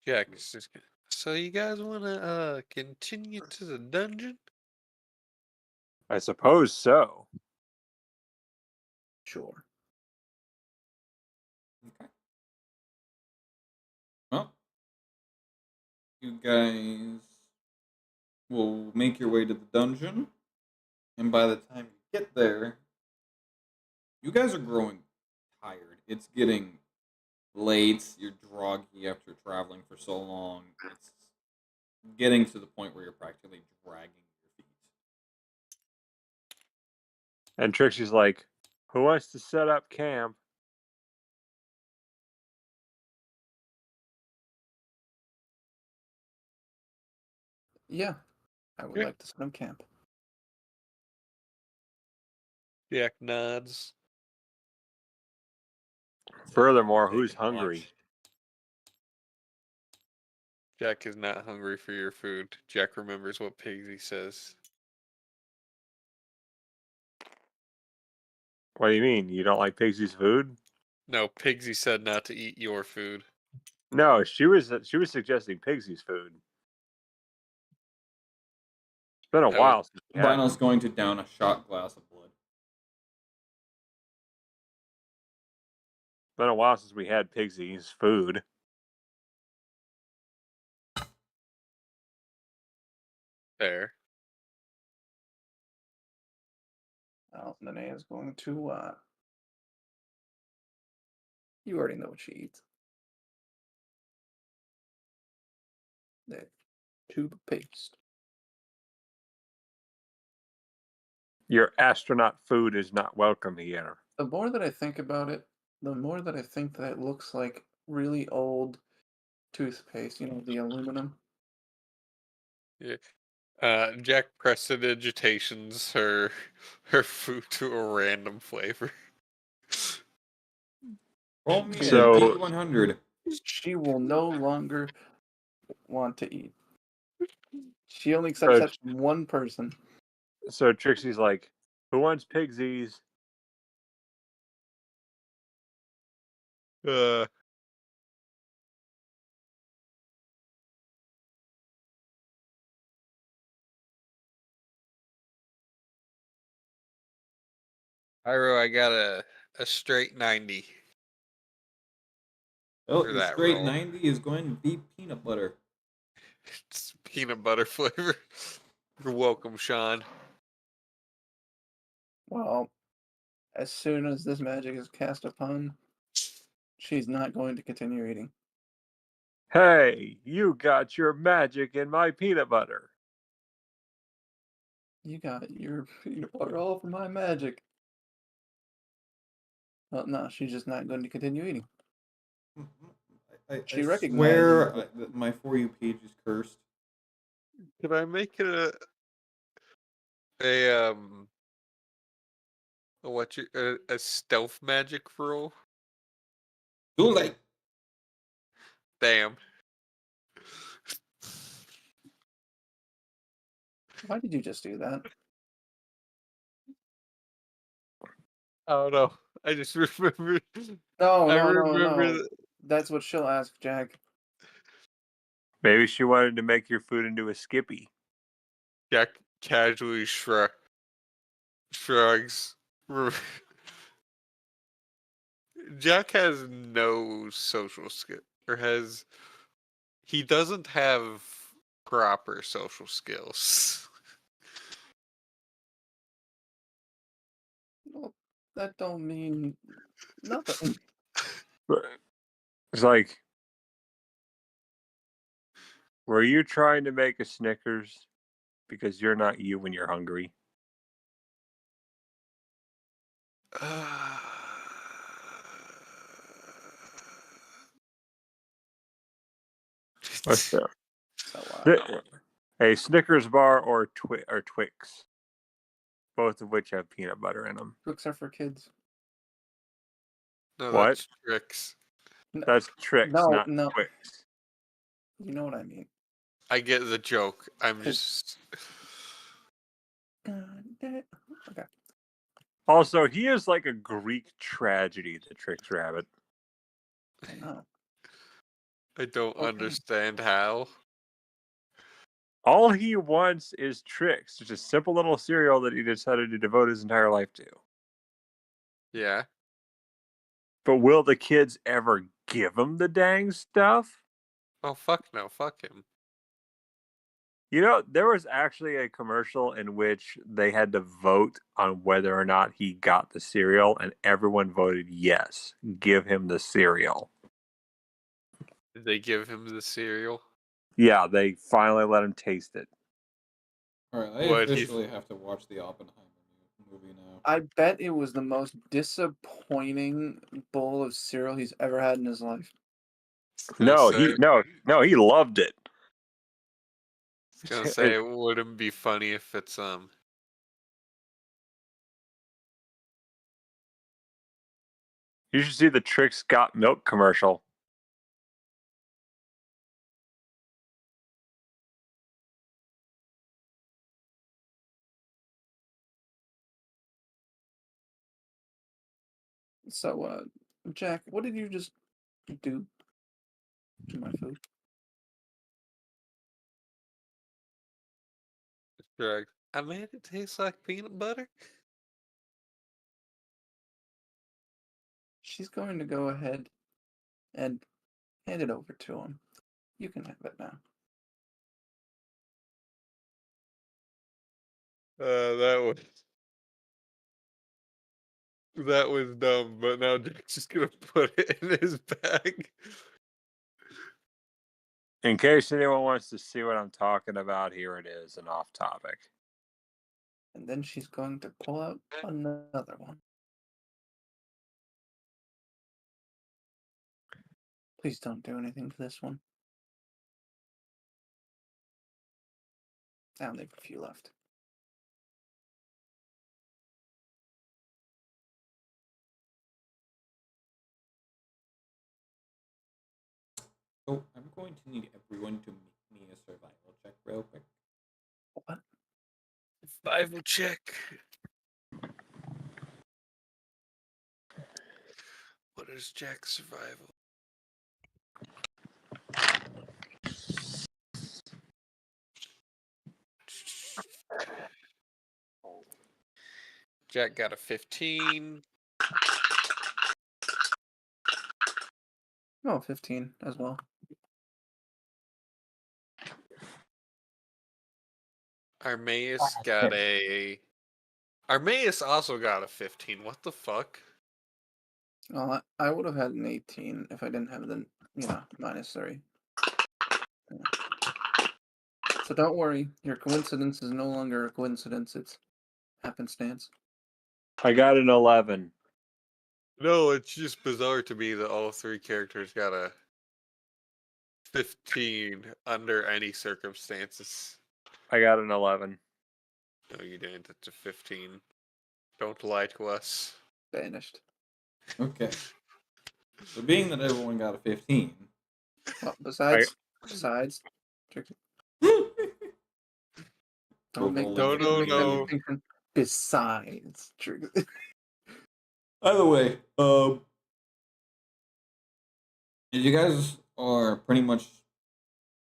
Jack, so you guys want to continue to the dungeon? I suppose so. Sure. Okay. Well, you guys will make your way to the dungeon, and by the time you get there, you guys are growing tired. It's getting late. You're groggy after traveling for so long. It's getting to the point where you're practically dragging your feet. And Trixie's like, who wants to set up camp? Yeah, I would like to set up camp. Jack nods. Furthermore, who's Taking hungry? watch. Jack is not hungry for your food. Jack remembers what Pigsy says. What do you mean? You don't like Pigsy's food? No, Pigsy said not to eat your food. No, she was suggesting Pigsy's food. It's been a while since we had Vinyl's going to down a shot glass of blood. It's been a while since we had Pigsy's food. Fair. Well, Nene is going to. You already know what she eats. tube of paste. Your astronaut food is not welcome here. The more that I think about it, the more that I think that it looks like really old toothpaste. You know, the aluminum. Yeah. Jack prestidigitations her food to a random flavor. Roll me So- a D100. She will no longer want to eat. She only accepts that from one person. So Trixie's like, who wants pigsies? Iro, I got a straight 90. Oh, For your that straight roll. 90 is going to be peanut butter. It's peanut butter flavor. You're welcome, Sean. Well, as soon as this magic is cast upon, she's not going to continue eating. Hey, you got your magic in my peanut butter. You got your peanut butter all for my magic. Well, no, she's just not going to continue eating. She I recognizes swear that- that my For You page is cursed. Can I make it a stealth magic roll? Too late. Damn. Why did you just do that? I don't know. I just remember. No, I no, no, remember no. that- That's what she'll ask, Jack. Maybe she wanted to make your food into a Skippy. Jack casually shrugs. Jack has no social skill, he doesn't have proper social skills. Well, that don't mean nothing. It's like, were you trying to make a Snickers? Because you're not you when you're hungry. What's that? So, A Snickers bar or Twix, both of which have peanut butter in them. Twix are for kids. No, What? that's tricks. That's Trix, No, not no. Twix. You know what I mean. I get the joke. I'm just. Okay. Also, he is like a Greek tragedy, the Trix Rabbit. I know. I don't Okay. understand how. All he wants is Trix, just a simple little cereal that he decided to devote his entire life to. Yeah. But will the kids ever give him the dang stuff? Oh, fuck no. Fuck him. You know, there was actually a commercial in which they had to vote on whether or not he got the cereal, and everyone voted yes, give him the cereal. Did they give him the cereal? Yeah, they finally let him taste it. Alright, I What, he's- officially have to watch the Oppenheimer movie now. I bet it was the most disappointing bowl of cereal he's ever had in his life. No, he loved it. I was gonna say it wouldn't be funny if it's You should see the Trix Got Milk commercial. So, Jack, what did you just do to my food? drugs. I made it taste like peanut butter. She's going to go ahead and hand it over to him. You can have it now. That was dumb, but now Jack's just gonna put it in his bag. In case anyone wants to see what I'm talking about, here it is, an off topic. And then she's going to pull out another one. Please don't do anything to this one. I only have a few left. So I'm going to need everyone to make me a survival check real quick. What? Survival check. What is Jack's survival? Jack got a 15. Oh, 15 as well. Armaeus got a. Armaeus also got a 15. What the fuck? Well, I would have had an 18 if I didn't have the, -3. Yeah. So don't worry, your coincidence is no longer a coincidence, it's happenstance. I got an 11. No, it's just bizarre to me that all three characters got a 15 under any circumstances. I got an 11. No, you didn't. It's a 15. Don't lie to us. Vanished. Okay. So being that everyone got a 15. Well, besides, tricky. Don't make No. distinction. Besides, tricky. Either way, you guys are pretty much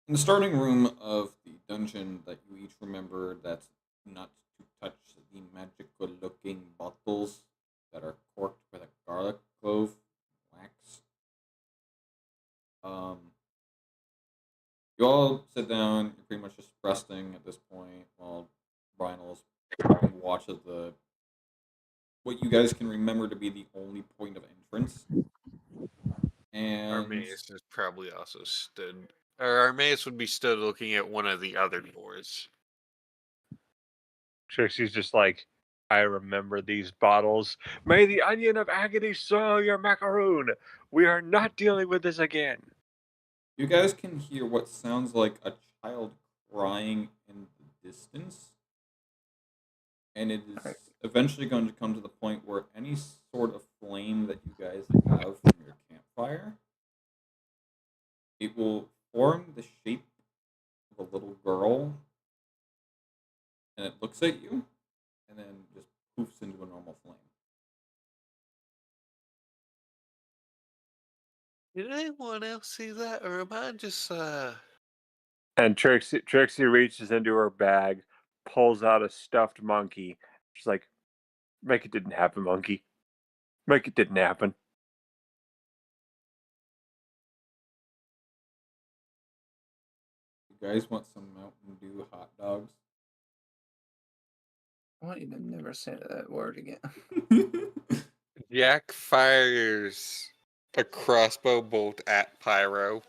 in the starting room of the dungeon that you each remember that's not to touch the magical looking bottles that are corked with a garlic clove wax. You all sit down, you're pretty much just resting at this point while Brynol's keeping watch of the what you guys can remember to be the only point of entrance. And Armaeus is probably also stood. Or Armaeus would be stood looking at one of the other doors. Trixie's just like, I remember these bottles. May the onion of agony soil your macaroon. We are not dealing with this again. you guys can hear what sounds like a child crying in the distance. And it is eventually going to come to the point where any sort of flame that you guys have from your campfire, it will form the shape of a little girl, and it looks at you, and then just poofs into a normal flame. Did anyone else see that, or am I just And Trixie reaches into her bag, pulls out a stuffed monkey. She's like, make it didn't happen, monkey. Make it didn't happen. You guys want some Mountain Dew hot dogs? I want you to never say that word again. Jack fires a crossbow bolt at Pyro.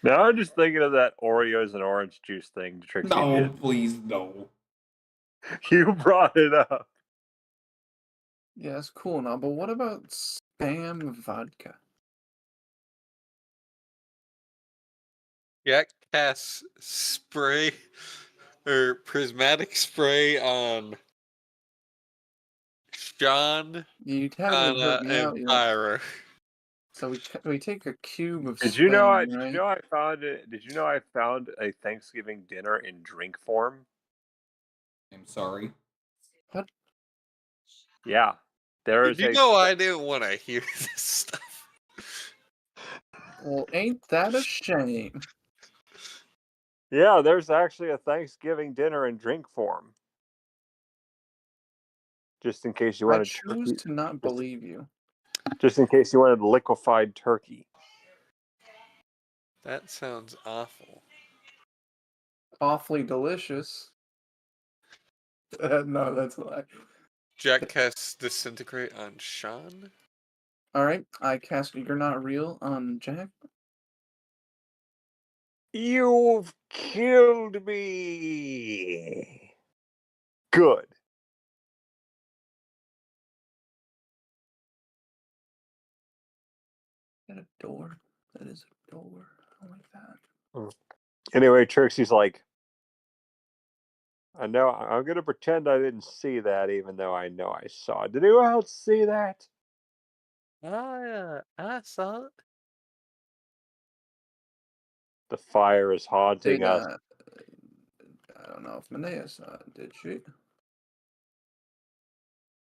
Now I'm just thinking of that Oreos and orange juice thing Trixie No, did. please, no. You brought it up. Yeah, it's cool now, but what about spam vodka? Jack casts spray or prismatic spray on Sean, You haven't heard me out and yet. Pyro. So we take a cube of Did you know? spam, Did right? you know I found it? Did you know I found a Thanksgiving dinner in drink form? I'm sorry. What? Yeah, there is. You know I didn't want to hear this stuff. Well, ain't that a shame? Yeah, there's actually a Thanksgiving dinner in drink form. Just in case you I wanted choose turkey. to not believe you. Just in case you wanted liquefied turkey. That sounds awful. Awfully delicious. No, that's a lie. Jack casts Disintegrate on Sean. All right, I cast You're Not Real on Jack. You've killed me. Good. Is that a door? That is a door. I like that. Anyway, Trixie's like, I know I'm gonna pretend I didn't see that, even though I know I saw it. Did anyone else see that? I saw it. The fire is haunting Did us. I don't know if Manea saw it. Did she?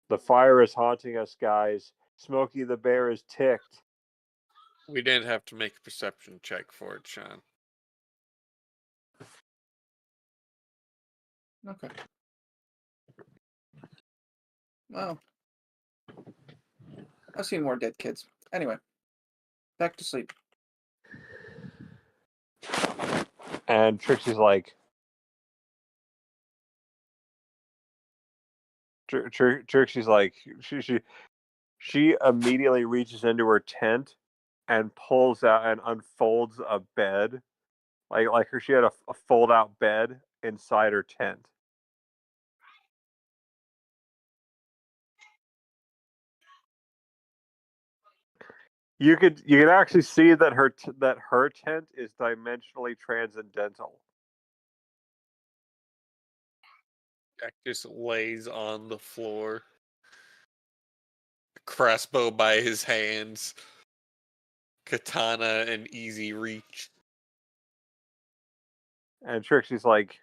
The fire is haunting us, guys. Smokey the Bear is ticked. We didn't have to make a perception check for it, Sean. Okay. Well, I've seen more dead kids. Anyway, back to sleep. And Trixie's like, Trixie's like, she immediately reaches into her tent and pulls out and unfolds a bed, like she had a fold out bed inside her tent. You could actually see that her tent is dimensionally transcendental. Jack just lays on the floor, crossbow by his hands, katana in easy reach. And Trixie's like,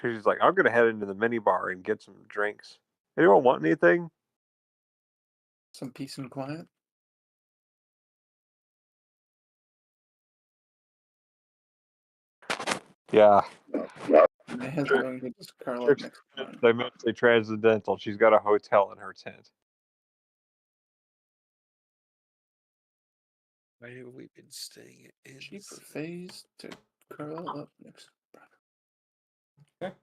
I'm gonna head into the mini bar and get some drinks. Anyone want anything? Some peace and quiet. Yeah. My head's going to just curl up next to mine. Dimensionally transcendental. She's got a hotel in her tent. Why have we been staying in? She prefers to curl up next to Brian. Okay.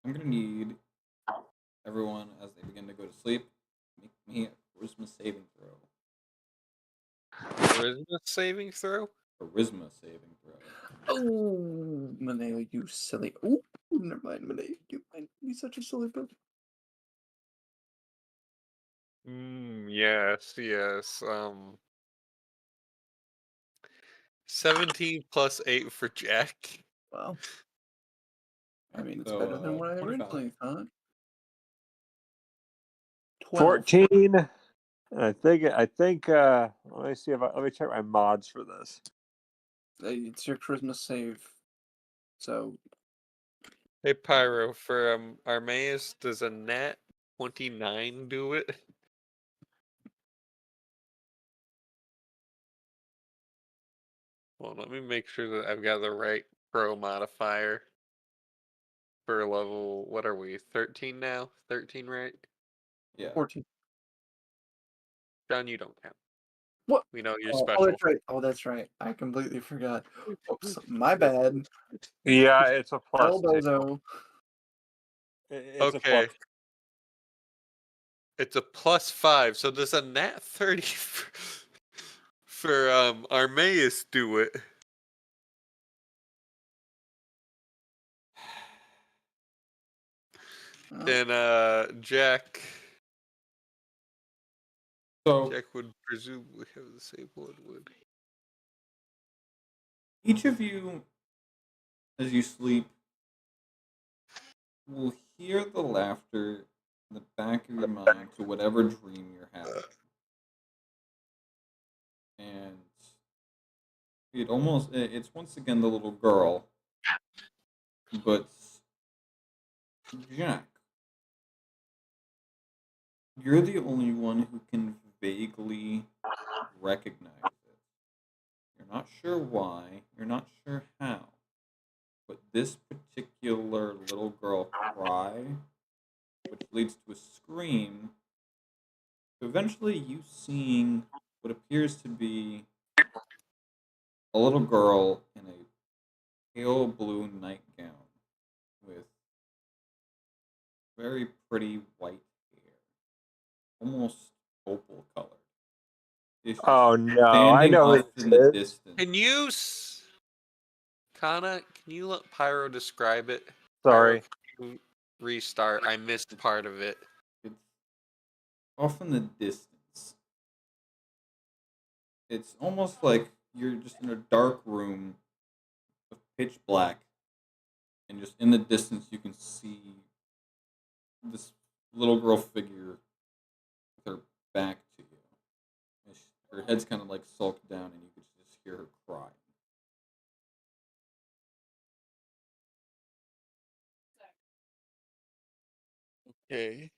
I'm gonna need everyone as they begin to go to sleep. Make me a charisma saving throw. Charisma saving throw? Charisma saving throw. Oh, Maneo, you silly. Oh, never mind, Maneo. You might be such a silly bitch. Yes. 17 plus 8 for Jack. Wow. I mean, it's So, better than what I 25. originally thought. 12. 14. I think let me see if let me check my mods for this. It's your charisma save. So Hey Pyro, for Armaeus, does a nat 29 do it? Well, let me make sure that I've got the right pro modifier for level. What are we? 13 now? 13, right? Yeah. 14. John, you don't count. What? We know you're Oh, special. that's right. Oh, that's right. I completely forgot. Oops, my bad. Yeah, it's a plus. Elbozo. It's a Okay. plus. It's a plus 5. So does a nat 30 for Armaeus do it? Then Jack. So Jack would presumably have the same one, would each of you, as you sleep, will hear the laughter in the back of your mind to whatever dream you're having. And it's once again the little girl, but Jack, you're the only one who can vaguely recognize it. You're not sure why, you're not sure how, but this particular little girl cry, which leads to a scream, to eventually you seeing what appears to be a little girl in a pale blue nightgown with very pretty white hair. almost opal colored. It's just Oh no, I standing know off who in this the is. distance. Can you, Kana? Can you let Pyro describe it? Sorry. Pyro, can you restart. I missed part of it. It's off in the distance. It's almost like you're just in a dark room of pitch black, and just in the distance you can see this little girl figure with her back to you. And her head's kind of like sulked down, and you can just hear her crying. Okay.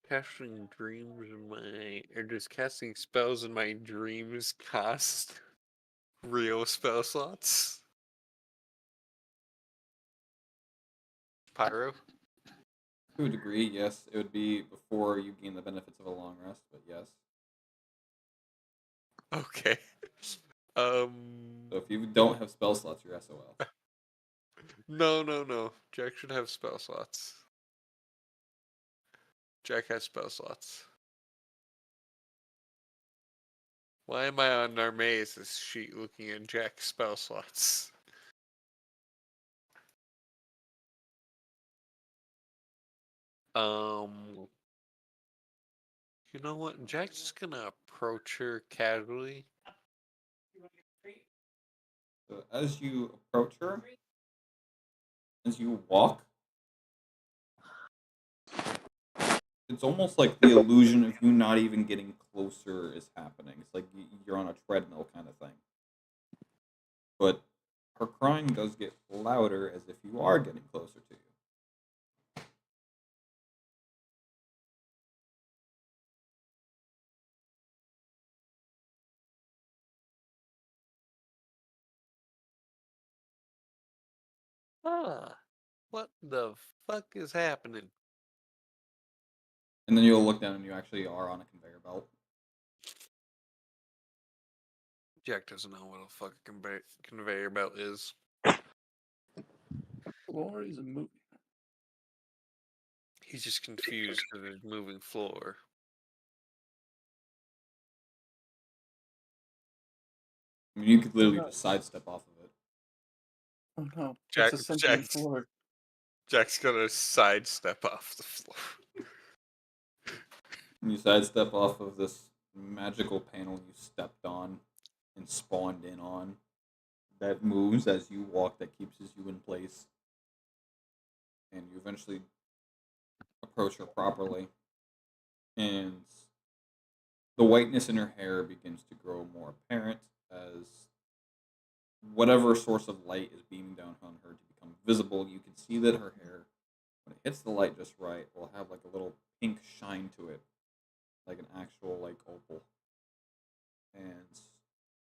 Casting dreams in my, or does casting spells in my dreams cost real spell slots? Pyro? To a degree, yes. It would be before you gain the benefits of a long rest, but yes. Okay. So if you don't have spell slots, you're SOL. No. Jack should have spell slots. Jack has spell slots. Why am I on Narmaze's sheet looking at Jack's spell slots? You know what? Jack's just gonna approach her casually. So as you approach her, as you walk, it's almost like the illusion of you not even getting closer is happening. It's like you're on a treadmill kind of thing. But her crying does get louder as if you are getting closer to you. What the fuck is happening? And then you'll look down and you actually are on a conveyor belt. Jack doesn't know what a fucking conveyor belt is. Floor is a movie. He's just confused with his moving floor. I mean, you could literally just sidestep off of it. Oh no, Jack, it's a sentient floor. Jack's gonna sidestep off the floor. And you sidestep off of this magical panel you stepped on and spawned in on that moves as you walk, that keeps you in place. And you eventually approach her properly. And the whiteness in her hair begins to grow more apparent as whatever source of light is beaming down on her to become visible. You can see that her hair, when it hits the light just right, will have like a little pink shine to it, like an actual like opal. And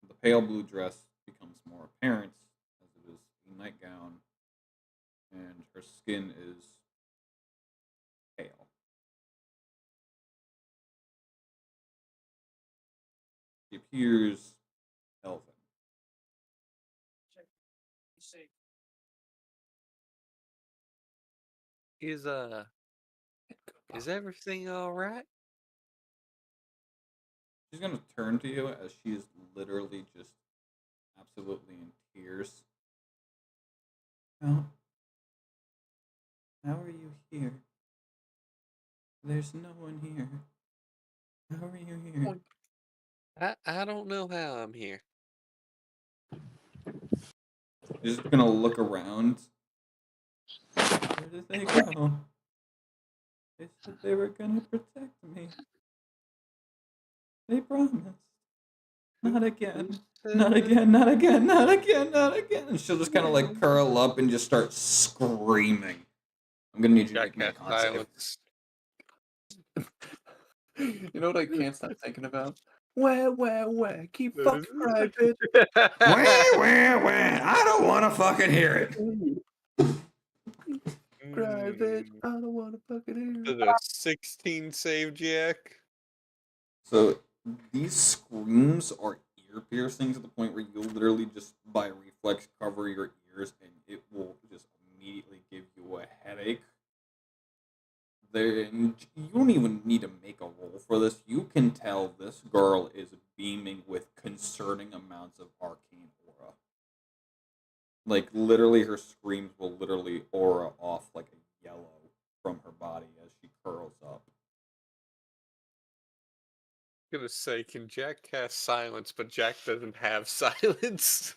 the pale blue dress becomes more apparent as it is a nightgown, and her skin is pale. She appears elven. Is everything alright? She's gonna turn to you as she is literally just absolutely in tears. How are you here? There's no one here. How are you here? I don't know how I'm here. She's just gonna look around. Where did they go? They said they were gonna protect me. They promised. Not again. Not again, not again, not again, not again. And she'll just kind of like curl up and just start screaming. I'm gonna need you to make me a con save. You know what I can't stop thinking about? Where? Keep fucking crying, bitch. Where? I don't want to fucking hear it. Cry, bitch. I don't want to fucking hear it. The 16 save, Jack. So these screams are ear piercing to the point where you'll literally just by reflex cover your triggers and it will just immediately give you a headache. You don't even need to make a roll for this. You can tell this girl is beaming with concerning amounts of arcane aura. Like, literally, her screams will literally aura off like a yellow from her body as she curls up. I'm gonna say, can Jack cast silence, but Jack doesn't have silence?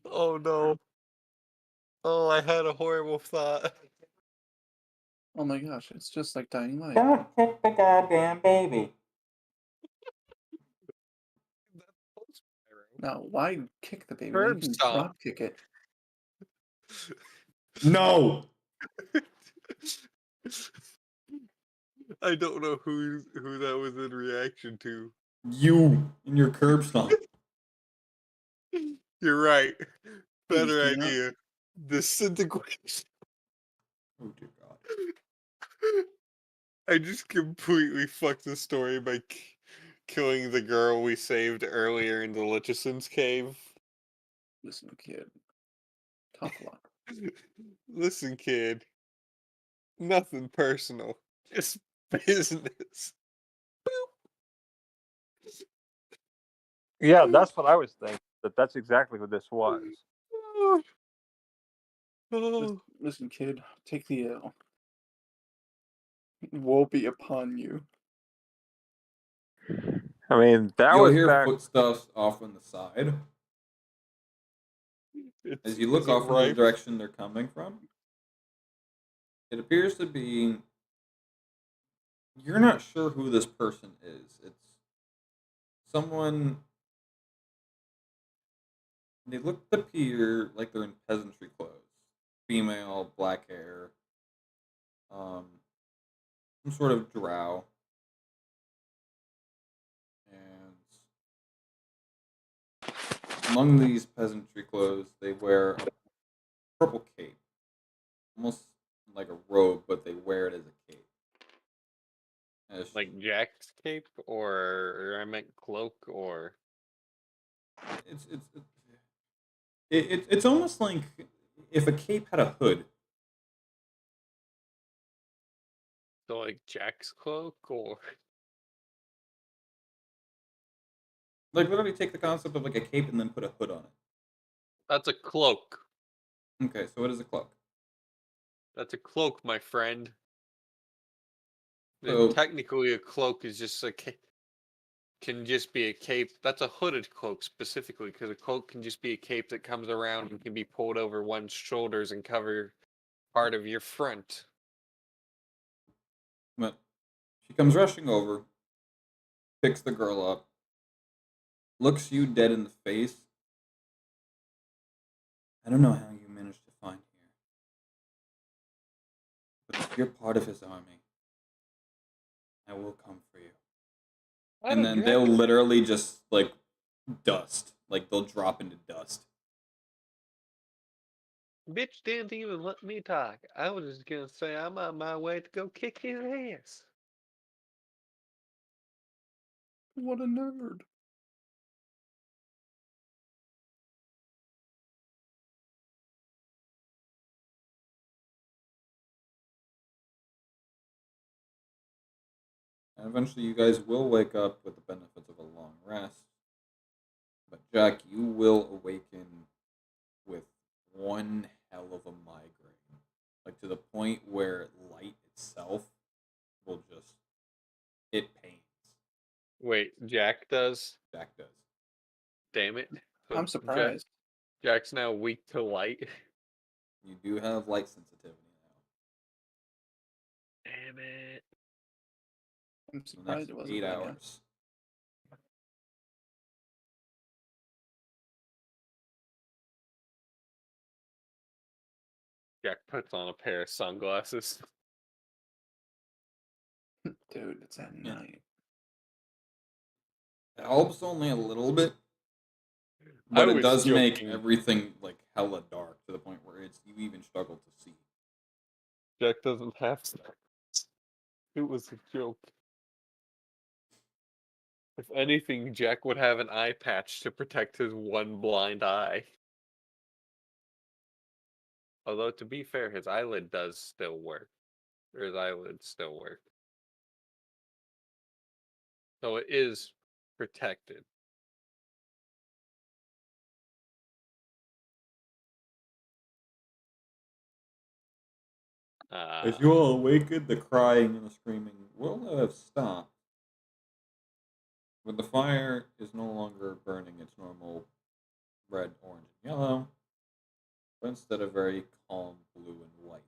Oh no. Oh, I had a horrible thought. Oh my gosh, it's just like Dying Light. Don't kick the goddamn baby. Now, why kick the baby? Curb You can stomp. drop kick it. No! I don't know who that was in reaction to. You in your curb stomp. You're right. Better Christina? idea. Disintegration. Oh dear God. I just completely fucked the story by killing the girl we saved earlier in the Lichison's cave. Listen, kid. Tough luck. Listen, kid. Nothing personal. Just business. Yeah, that's what I was thinking. That's exactly what this was. Listen, kid. Take the L. Woe be upon you. I mean, that You'll was hear back. footsteps off on the side. As you look is it off in the rife? direction they're coming from, it appears to be. You're not sure who this person is. It's someone. They look appear like they're in peasantry clothes. Female, black hair. Some sort of drow. And among these peasantry clothes, they wear a purple cape. Almost like a robe, but they wear it as a cape. Like Jack's cape, or I meant cloak, or It's almost like if a cape had a hood. so like Jack's cloak, or Like literally take the concept of like a cape and then put a hood on it. that's a cloak. Okay, so what is a cloak? That's a cloak, my friend. So- And technically, a cloak is just can just be a cape. That's a hooded cloak specifically, because a cloak can just be a cape that comes around and can be pulled over one's shoulders and cover part of your front. But she comes rushing over, picks the girl up, looks you dead in the face. I don't know how you managed to find here, but if you're part of his army, I will come for you. And then they'll literally just like dust, like they'll drop into dust. Bitch didn't even let me talk. I was just gonna say I'm on my way to go kick his ass. What a nerd. And eventually you guys will wake up with the benefits of a long rest. But Jack, you will awaken with one hell of a migraine. Like to the point where light itself will just it pains. Wait, Jack does? Jack does. Damn it. I'm surprised. Jack's now weak to light. You do have light sensitivity now. Damn it. I'm For the surprised next it wasn't 8 by now. hours. Jack puts on a pair of sunglasses. Dude, it's at night. It helps only a little bit, but I it was does make joking. everything like hella dark to the point where you even struggle to see. Jack doesn't have to. It was a joke. If anything, Jack would have an eye patch to protect his one blind eye. Although, to be fair, his eyelid does still work. Or his eyelids still work. So it is protected. As you all awaken, the crying and the screaming will have stopped. When the fire is no longer burning its normal red, orange, and yellow, but instead of very calm blue and white.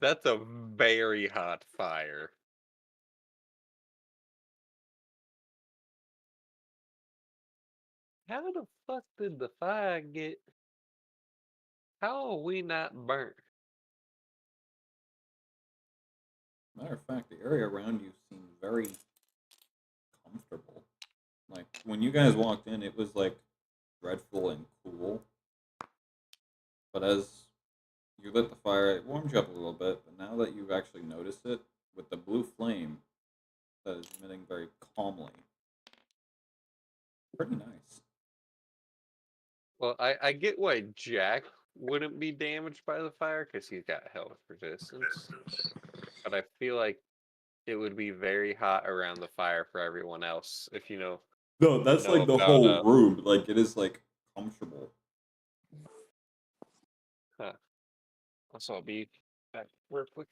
That's a very hot fire. How the fuck did the fire get? How are we not burnt? Matter of fact, the area around you seemed very comfortable. Like, when you guys walked in, it was, like, dreadful and cool. But as you lit the fire, it warmed you up a little bit, but now that you've actually noticed it, with the blue flame that is emitting very calmly, pretty nice. Well, I get why Jack wouldn't be damaged by the fire because he's got health resistance. But I feel like it would be very hot around the fire for everyone else if No, that's know like the about whole room. Like, it is, like, comfortable. Huh. Also, I'll be back real quick.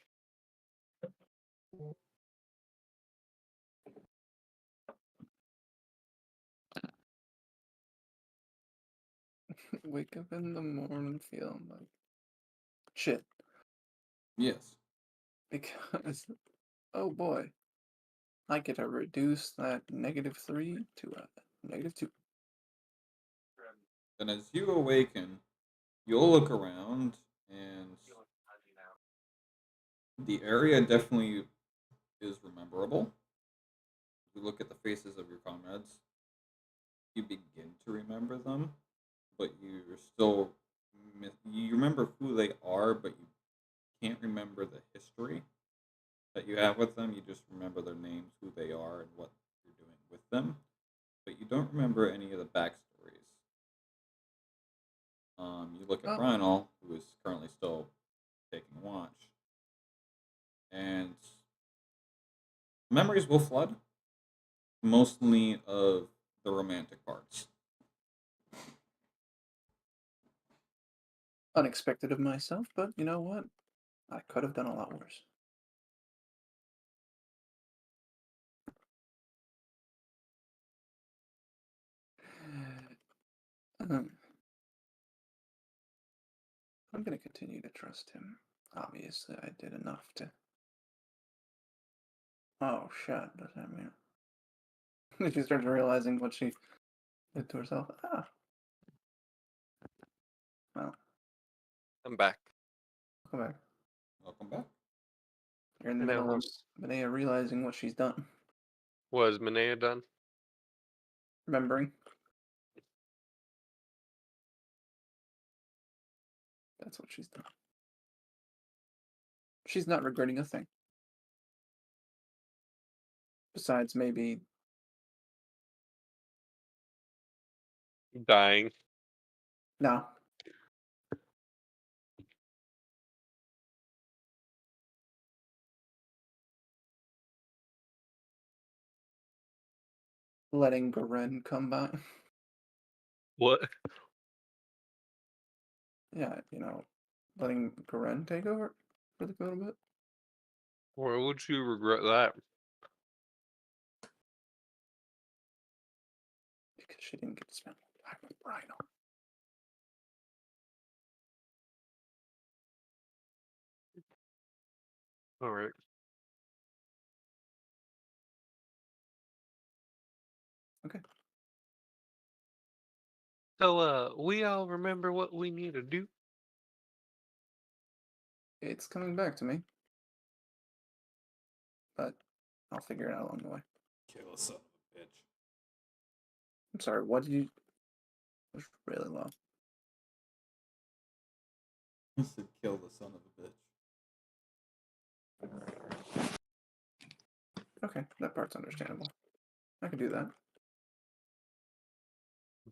Wake up in the morning feeling like shit. Yes. Because, oh boy, I get to reduce that -3 to a -2. And as you awaken, you'll look around, and the area definitely is rememberable. If you look at the faces of your comrades, you begin to remember them, but you're still you remember who they are, but you can't remember the history that you have with them. You just remember their names, who they are, and what you're doing with them, but you don't remember any of the backstories. You look at Rhinal, who is currently still taking watch, and memories will flood, mostly of the romantic parts. Unexpected of myself, but you know what? I could have done a lot worse. I'm going to continue to trust him. Obviously, I did enough to... Oh, shit. Does that mean... She starts realizing what she did to herself. Ah. Well. I'm back. Come back. Welcome back. You're in the middle of Manea realizing what she's done. Was Manea done? Remembering. That's what she's done. She's not regretting a thing. Besides maybe... Dying. No. Letting Garen come by. What? Yeah, letting Garen take over for the little bit. Why would you regret that? Because she didn't get to spend time with Rhino. All right. Okay. So, we all remember what we need to do? It's coming back to me. But I'll figure it out along the way. Kill a son of a bitch. I'm sorry, what did you... It was really low. I said kill the son of a bitch. Okay, that part's understandable. I can do that.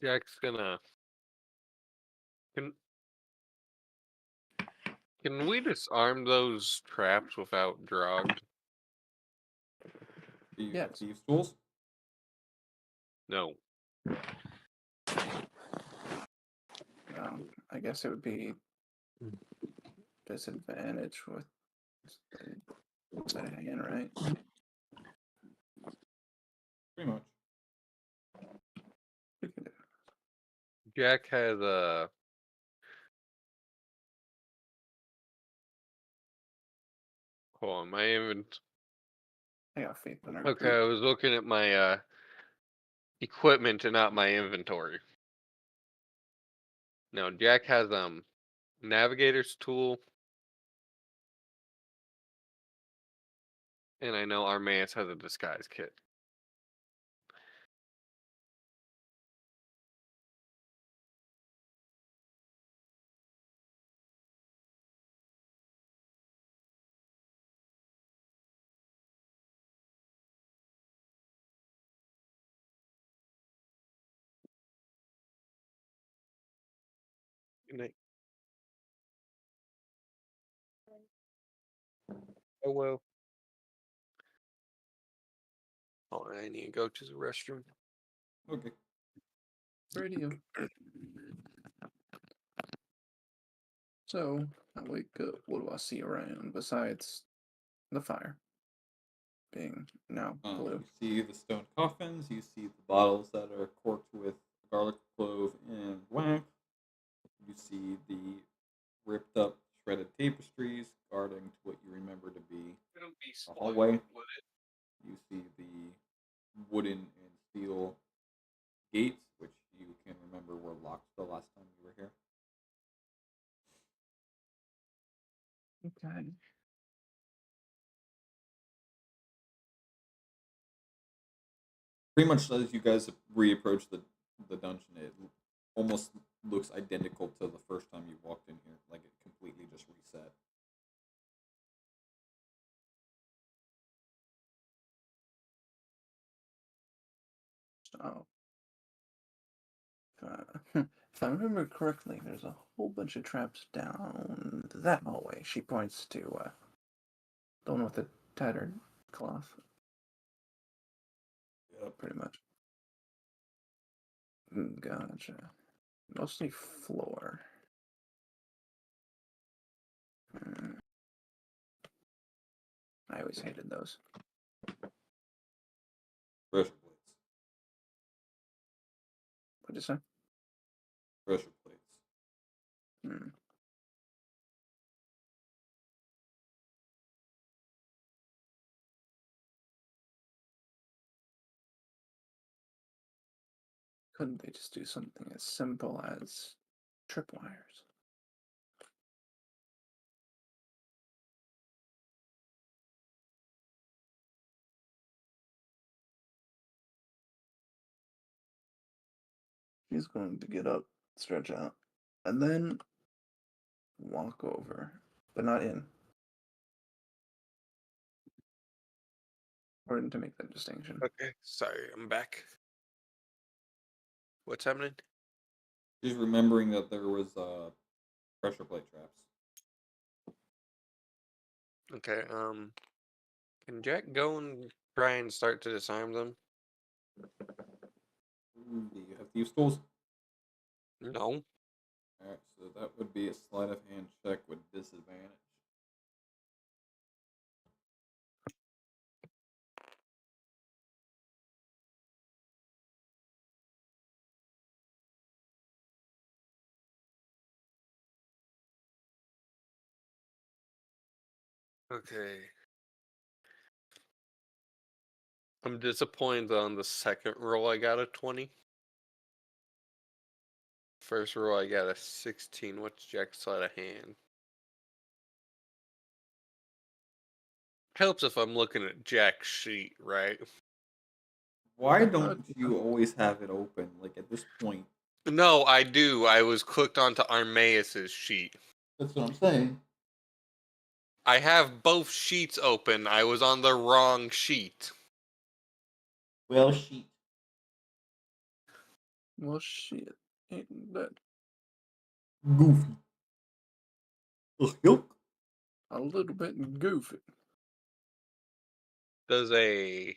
Jack's gonna. Can we disarm those traps without drug? Do you have Yes. thieves' tools? No. I guess it would be disadvantage with the hand, right? Pretty much. We can do it. Jack has a. Hold on, my invent. I got faith in her. Okay, I was looking at my equipment and not my inventory. No, Jack has navigator's tool, and I know Armaeus has a disguise kit. Good night. Oh well. Oh, I need to go to the restroom. Okay. Radio. So, I wake up. What do I see around besides the fire being now blue? You see the stone coffins. You see the bottles that are corked with garlic, clove, and wax. You see the ripped up, shredded tapestries guarding to what you remember to be a hallway. You see the wooden and steel gates, which you can remember were locked the last time you were here. Okay. Pretty much as you guys reapproach the dungeon, it almost looks identical to the first time you walked in here. Like it completely just reset. So, if I remember correctly, there's a whole bunch of traps down that hallway. She points to the one with the tattered cloth. Yep. Pretty much. Gotcha. Mostly floor. I always hated those. Pressure plates. What'd you say? Pressure plates. Couldn't they just do something as simple as tripwires? She's going to get up, stretch out, and then walk over, but not in. Important to make that distinction. Okay, sorry, I'm back. What's happening? She's remembering that there was pressure plate traps. Okay, can Jack go and try and start to disarm them? Do you have thieves' tools? No. Alright, so that would be a sleight of hand check with disadvantage. Okay. I'm disappointed on the second roll I got a 20. First roll I got a 16. What's Jack's sleight of hand? Helps if I'm looking at Jack's sheet, right? Why don't you always have it open? Like at this point. No, I do. I was clicked onto Armaeus's sheet. That's what I'm saying. I have both sheets open. I was on the wrong sheet. Well, shit. Well, shit. Ain't that Goofy. Yuck. a little bit goofy? Does a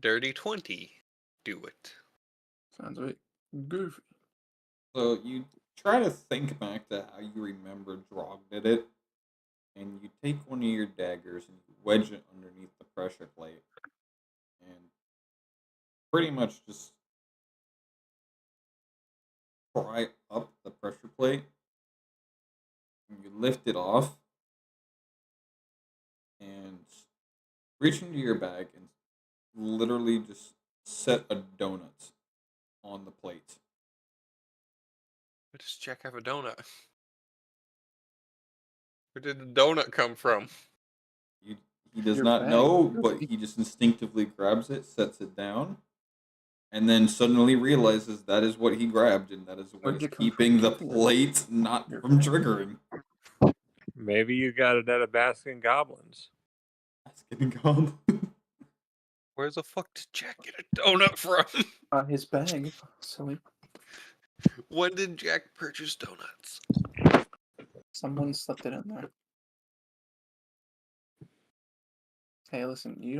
dirty 20 do it? Sounds a bit goofy. So you try to think back to how you remember Drog did it, and you take one of your daggers and you wedge it underneath the pressure plate, and pretty much just pry up the pressure plate, and you lift it off, and reach into your bag and literally just set a donut on the plate. Where does Jack have a donut? Where did the donut come from? He does Your not bag. know, but he just instinctively grabs it, sets it down, and then suddenly realizes that is what he grabbed, and that is what Where'd is you come keeping the from? plate not Your from bag. triggering. Maybe you got it at a Baskin Goblins. Baskin Goblins. Where the fuck did Jack get a donut from? His bag. Silly. When did Jack purchase donuts? Someone slipped it in there. Hey, listen, you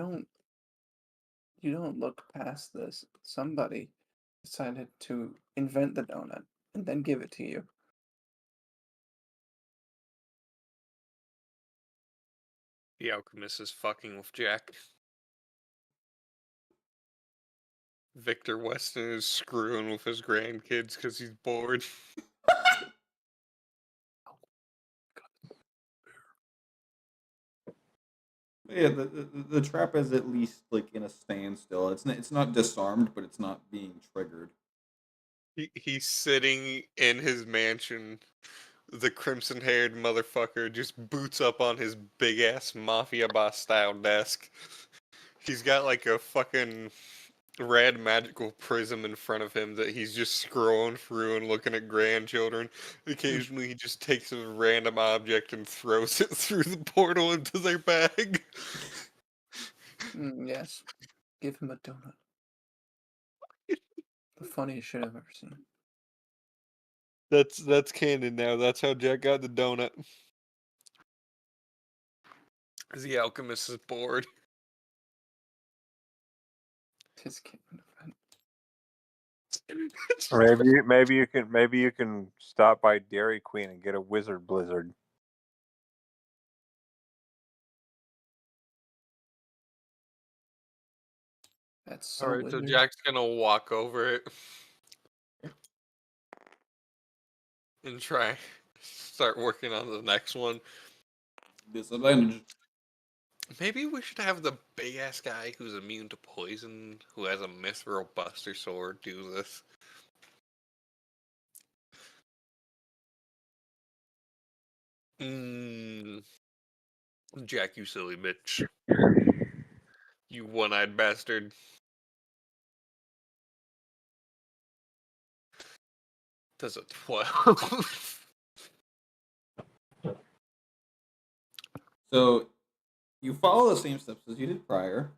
don't look past this. Somebody decided to invent the donut and then give it to you. The alchemist is fucking with Jack. Victor Weston is screwing with his grandkids because he's bored. Yeah, the trap is at least like in a standstill. It's not disarmed, but it's not being triggered. He's sitting in his mansion. The crimson-haired motherfucker just boots up on his big-ass mafia boss style desk. He's got like a fucking red magical prism in front of him that he's just scrolling through and looking at grandchildren. Occasionally he just takes a random object and throws it through the portal into their bag. Yes. Give him a donut. The funniest shit I've ever seen. That's canon now. That's how Jack got the donut. The alchemist is bored. Tis canon event. Maybe you can stop by Dairy Queen and get a Wizard Blizzard. That's so Alright, so weird. Jack's gonna walk over it and try start working on the next one. Disadvantage. Maybe we should have the big ass guy who's immune to poison, who has a mithril buster sword, do this. Jack, you silly bitch. You one-eyed bastard. Does a 12. So you follow the same steps as you did prior.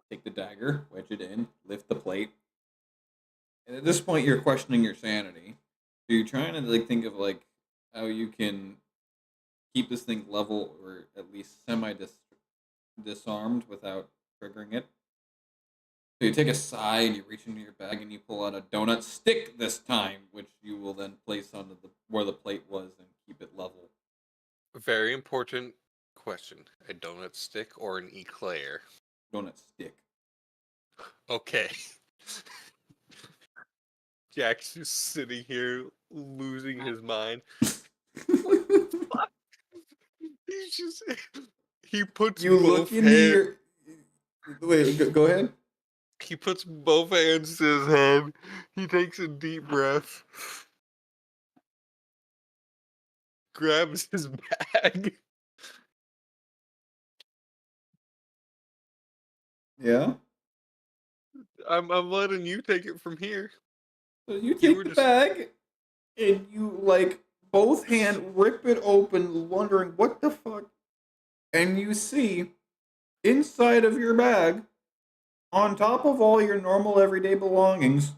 Take the dagger, wedge it in, lift the plate. And at this point, you're questioning your sanity. So you're trying to like think of like how you can keep this thing level or at least disarmed without triggering it. So you take a sigh and you reach into your bag and you pull out a donut stick this time, which you will then place onto where the plate was and keep it level. Very important question. A donut stick or an eclair? Donut stick. Okay. Jack's just sitting here losing his mind. What the fuck? He's just... He puts You both look into hands... your... Wait, go ahead. He puts both hands to his head. He takes a deep breath. Grabs his bag. Yeah? I'm letting you take it from here. So you take the bag and you, like, both hand rip it open, wondering what the fuck. And you see, inside of your bag, on top of all your normal everyday belongings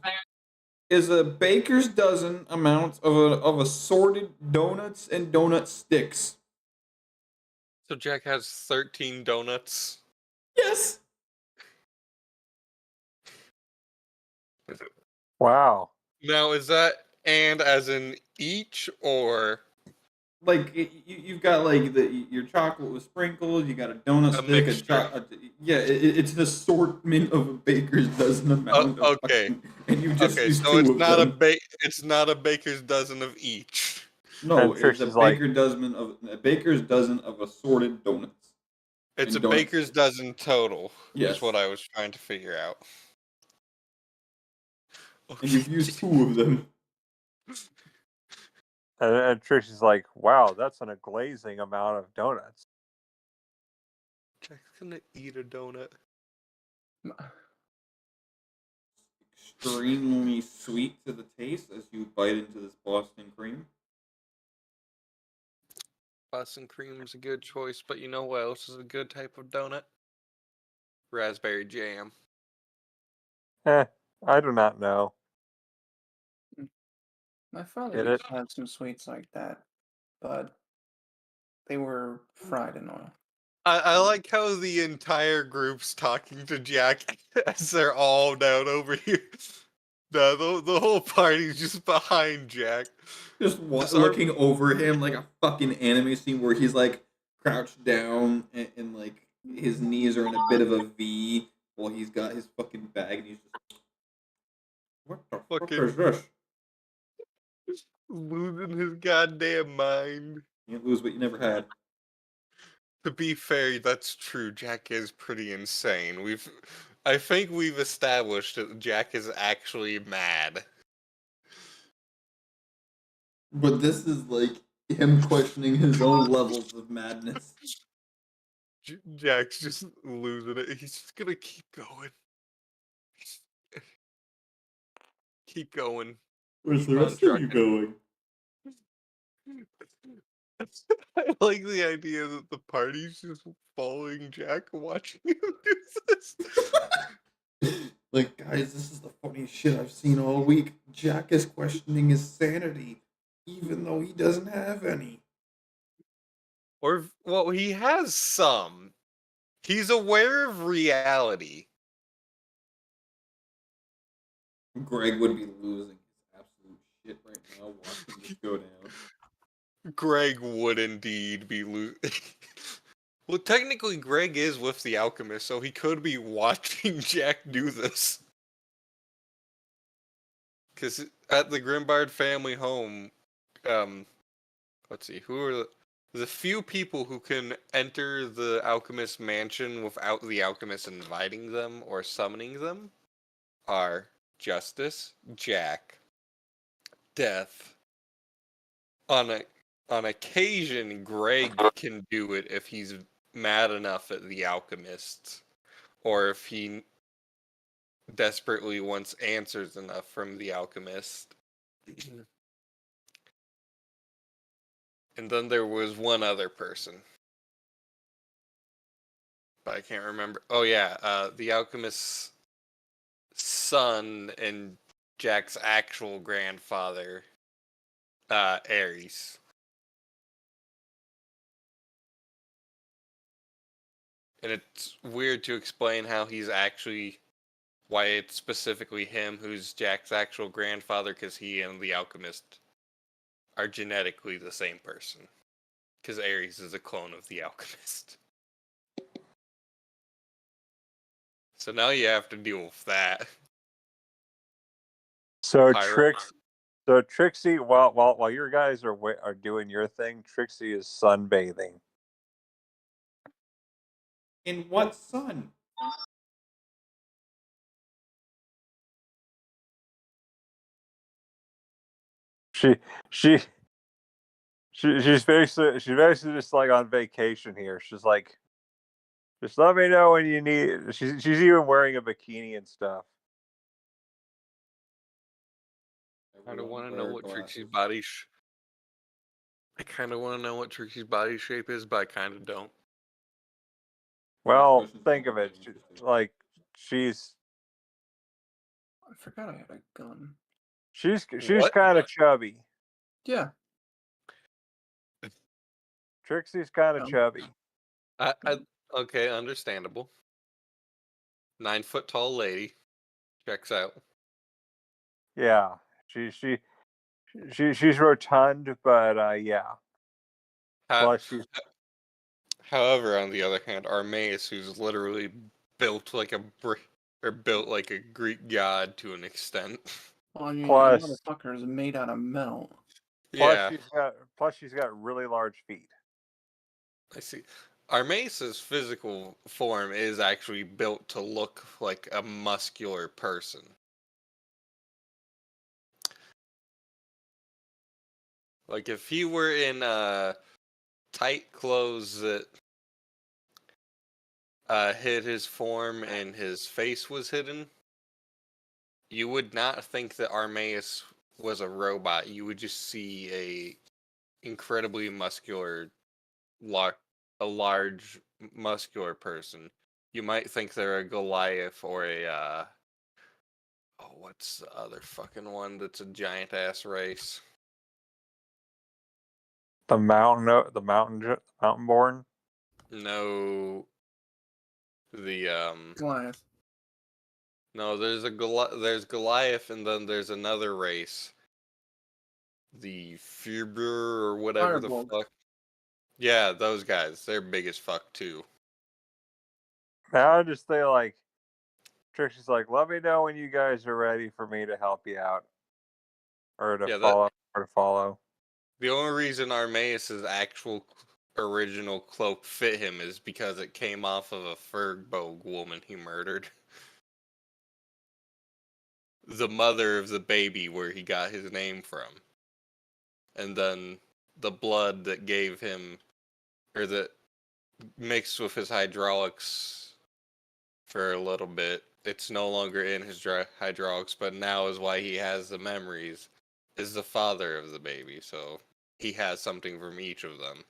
is a baker's dozen amount of assorted donuts and donut sticks. So Jack has 13 donuts. Yes. Wow. Now, is that and as in each or Like you've got like your chocolate with sprinkles. You got a donut stick. mixture? It's an assortment of a baker's dozen amount of Okay. fucking, and you just Okay, use so two it's of not them. it's not a baker's dozen of each. No, And it's Trish is like, a baker's dozen of assorted donuts. It's a And donut baker's sticks. dozen total. Yes. Is what I was trying to figure out. And you've used two of them. and Trish is like, wow, that's an glazing amount of donuts. Jack's gonna eat a donut. Extremely sweet to the taste as you bite into this Boston cream. Boston cream's a good choice, but you know what else is a good type of donut? Raspberry jam. I do not know. My father Get used it? to have some sweets like that, but they were fried in oil. I like how the entire group's talking to Jack as they're all down over here. The whole party's just behind Jack. Just looking over him like a fucking anime scene where he's like crouched down and like his knees are in a bit of a V while he's got his fucking bag and he's just, what the fuck is this? Losing his goddamn mind. You can't lose what you never had. To be fair, that's true. Jack is pretty insane. I think we've established that Jack is actually mad. But this is like him questioning his own levels of madness. Jack's just losing it. He's just gonna keep going. Keep going. Where's the Keep on rest of you going? I like the idea that the party's just following Jack and watching him do this. Like, guys, this is the funniest shit I've seen all week. Jack is questioning his sanity, even though he doesn't have any. Or, well, he has some. He's aware of reality. Greg would be losing his absolute shit right now watching this go down. Greg would indeed be losing. Well, technically, Greg is with the alchemist, so he could be watching Jack do this. Because at the Grimbard family home, let's see, who are the few people who can enter the alchemist mansion without the alchemist inviting them or summoning them are Justice, Jack, Death. On occasion, Greg can do it if he's mad enough at the alchemist, or if he desperately wants answers enough from the alchemist. And then there was one other person, but I can't remember. Oh yeah, the alchemist's son and Jack's actual grandfather, Ares. And it's weird to explain how he's actually, why it's specifically him who's Jack's actual grandfather, because he and the alchemist are genetically the same person. Because Ares is a clone of the alchemist. So now you have to deal with that. So Pyro. Trixie, while your guys are doing your thing, Trixie is sunbathing. In what sun? She's basically just like on vacation here. She's like, just let me know when you need. She's even wearing a bikini and stuff. I don't want to know what Trixie's body. I kind of want to know what Trixie's body shape is, but I kind of don't. Well, think of it. Like she's I forgot I had a gun. she's What? kind of chubby. Yeah. Trixie's kind of chubby. Okay, understandable. 9 foot tall lady. Checks out. Yeah, she's rotund, but yeah. Plus she's However, on the other hand, Armaeus, who's literally built like a built like a Greek god to an extent. Well, I mean, Plus- that motherfucker is made out of metal. Yeah, plus she's got really large feet. I see. Armaeus' physical form is actually built to look like a muscular person. Like if he were in tight clothes that hid his form and his face was hidden, you would not think that Armaeus was a robot. You would just see a incredibly muscular, a large muscular person. You might think they're a Goliath or a what's the other fucking one that's a giant ass race? The mountain-born. No, the Goliath. no, there's there's Goliath, and then there's another race, the Fuber or whatever Firebolt. the fuck. Yeah, those guys, they're big as fuck too. Now I just say like, Trixie's like, let me know when you guys are ready for me to help you out, or to follow. The only reason Armaeus' actual original cloak fit him is because it came off of a Fergbog woman he murdered. The mother of the baby where he got his name from. And then the blood that gave him, or that mixed with his hydraulics for a little bit. It's no longer in his hydraulics, but now is why he has the memories, is the father of the baby. So he has something from each of them.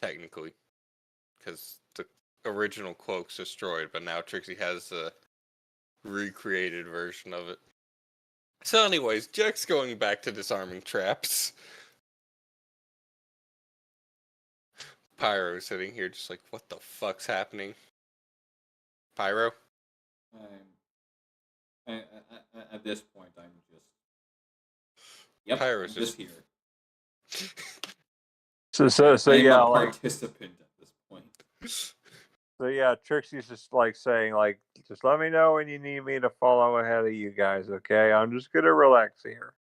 Technically. Because the original cloak's destroyed, but now Trixie has the recreated version of it. So anyways, Jack's going back to disarming traps. Pyro sitting here just like, what the fuck's happening? Pyro? At this point, I'm just... Yep, Pyro's I'm just here. So I'm yeah, a like, participant at this point. so yeah, Trixie's just like saying like, just let me know when you need me to follow ahead of you guys, okay? I'm just gonna relax here.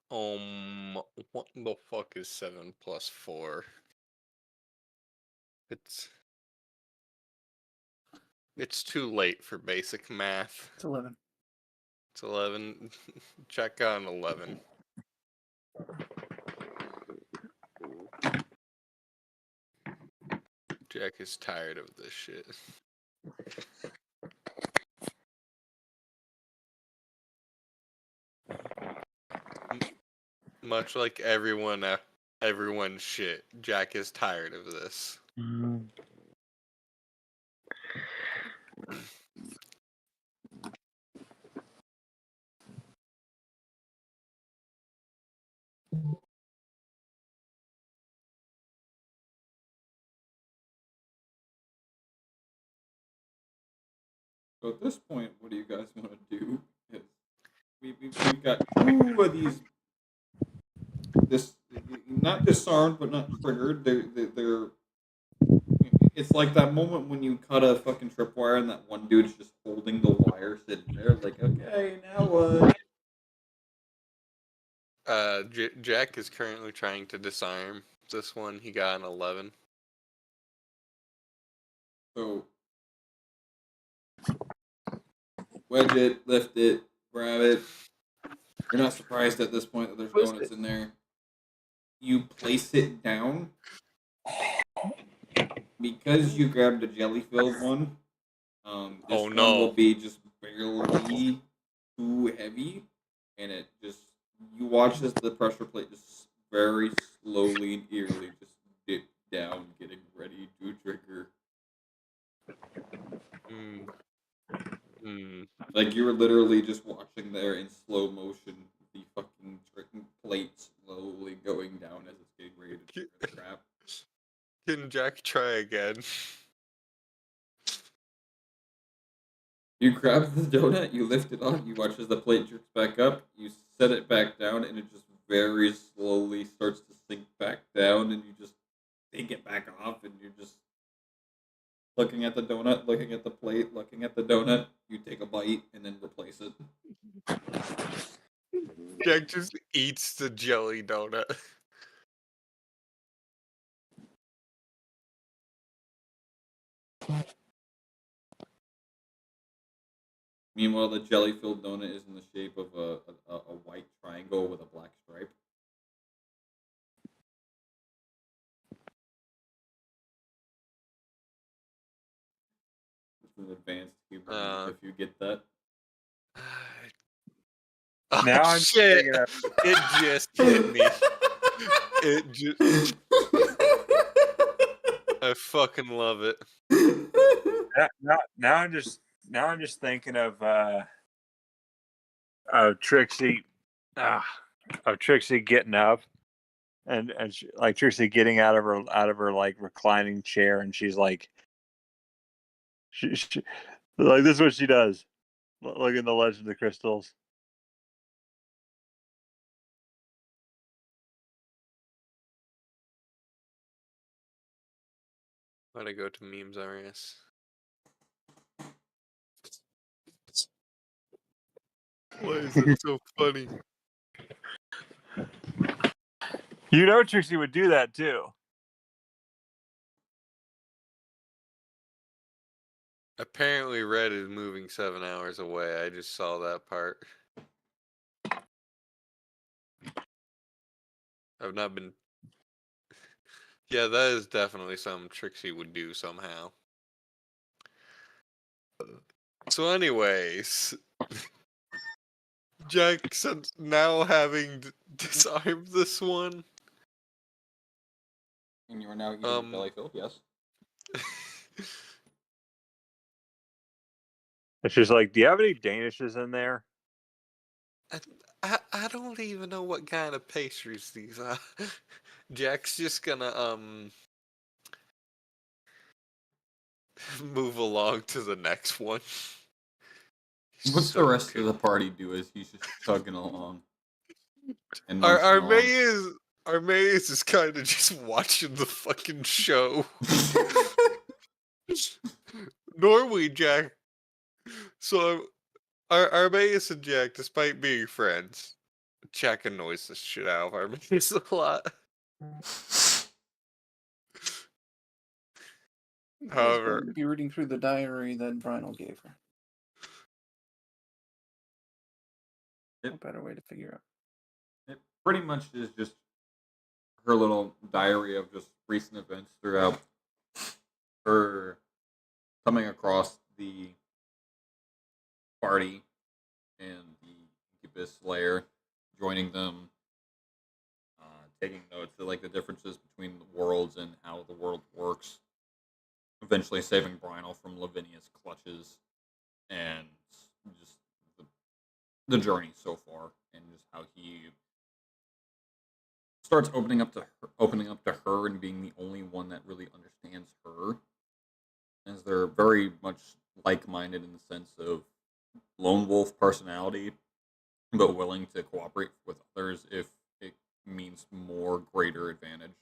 What the fuck is 7 plus 4? It's too late for basic math. It's 11. It's 11. Check on 11. Jack is tired of this shit. Much like everyone's shit, Jack is tired of this. So at this point, what do you guys want to do? We've got two of these. Not disarmed, but not triggered. They're. It's like that moment when you cut a fucking tripwire and that one dude's just holding the wire, sitting there, like, okay, now what? Jack is currently trying to disarm this one. He got an 11. So, wedge it, lift it, grab it. You're not surprised at this point that there's donuts in there. You place it down. Because you grabbed a jelly-filled one, this one will be just barely too heavy, and it just, you watch as the pressure plate just very slowly and eerily just dip down, getting ready to trigger. Hmm. Hmm. Like you were literally just watching there in slow motion the fucking plate slowly going down as it's getting ready to turn to crap. Can Jack try again? You grab the donut, you lift it up, you watch as the plate jerks back up, you set it back down, and it just very slowly starts to sink back down, and you just take it back off, and you're just looking at the donut, looking at the plate, looking at the donut. You take a bite and then replace it. Jack just eats the jelly donut. Meanwhile, the jelly-filled donut is in the shape of a white triangle with a black stripe. It's an advanced humor if you get that. Oh Now I'm shit! thinking of- It just hit me. It just. I fucking love it. Now I'm just thinking of Trixie, of Trixie getting up, and like Trixie getting out of her like reclining chair, and she's like, she like this is what she does. Look in the Legend of the Crystals. Why'd I go to memes RS? Why is it so funny? You know Trixie would do that too. Apparently, Red is moving 7 hours away. I just saw that part. I've not been. Yeah, that is definitely something Trixie would do somehow. So, anyways, Jackson now having disarmed this one. And you are now eating jelly-filled, yes. And she's like, "Do you have any Danishes in there?" I don't even know what kind of pastries these are. Jack's just gonna move along to the next one. What's the rest of the party do as he's just chugging along? And Armaeus is kind of just watching the fucking show. Normally, Jack. So, Armaeus and Jack, despite being friends, Jack annoys the shit out of Armaeus a lot. However, be reading through the diary that Brinal gave her. A better way to figure out. It pretty much is just her little diary of just recent events throughout her coming across the party and the Incubus Slayer, joining them, taking notes of like the differences between the worlds and how the world works, eventually saving Brinal from Lavinia's clutches, and just the journey so far, and just how he starts opening up to her and being the only one that really understands her, as they're very much like-minded in the sense of lone wolf personality, but willing to cooperate with others if it means more greater advantage.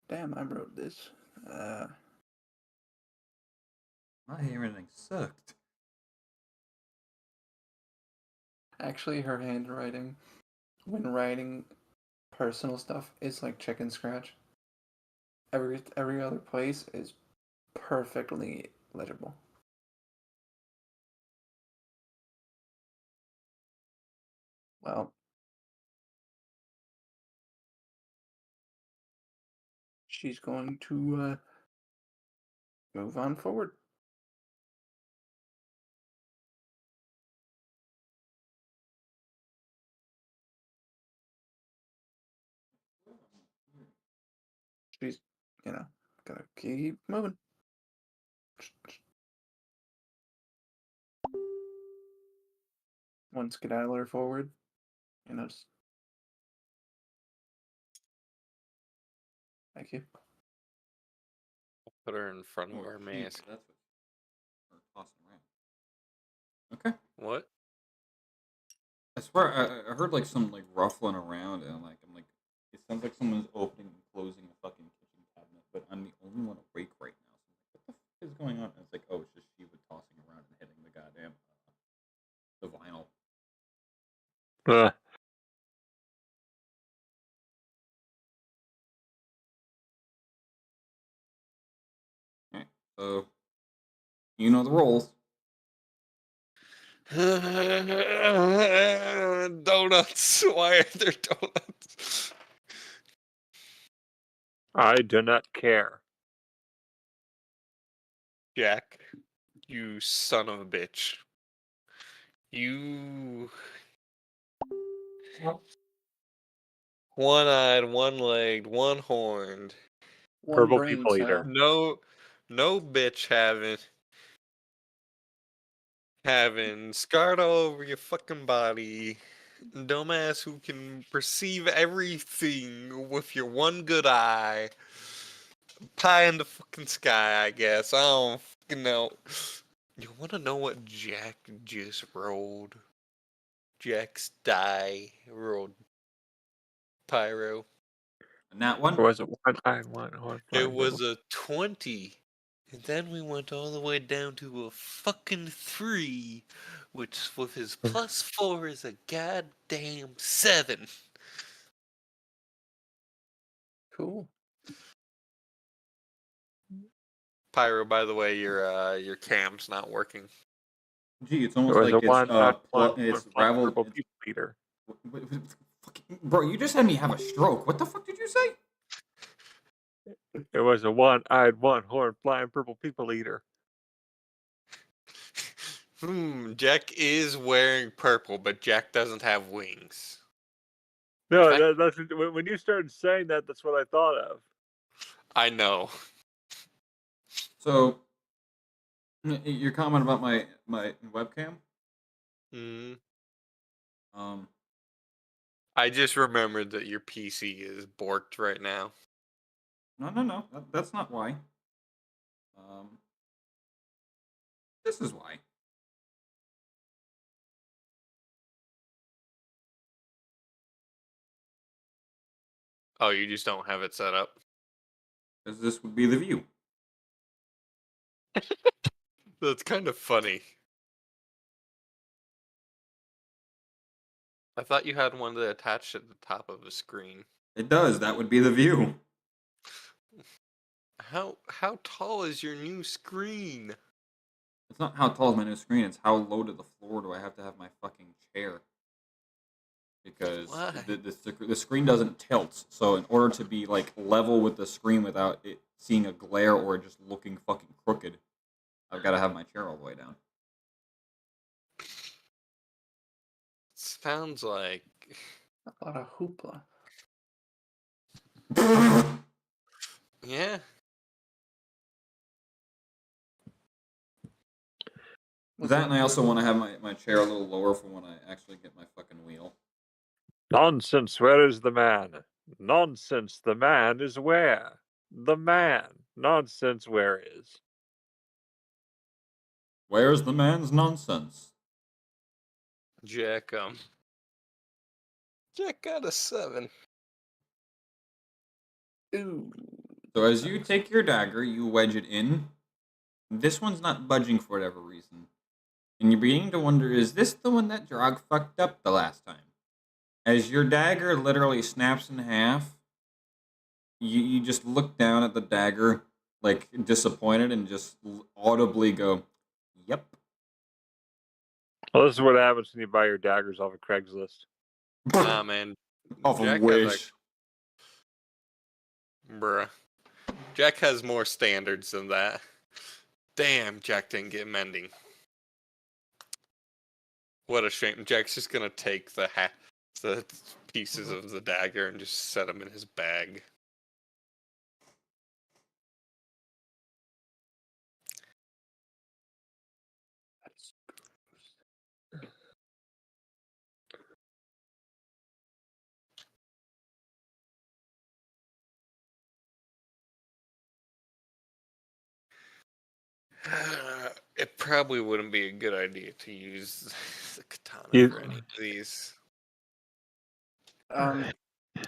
Damn, I wrote this. My handwriting sucked. Actually, her handwriting, when writing personal stuff, is like chicken scratch. Every other place is perfectly legible. Well, she's going to move on forward. she's, gotta keep moving. One skedaddler forward, just... Thank you. Put her in front of Oh, her geez, mask. that's what we're tossing around. Okay. What? I swear, I heard like some like ruffling around, and I'm like, it sounds like someone's opening and closing a fucking kitchen cabinet, but I'm the only one awake right now. So I'm like, what the fuck is going on? And it's like, oh, it's just Shiva tossing around and hitting the goddamn the vinyl. Alright, so you know the rules. Donuts. Why are there donuts? I do not care. Jack, you son of a bitch. You one-eyed, one-legged, one-horned. One Purple brain people cell. eater. No bitch having scarred all over your fucking body. Dumbass who can perceive everything with your one good eye. Pie in the fucking sky, I guess. I don't fucking know. You wanna know what Jack just rolled? Jack's die rolled Pyro. And that one? It was a one-eyed, one-horned It flying was purple. a 20. And then we went all the way down to a fucking 3, which with his +4 is a goddamn 7. Cool. Pyro, by the way, your cam's not working. Gee, it's It almost was like a one-eyed, it's flying raveled. purple people eater. Bro, you just had me have a stroke. What the fuck did you say? It was a one-eyed, one-horned, flying purple people eater. Jack is wearing purple, but Jack doesn't have wings. No, that's when you started saying that. That's what I thought of. I know. So, your comment about my webcam? Mm. Um, I just remembered that your PC is borked right now. No. That's not why. This is why. Oh, you just don't have it set up? Because this would be the view. That's kind of funny. I thought you had one that attached at the top of the screen. It does. That would be the view. How tall is your new screen? It's not how tall is my new screen. It's how low to the floor do I have to have my fucking chair. Because the screen doesn't tilt. So in order to be like level with the screen without it seeing a glare or just looking fucking crooked, I've got to have my chair all the way down. Sounds like a lot of hoopla. Yeah. That, and I also want to have my chair a little lower for when I actually get my fucking wheel. Nonsense, where is the man? Nonsense, the man is where? The man. Nonsense, where is? Where's the man's nonsense? Jack got a 7. Ooh. So as you take your dagger, you wedge it in. This one's not budging for whatever reason. And you're beginning to wonder, is this the one that Drog fucked up the last time? As your dagger literally snaps in half, you just look down at the dagger, like disappointed, and just audibly go, yep. Well, this is what happens when you buy your daggers off of Craigslist. Nah, man. Off of Wish. Bruh. Jack has more standards than that. Damn, Jack didn't get mending. What a shame. Jack's just gonna take the pieces of the dagger and just set them in his bag. It probably wouldn't be a good idea to use the katana You- for any of these.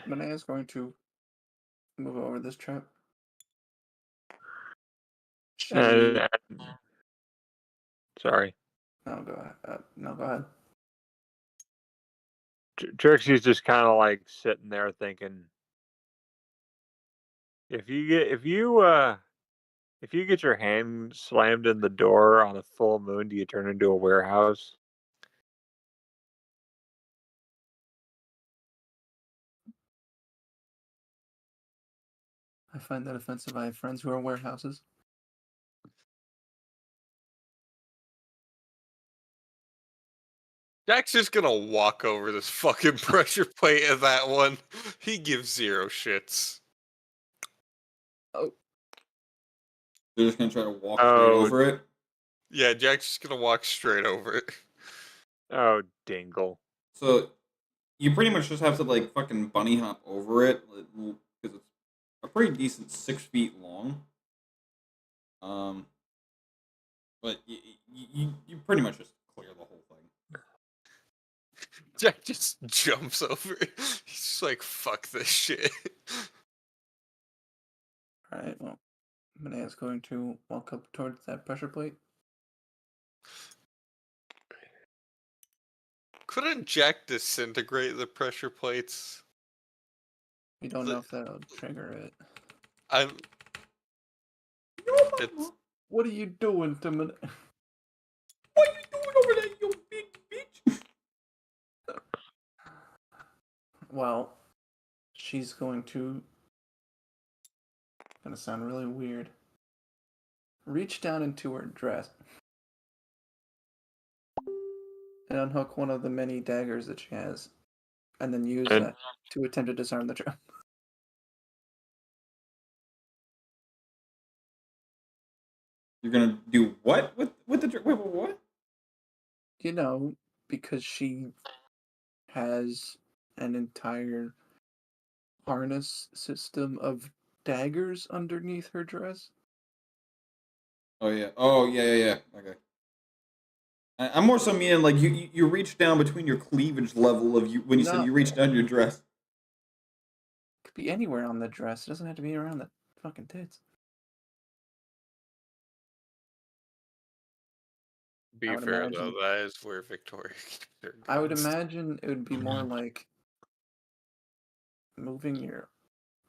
Manea's going to move over this trap. She. Sorry. No, go ahead. No, go ahead. Trixie's just kind of like sitting there thinking, if you get your hand slammed in the door on a full moon, do you turn into a warehouse? I find that offensive. I have friends who are warehouses. Jack's just gonna walk over this fucking pressure plate at that one. He gives zero shits. Oh. They're just gonna try to walk straight over it. Yeah, Jack's just gonna walk straight over it. Oh, dingle. So you pretty much just have to like fucking bunny hop over it because it's a pretty decent 6 feet long. But you pretty much just clear the whole thing. Jack just jumps over it. He's just like, fuck this shit. Alright, well, Manea's going to walk up towards that pressure plate. Couldn't Jack disintegrate the pressure plates? We don't know if that'll trigger it. What are you doing to me? What are you doing over there, you big bitch? Well, she's going to... Gonna sound really weird. Reach down into her dress and unhook one of the many daggers that she has, and then use that to attempt to disarm the trap. You're gonna do what with the wait, what? You know, because she has an entire harness system of daggers underneath her dress. Oh yeah. Okay. I'm more so meaning like you reach down between your cleavage level of you when you said you reach down your dress. Could be anywhere on the dress. It doesn't have to be around the fucking tits. Be fair though, that is where Victoria keeps her I would guns. imagine it would be more like moving your...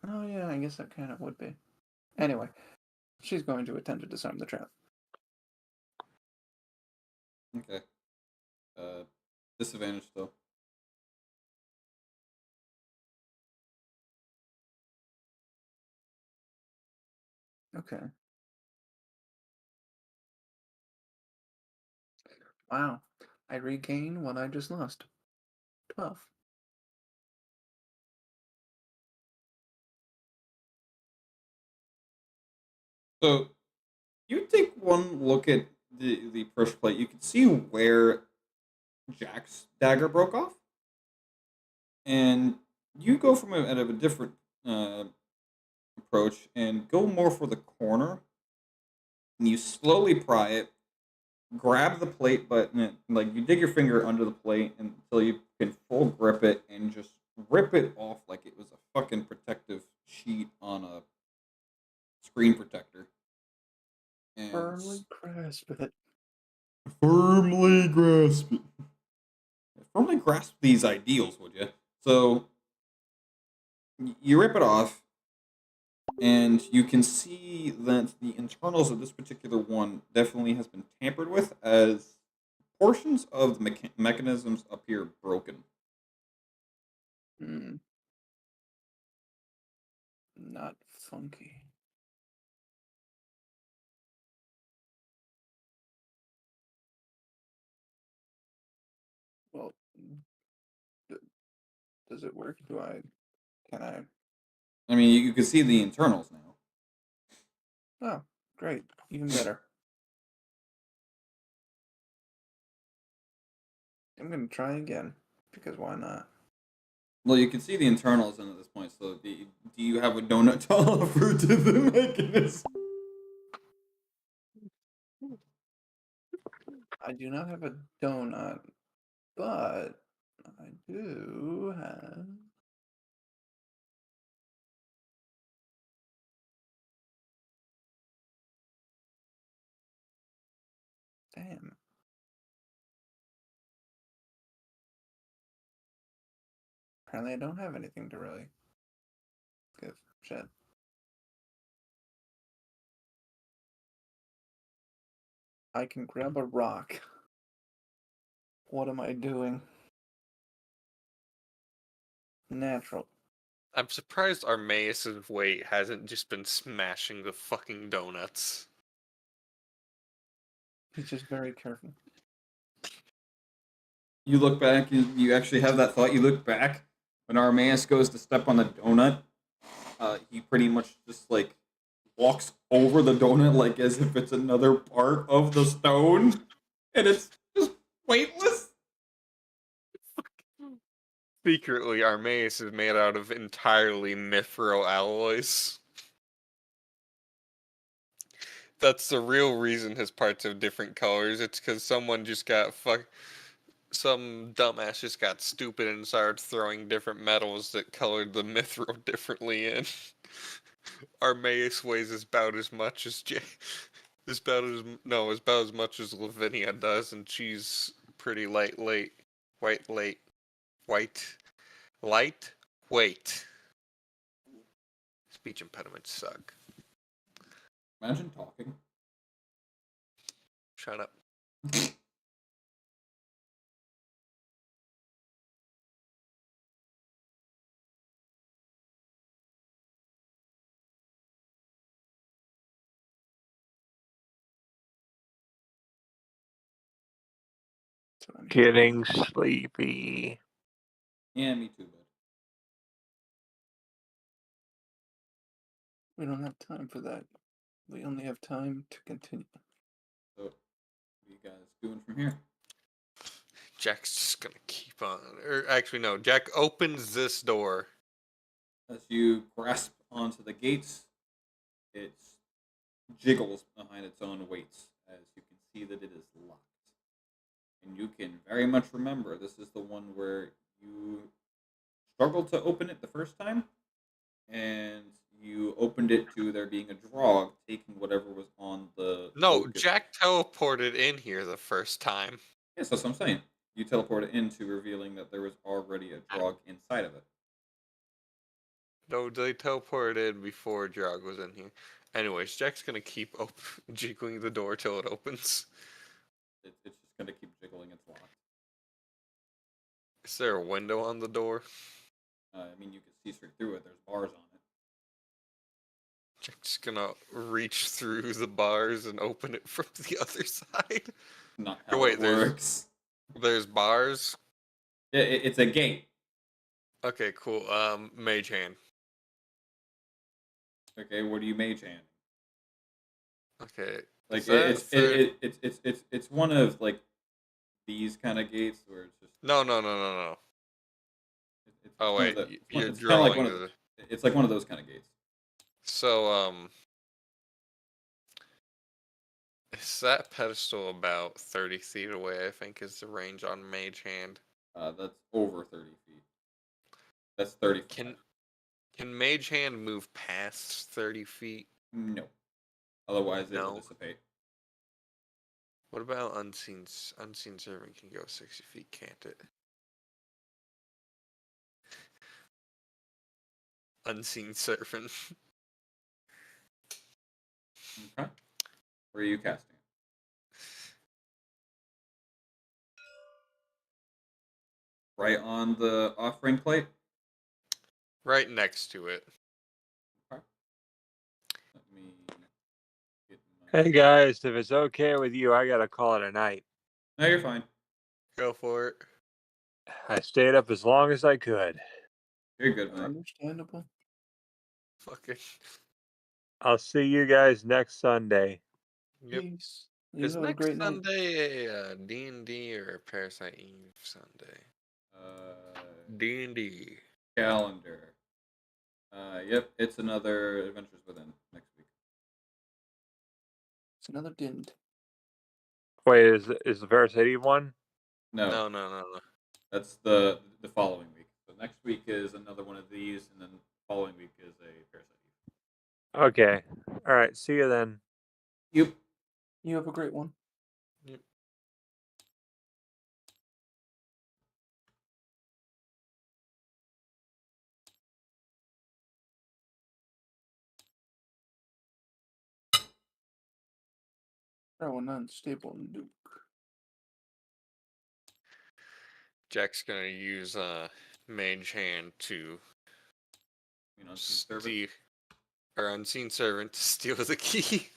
Oh yeah, I guess that kind of would be. Anyway, she's going to attempt to disarm the trap. Okay. Disadvantage though. Okay. Wow. I regain what I just lost. 12. So you take one look at the pressure plate, you can see where Jack's dagger broke off. And you go from a different approach and go more for the corner. And you slowly pry it, grab the plate button, like you dig your finger under the plate until you can full grip it and just rip it off like it was a fucking protective sheet on a screen protector. And Firmly grasp it. Firmly grasp it. Firmly grasp these ideals, would you? So you rip it off, and you can see that the internals of this particular one definitely has been tampered with, as portions of the mechanisms appear broken. Not funky. Well, does it work? Can I? I mean, you can see the internals now. Oh, great. Even better. I'm going to try again, because why not? Well, you can see the internals in at this point, so do you have a donut to offer to the mechanism? I do not have a donut, but I do have. Damn. Apparently, I don't have anything to really give. Shit. I can grab a rock. What am I doing? Natural. I'm surprised Armaeus' weight hasn't just been smashing the fucking donuts. He's just very careful. You look back and you actually have that thought. You look back when Armaeus goes to step on the donut. He pretty much just like walks over the donut like as if it's another part of the stone, and it's just weightless. Secretly, Armaeus is made out of entirely mithril alloys. That's the real reason his parts have different colors. It's because someone just got some dumbass just got stupid and started throwing different metals that colored the mithril differently in. Armaeus weighs about as much as is about as much as Lavinia does, and she's pretty lightweight. Speech impediments suck. Imagine talking. Shut up. Getting sleepy. Yeah, me too, bud. We don't have time for that. We only have time to continue. So, what are you guys doing from here? Jack's just gonna keep on. Or actually, no. Jack opens this door. As you grasp onto the gates, it jiggles behind its own weights, as you can see that it is locked. And you can very much remember this is the one where you struggled to open it the first time, and you opened it to there being a drog taking whatever was on the. No, focus. Jack teleported in here the first time. Yes, that's what I'm saying. You teleported into revealing that there was already a drog inside of it. No, they teleported in before Drog was in here. Anyways, Jack's gonna keep jiggling the door till it opens. It's just going to keep jiggling. It's locked. Is there a window on the door? I mean, you can see straight through it. There's bars on it. Jack's gonna reach through the bars and open it from the other side. Not how wait, it works. There's bars? It's a gate. Okay, cool. Mage hand. Okay, what do you mage hand? Okay. Like it's one of like these kind of gates where it's just No. Oh wait, you're it's drawing like one of it's like one of those kind of gates. So is that pedestal about 30 feet away? I think is the range on Mage Hand. That's over 30 feet. That's 30 feet. Can Mage Hand move past 30 feet? No. Otherwise, it will dissipate. What about Unseen Servant can go 60 feet, can't it? Unseen Servant. Okay. Where are you casting? Right on the offering plate? Right next to it. Okay. Let me get Hey guys, if it's okay with you, I gotta call it a night. No, you're fine. Go for it. I stayed up as long as I could. You're good, man. Understandable. Fucking. I'll see you guys next Sunday. Yep. Peace. You Is have a next great night. Sunday a D&D or a Parasite Eve Sunday? D&D. Calendar. Yep, it's another Adventures Within next week. It's another dint. Wait, is the Parasitic one? No, No. that's the following week. So next week is another one of these, and then the following week is a Parasite. Okay. All right. See you then. Yep. You have a great one. Yep. Oh, an unstable nuke. Jack's gonna use Mage Hand to steal our Unseen Servant to steal the key.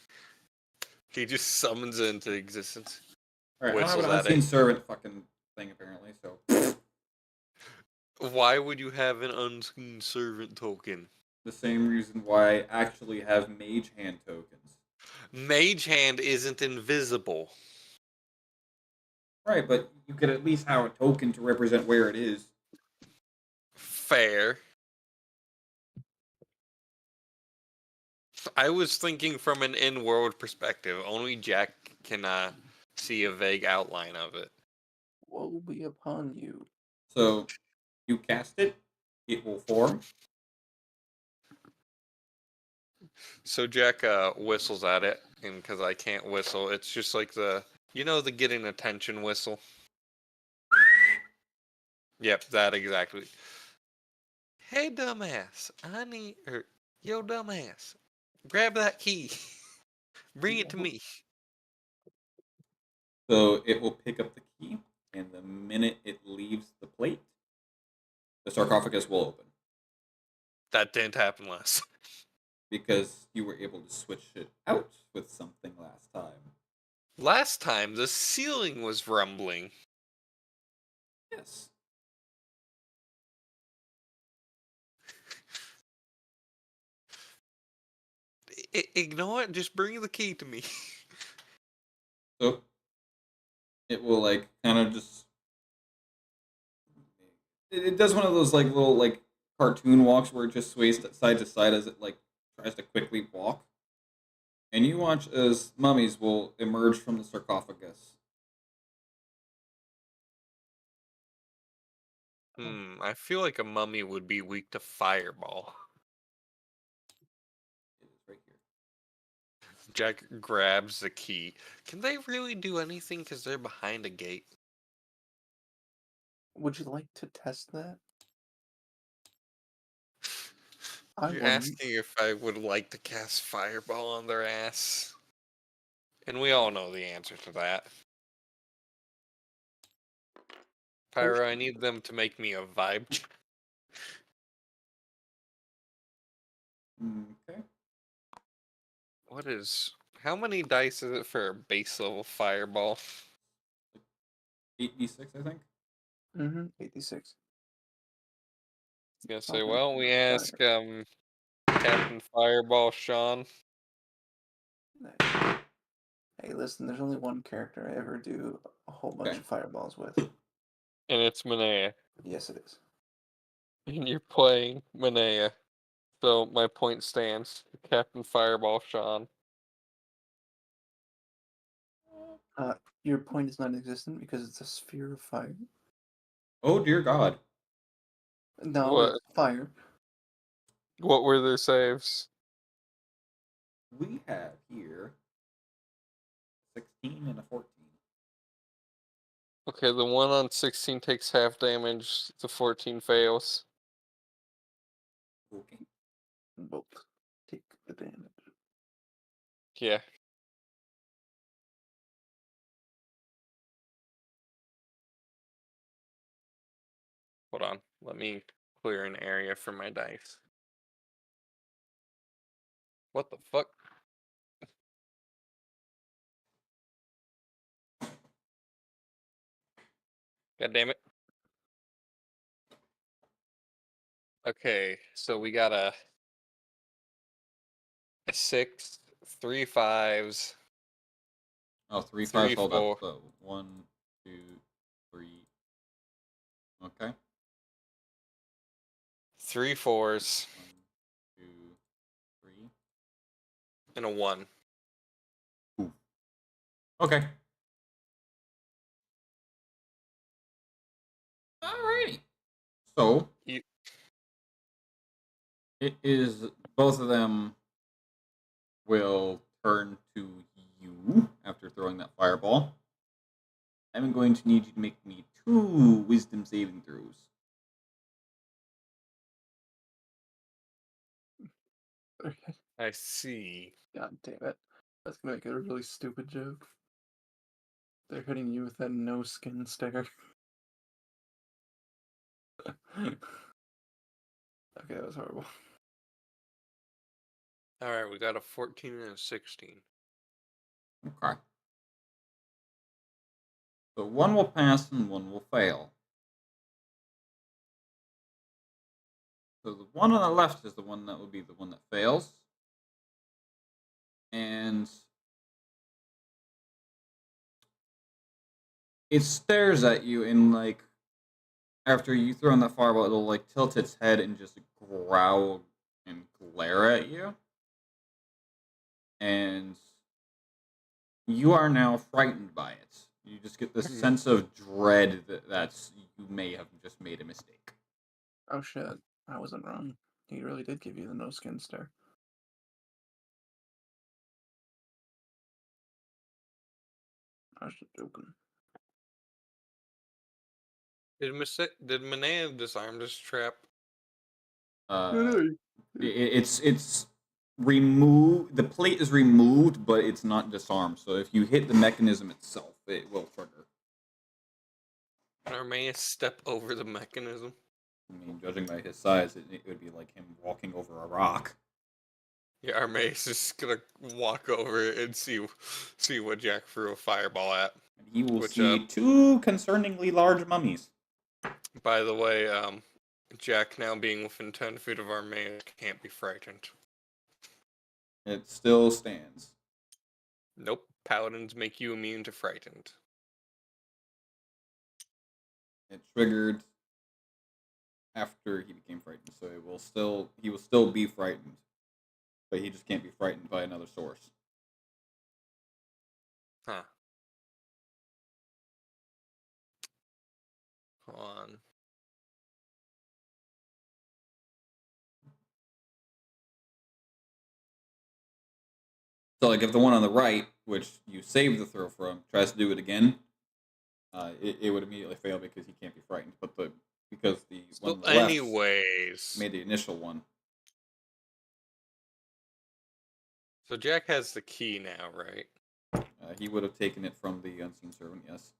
He just summons it into existence. All right, I don't have Whistles an at unseen it. servant fucking thing apparently. So Why would you have an Unseen Servant token? the same reason why I actually have Mage Hand tokens. Mage Hand isn't invisible. Right, but you could at least have a token to represent where it is. Fair. I was thinking from an in-world perspective. Only Jack can see a vague outline of it. Woe be upon you. So you cast it, it will form. So Jack whistles at it, and because I can't whistle, it's just like the getting attention whistle. Yep, that exactly. Hey, dumbass, yo, dumbass, grab that key, bring it to me. So it will pick up the key, and the minute it leaves the plate, the sarcophagus will open. That didn't happen last. Because you were able to switch it out with something last time. Last time, the ceiling was rumbling. Yes. Ignore it. Just bring the key to me. So it will like kind of just. It does one of those like little like cartoon walks where it just sways side to side as it like tries to quickly walk. And you watch as mummies will emerge from the sarcophagus. I feel like a mummy would be weak to fireball. It is right here. Jack grabs the key. Can they really do anything because they're behind a gate? Would you like to test that? You're asking if I would like to cast fireball on their ass. And we all know the answer to that. Pyro, I need them to make me a vibe check. Okay. How many dice is it for a base level fireball? 8d6, I think. 86. Gonna say, well, we ask Captain Fireball Sean. Hey, listen, there's only one character I ever do a whole bunch of fireballs with. And it's Manea. Yes, it is. And you're playing Manea. So my point stands. Captain Fireball Sean. Your point is non-existent because it's a sphere of fire. Oh dear God. No, What? it's fire. What were their saves? We have here 16 and a 14. Okay, the one on 16 takes half damage, the 14 fails. Okay. Both take the damage. Yeah. Hold on. Let me clear an area for my dice. What the fuck? God damn it. Okay, so we got a 6, 3 5s. Oh, 3 3, 5s. Hold 4. up. So 1, 2, 3. Okay. 3 4s. 1, 2, 3. And a 1. Ooh. Okay. Alrighty. So You, it is both of them will turn to you after throwing that fireball. I'm going to need you to make me 2 wisdom saving throws. I see. God damn it. That's gonna make a really stupid joke. They're hitting you with that no skin stare. Okay, that was horrible. All right, we got a 14 and a 16. Okay. So one will pass and one will fail. So the one on the left is the one that would be the one that fails. And it stares at you and like after you throw in that fireball, it'll like tilt its head and just growl and glare at you. And you are now frightened by it. You just get this sense of dread that's you may have just made a mistake. Oh shit, I wasn't wrong. He really did give you the no skin stare. I was just joking. Did Manea disarm this trap? It's removed. The plate is removed, but it's not disarmed. So if you hit the mechanism itself, it will trigger. Can Armaeus step over the mechanism? I mean, judging by his size, it would be like him walking over a rock. Yeah, Armaeus is gonna walk over it and see what Jack threw a fireball at. And he will see 2 concerningly large mummies. By the way, Jack now being within 10 feet of Armaeus can't be frightened. It still stands. Nope, paladins make you immune to frightened. It triggered after he became frightened, so he will still be frightened, but he just can't be frightened by another source. Huh. Hold on. So, like, if the one on the right, which you saved the throw from, tries to do it again, it would immediately fail because he can't be frightened. But because the one on the left Anyways, made the initial one. So Jack has the key now, right? He would have taken it from the unseen servant, yes.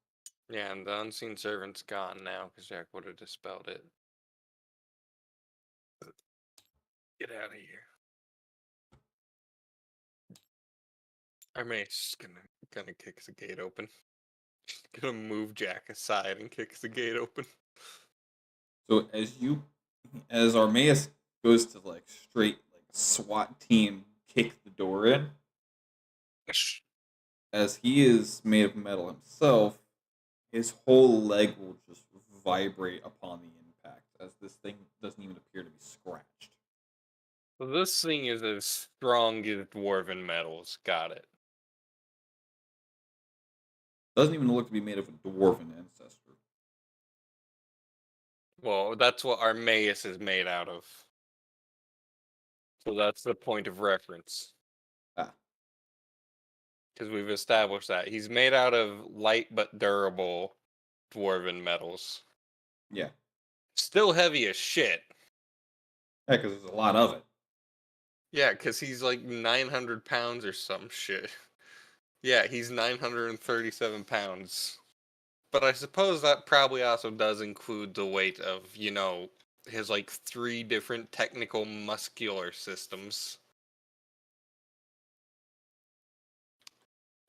Yeah, and the unseen servant's gone now because Jack would have dispelled it. Get out of here. Armaeus is gonna kick the gate open. Just gonna move Jack aside and kick the gate open. So as Armaeus goes to like straight like SWAT team kick the door in, as he is made of metal himself, his whole leg will just vibrate upon the impact, as this thing doesn't even appear to be scratched. So this thing is as strong as dwarven metals. Got it. Doesn't even look to be made of a dwarven ancestor. Well, that's what Armaeus is made out of. So that's the point of reference. Because we've established that. He's made out of light but durable dwarven metals. Yeah. Still heavy as shit. Yeah, because there's a lot of it. Yeah, because he's like 900 pounds or some shit. Yeah, he's 937 pounds. But I suppose that probably also does include the weight of, his like 3 different technical muscular systems.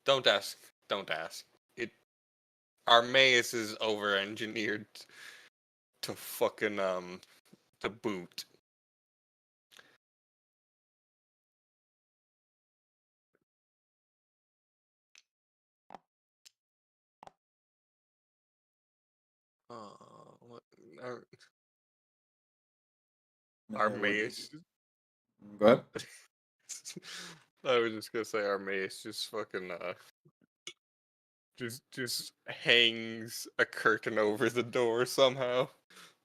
Don't ask. Don't ask. Armaeus is over-engineered to fucking, to boot. What? Armaeus. Go ahead. I was just gonna say Armaeus just fucking just hangs a curtain over the door somehow.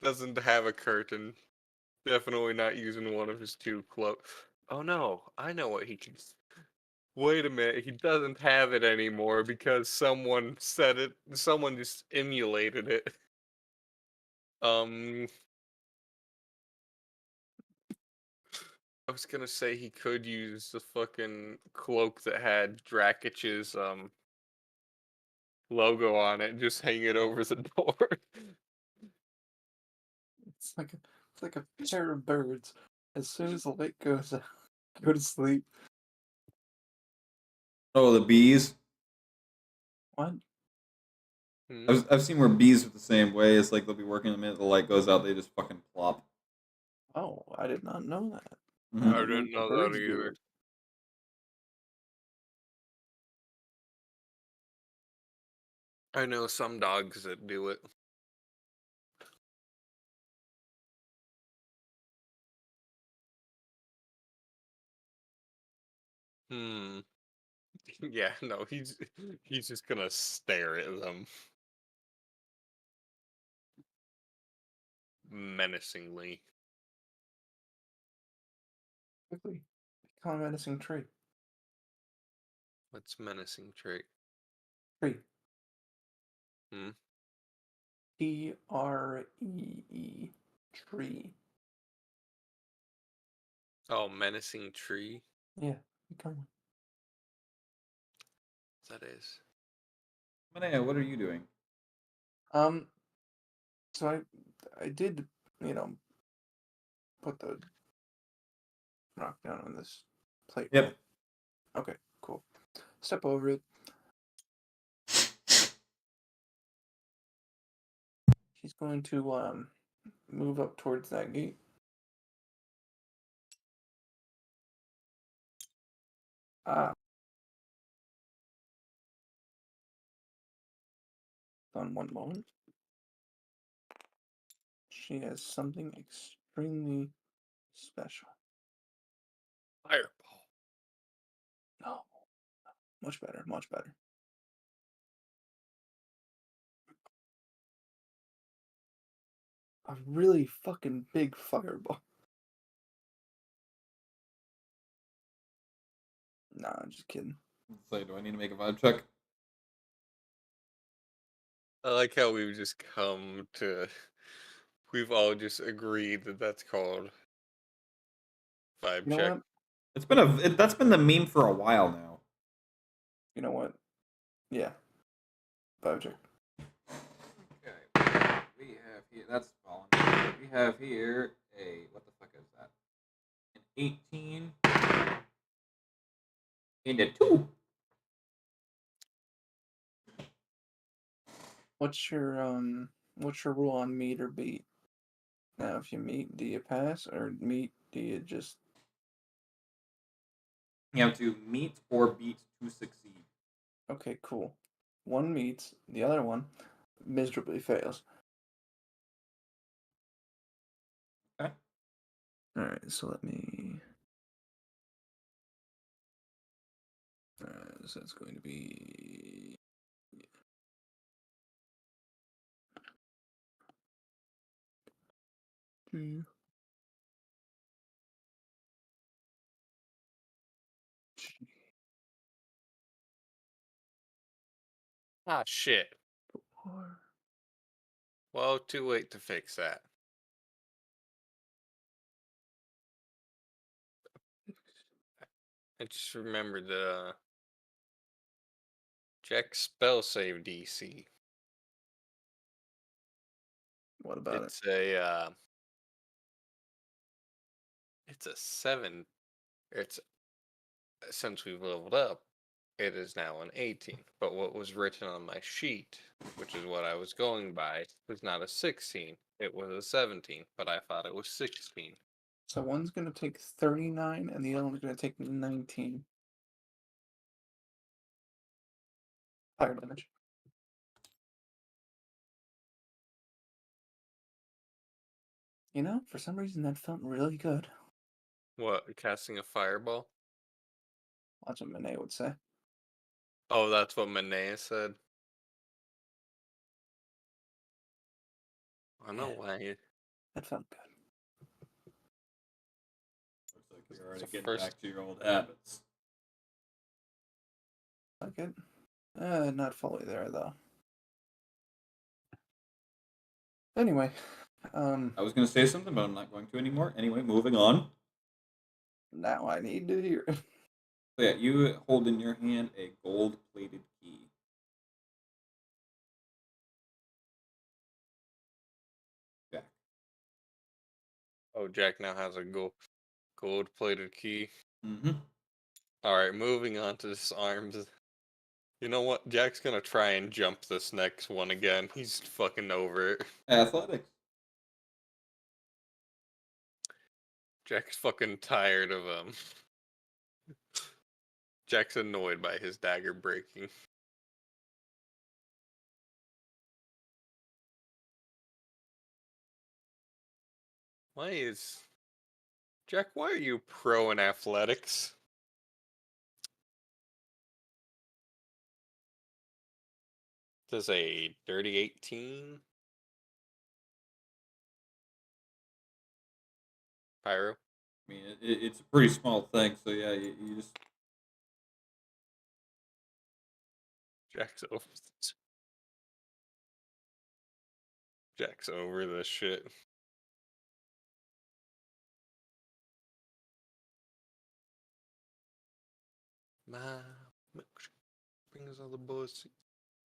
Doesn't have a curtain. Definitely not using one of his two cloaks. Oh no, I know what he can. Wait a minute, he doesn't have it anymore because someone said it. Someone just emulated it. I was gonna say he could use the fucking cloak that had Drakich's logo on it and just hang it over the door. It's like a pair of birds. As soon as the light goes out, go to sleep. Oh, the bees. What? I've seen where bees are the same way. It's like they'll be working the minute the light goes out, they just fucking plop. Oh, I did not know that. Mhm. I didn't know that birds do either. it. I know some dogs that do it. Hmm. Yeah, no, he's just gonna stare at them menacingly. Quickly, become a menacing tree. What's menacing trait? Tree. Hmm. TREE. Tree. Oh, menacing tree. Yeah, become one. That is. Manea, what are you doing? So I did, put the rock down on this plate. Yep. Right? Okay, cool. Step over it. She's going to move up towards that gate. On one moment. She has something extremely special. Fireball. No. Much better, much better. A really fucking big fireball. Nah, I'm just kidding. Say, do I need to make a vibe check? I like how we've just come to. We've all just agreed that that's called vibe You know check. what? It's been that's been the meme for a while now. You know what? Yeah. Vibe check. Okay. We have here that's fallen. We have here a what the fuck is that? An 18 and a 2. What's your rule on meet or beat? Now if you meet, do you pass, or meet, do you just You have to meet or beat to succeed. okay, cool. One meets, the other one miserably fails. Okay. Alright, so let me so that's going to be two. Ah, shit. Four. Well, too late to fix that. I just remembered that Jack's spell save DC. What about it? It's a 7. It's since we've leveled up, it is now an 18. But what was written on my sheet, which is what I was going by, was not a 16. It was a 17, but I thought it was 16. So one's gonna take 39 and the other one's gonna take 19. Fire damage. You know, for some reason that felt really good. What, casting a fireball? That's what Monet would say. Oh, that's what Manea said? I know why. That felt good. Looks like you're already It's the getting first- back to your old habits. Like it? Not fully there though. Anyway, I was going to say something, but I'm not going to anymore. Anyway, moving on. now I need to hear it. So yeah, you hold in your hand a gold-plated key. Jack. Oh, Jack now has a gold-plated key. Mm-hmm. All right, moving on to this arms. You know what? Jack's gonna try and jump this next one again. He's fucking over it. Athletics. Jack's fucking tired of Jack's annoyed by his dagger breaking. Jack, why are you pro in athletics? Does a dirty 18? Pyro? I mean, it's a pretty small thing, so yeah, you just... Jack's over this shit. My milkshake brings all the boys.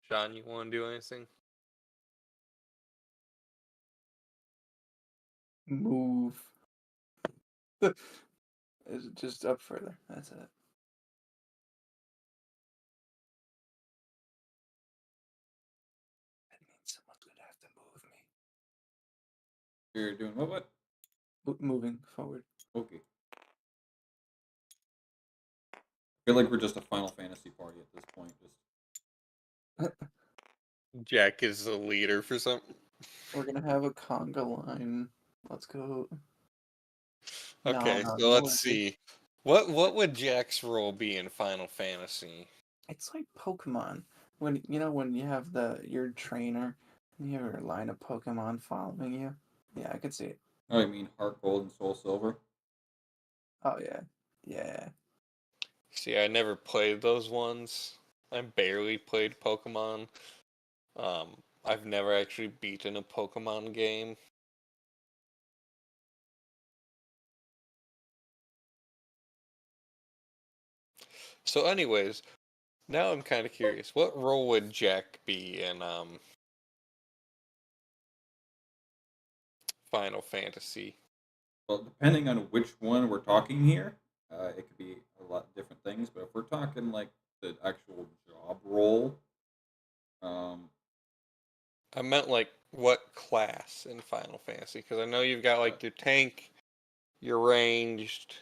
Sean, you want to do anything? Move. Is it just up further? That's it. That means someone's gonna have to move me. You're doing what? Moving forward. Okay. I feel like we're just a Final Fantasy party at this point. Just Jack is the leader for something. We're gonna have a conga line. Let's go. Okay, No, so let's see. What would Jack's role be in Final Fantasy? It's like Pokemon. When you have your trainer and you have your line of Pokemon following you. Yeah, I could see it. oh, I mean Heart Gold and Soul Silver. Oh yeah. Yeah. See, I never played those ones. I barely played Pokemon. I've never actually beaten a Pokemon game. So anyways, now I'm kind of curious. What role would Jack be in Final Fantasy? Well, depending on which one we're talking here, it could be a lot of different things. But if we're talking like the actual job role, I meant like what class in Final Fantasy? Because I know you've got like your tank, your ranged,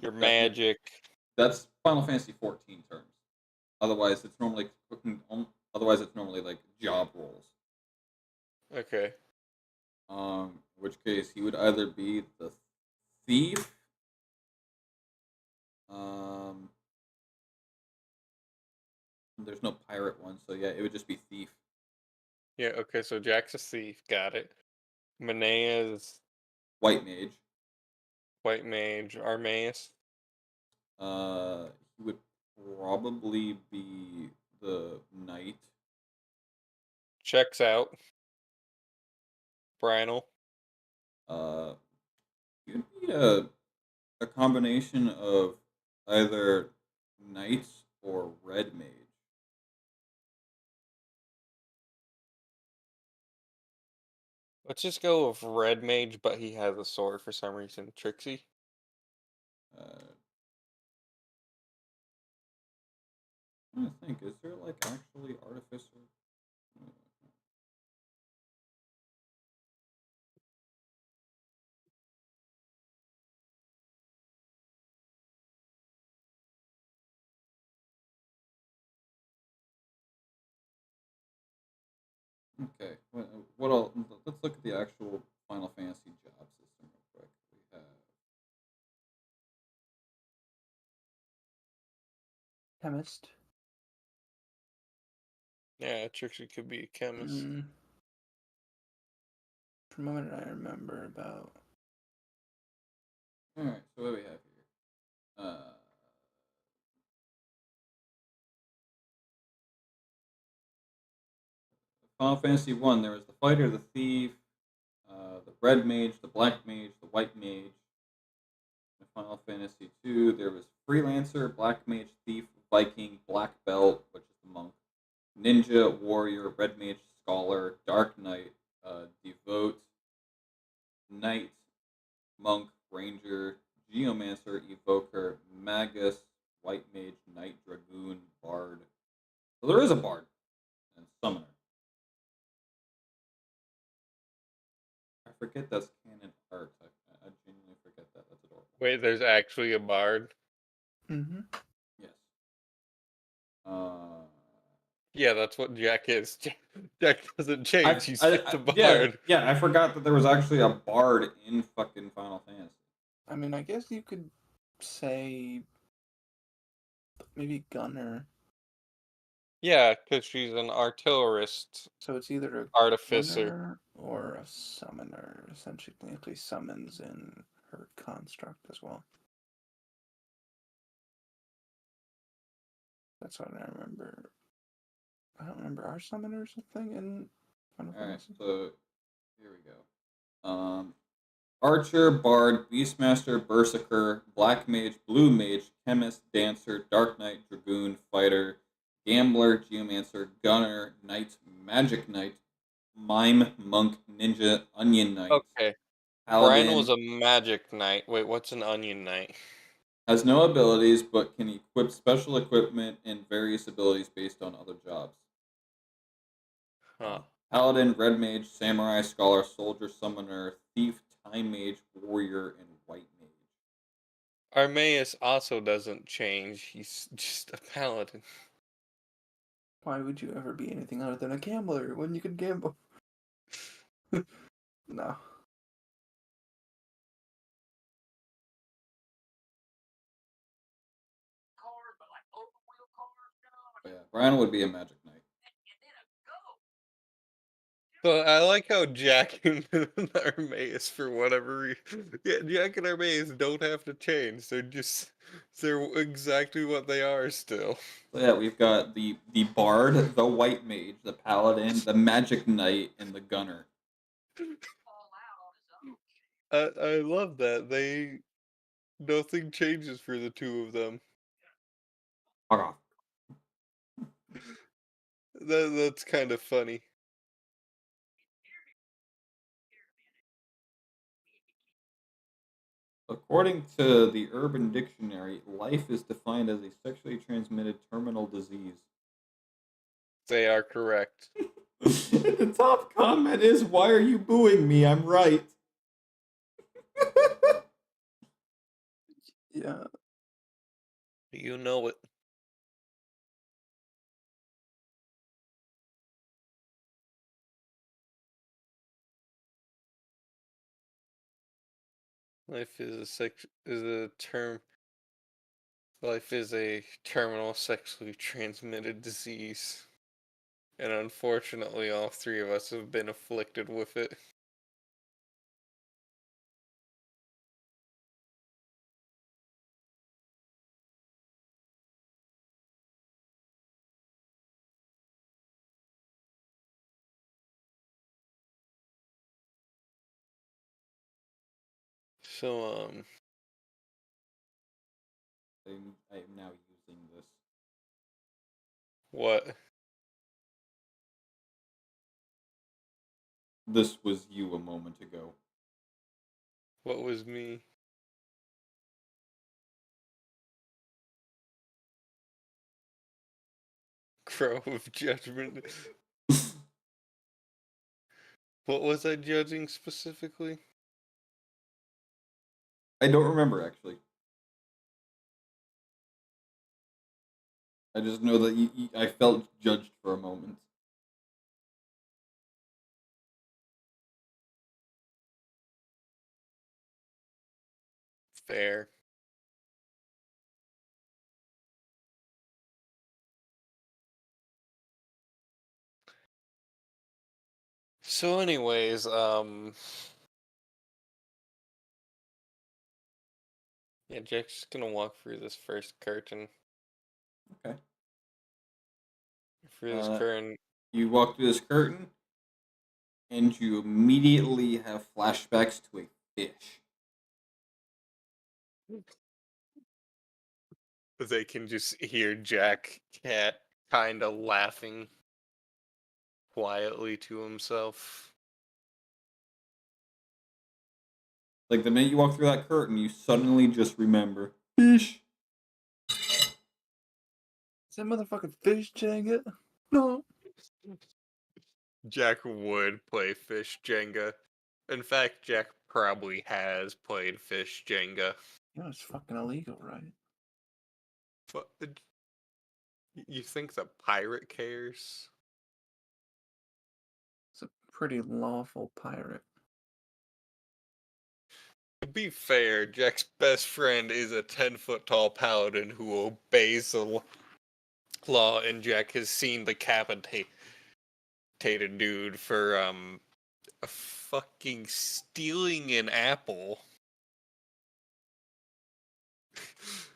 your magic. That's Final Fantasy 14 terms. Otherwise, it's normally like job roles. Okay. In which case he would either be the thief. There's no pirate one, so yeah, it would just be thief. Yeah, okay, so Jack's a thief, got it. Manea's White mage. White mage, Armaeus. He would probably be the knight. Checks out. Brinal. He would be a combination of either knights or red mage. Let's just go with red mage, but he has a sword for some reason. Trixie. I'm trying to think, is there like actually artificer? Okay, what else? Let's look at the actual Final Fantasy job system real quick. We have Chemist. Yeah, Trixie could be a chemist. from what did I remember about? All right. So what do we have here? Final Fantasy 1, there was the fighter, the thief, the red mage, the black mage, the white mage. In Final Fantasy 2, there was freelancer, black mage, thief, Viking, black belt, which is the monk, ninja, warrior, red mage, scholar, dark knight, devote, knight, monk, ranger, geomancer, evoker, magus, white mage, knight, dragoon, bard. So there is a bard and summoner. I forget that's canon art. I genuinely forget that. That's adorable. Wait, there's actually a bard? Mm-hmm. Yes. Yeah, that's what Jack is. Jack doesn't change. He's just a yeah, bard. yeah, I forgot that there was actually a bard in fucking Final Fantasy. I mean, I guess you could say maybe gunner. Yeah, because she's an artillerist. So it's either a artificer gunner or a summoner. Essentially, technically summons in her construct as well. That's what I remember. I don't remember. Are summoners a thing in Final Alright, Fantasy? so here we go. Archer, Bard, Beastmaster, Berserker, Black Mage, Blue Mage, Chemist, Dancer, Dark Knight, Dragoon, Fighter, Gambler, Geomancer, Gunner, Knight, Magic Knight, Mime, Monk, Ninja, Onion Knight. Okay. Paladin. Brian was a magic knight. Wait, what's an onion knight? Has no abilities, but can equip special equipment and various abilities based on other jobs. Huh. Paladin, Red Mage, Samurai, Scholar, Soldier, Summoner, Thief, Time Mage, Warrior, and White Mage. Armaeus also doesn't change. He's just a paladin. Why would you ever be anything other than a gambler when you could gamble? No. But yeah, Brian would be a Magic Knight. But I like how Jack and Armaeus, for whatever reason, yeah, Jack and Armaeus don't have to change. They're exactly what they are still. So yeah, we've got the Bard, the White Mage, the Paladin, the Magic Knight, and the Gunner. I love that. Nothing changes for the two of them. Fuck off. That's kind of funny. According to the Urban Dictionary, life is defined as a sexually transmitted terminal disease. They are correct. The top comment is, "Why are you booing me? I'm right." Yeah. You know it. Life is a term. Life is a terminal sexually transmitted disease. And unfortunately, all three of us have been afflicted with it. So, I am now using this. what? This was you a moment ago. What was me? Crow of judgment. What was I judging specifically? I don't remember, actually. I just know that I felt judged for a moment. Fair. So, anyways, yeah, Jack's gonna walk through this first curtain. Okay. Through this Uh, curtain. You walk through this curtain, and you immediately have flashbacks to a fish. They can just hear Jack Cat kind of laughing quietly to himself. Like the minute you walk through that curtain, you suddenly just remember fish. Is that motherfucking fish, Jenga? No. Jack would play Fish Jenga. In fact, Jack probably has played Fish Jenga. You know it's fucking illegal, right? But you think the pirate cares? It's a pretty lawful pirate. To be fair, Jack's best friend is a 10-foot tall paladin who obeys the law, and Jack has seen decapitated dude for fucking stealing an apple.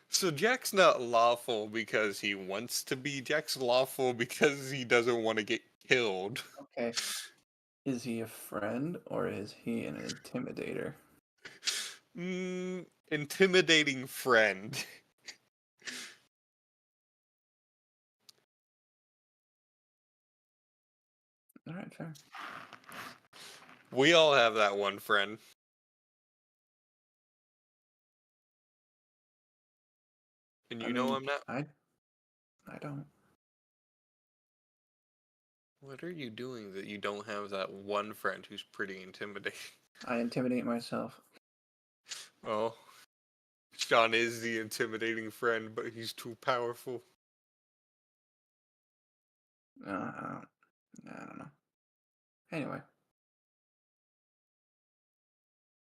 So Jack's not lawful because he wants to be. Jack's lawful because he doesn't want to get killed. Okay. Is he a friend or is he an intimidator? Intimidating friend. Alright, fair. We all have that one friend. And you know I'm not. I don't. What are you doing that you don't have that one friend who's pretty intimidating? I intimidate myself. Oh. Sean is the intimidating friend, but he's too powerful. I don't know. Anyway.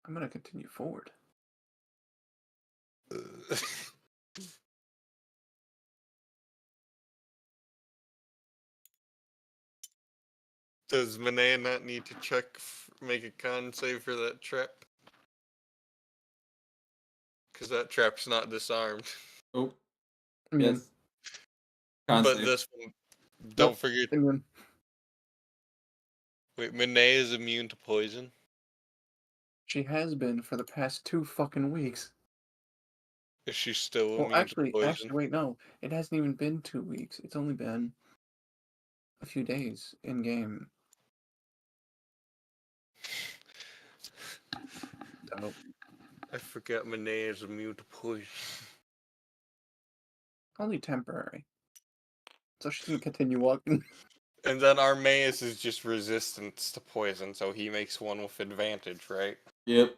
I'm gonna continue forward. Does Manea not need to make a con save for that trap? Because that trap's not disarmed. Oh. Immune. Yes. Con But save. this one, don't forget. Immune. Wait, Manea is immune to poison? She has been for the past 2 fucking weeks. Is she still Well, immune to poison? actually, wait, no. It hasn't even been 2 weeks. It's only been a few days in game. Dope. I forgot Manea is immune to poison. Only temporary. So she's gonna continue walking. And then Armaeus is just resistance to poison, so he makes one with advantage, right? Yep.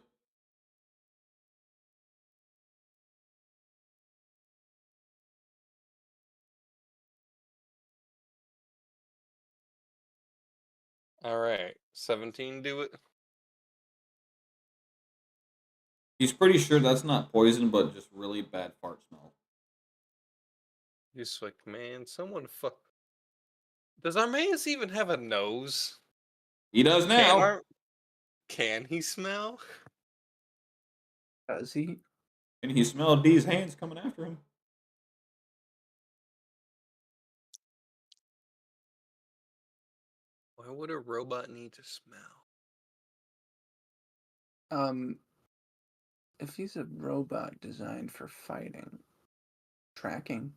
Alright, 17 do it? He's pretty sure that's not poison, but just really bad fart smell. He's like, man, someone fuck. Does Armaeus even have a nose? He does now. Can he smell? Does he? And he smelled D's hands coming after him. Why would a robot need to smell? If he's a robot designed for fighting, tracking.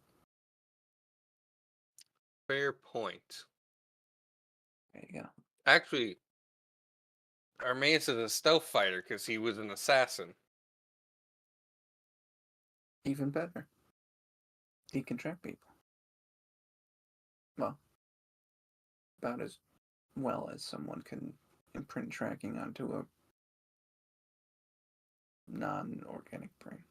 Fair point. There you go. Actually, Armaeus is a stealth fighter because he was an assassin. Even better. He can track people. Well, about as well as someone can imprint tracking onto a non-organic brain.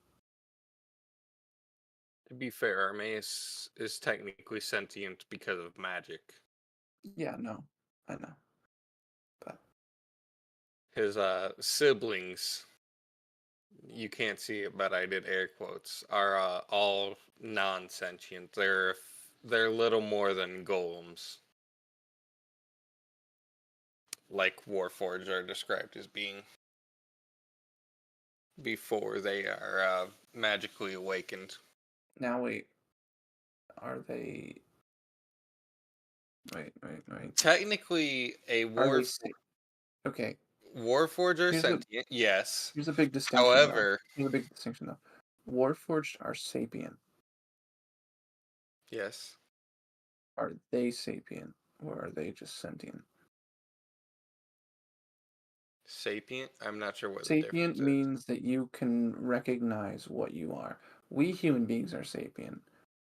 To be fair, Armaeus is technically sentient because of magic. Yeah, no, I know. But His siblings, you can't see it, but I did air quotes, are all non-sentient. They're little more than golems. like Warforged are described as being before they are magically awakened. Now wait, are they? Wait. Technically, a Are they? Okay. Warforged are Here's a sentient, yes. here's a big distinction. However, here's a big distinction though. Warforged are sapient. yes. Are they sapient or are they just sentient? Sapient? I'm not sure what the Sapient difference is. means that you can recognize what you are. We human beings are sapient,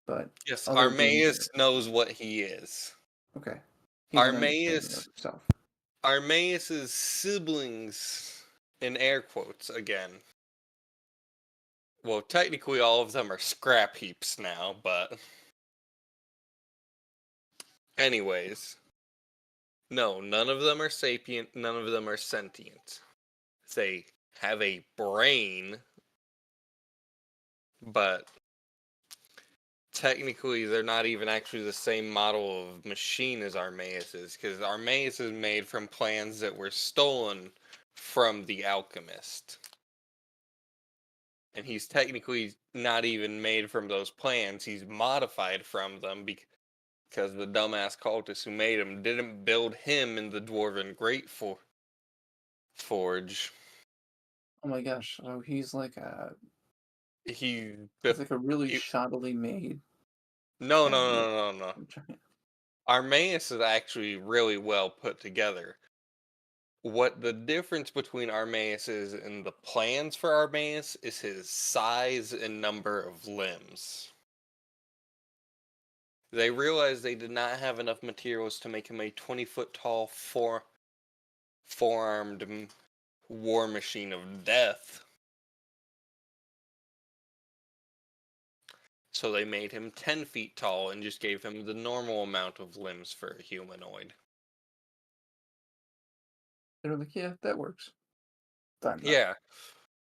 but Yes, other beings Armaeus knows what he is. okay. He's an understanding of Armaeus himself. Armaeus's siblings, in air quotes again. Well, technically all of them are scrap heaps now, but anyways. No, none of them are sapient, none of them are sentient. They have a brain, but technically they're not even actually the same model of machine as Armaeus is, because Armaeus is made from plans that were stolen from the alchemist. And he's technically not even made from those plans, he's modified from them because the dumbass cultists who made him didn't build him in the Dwarven Great Forge. Oh my gosh! So he's like He's like a really shoddily made. No. Armaeus is actually really well put together. What the difference between Armaeus is and the plans for Armaeus is his size and number of limbs. They realized they did not have enough materials to make him a 20-foot tall four-armed war machine of death. So they made him 10 feet tall and just gave him the normal amount of limbs for a humanoid. They're like, yeah, that works. Fine enough. Yeah.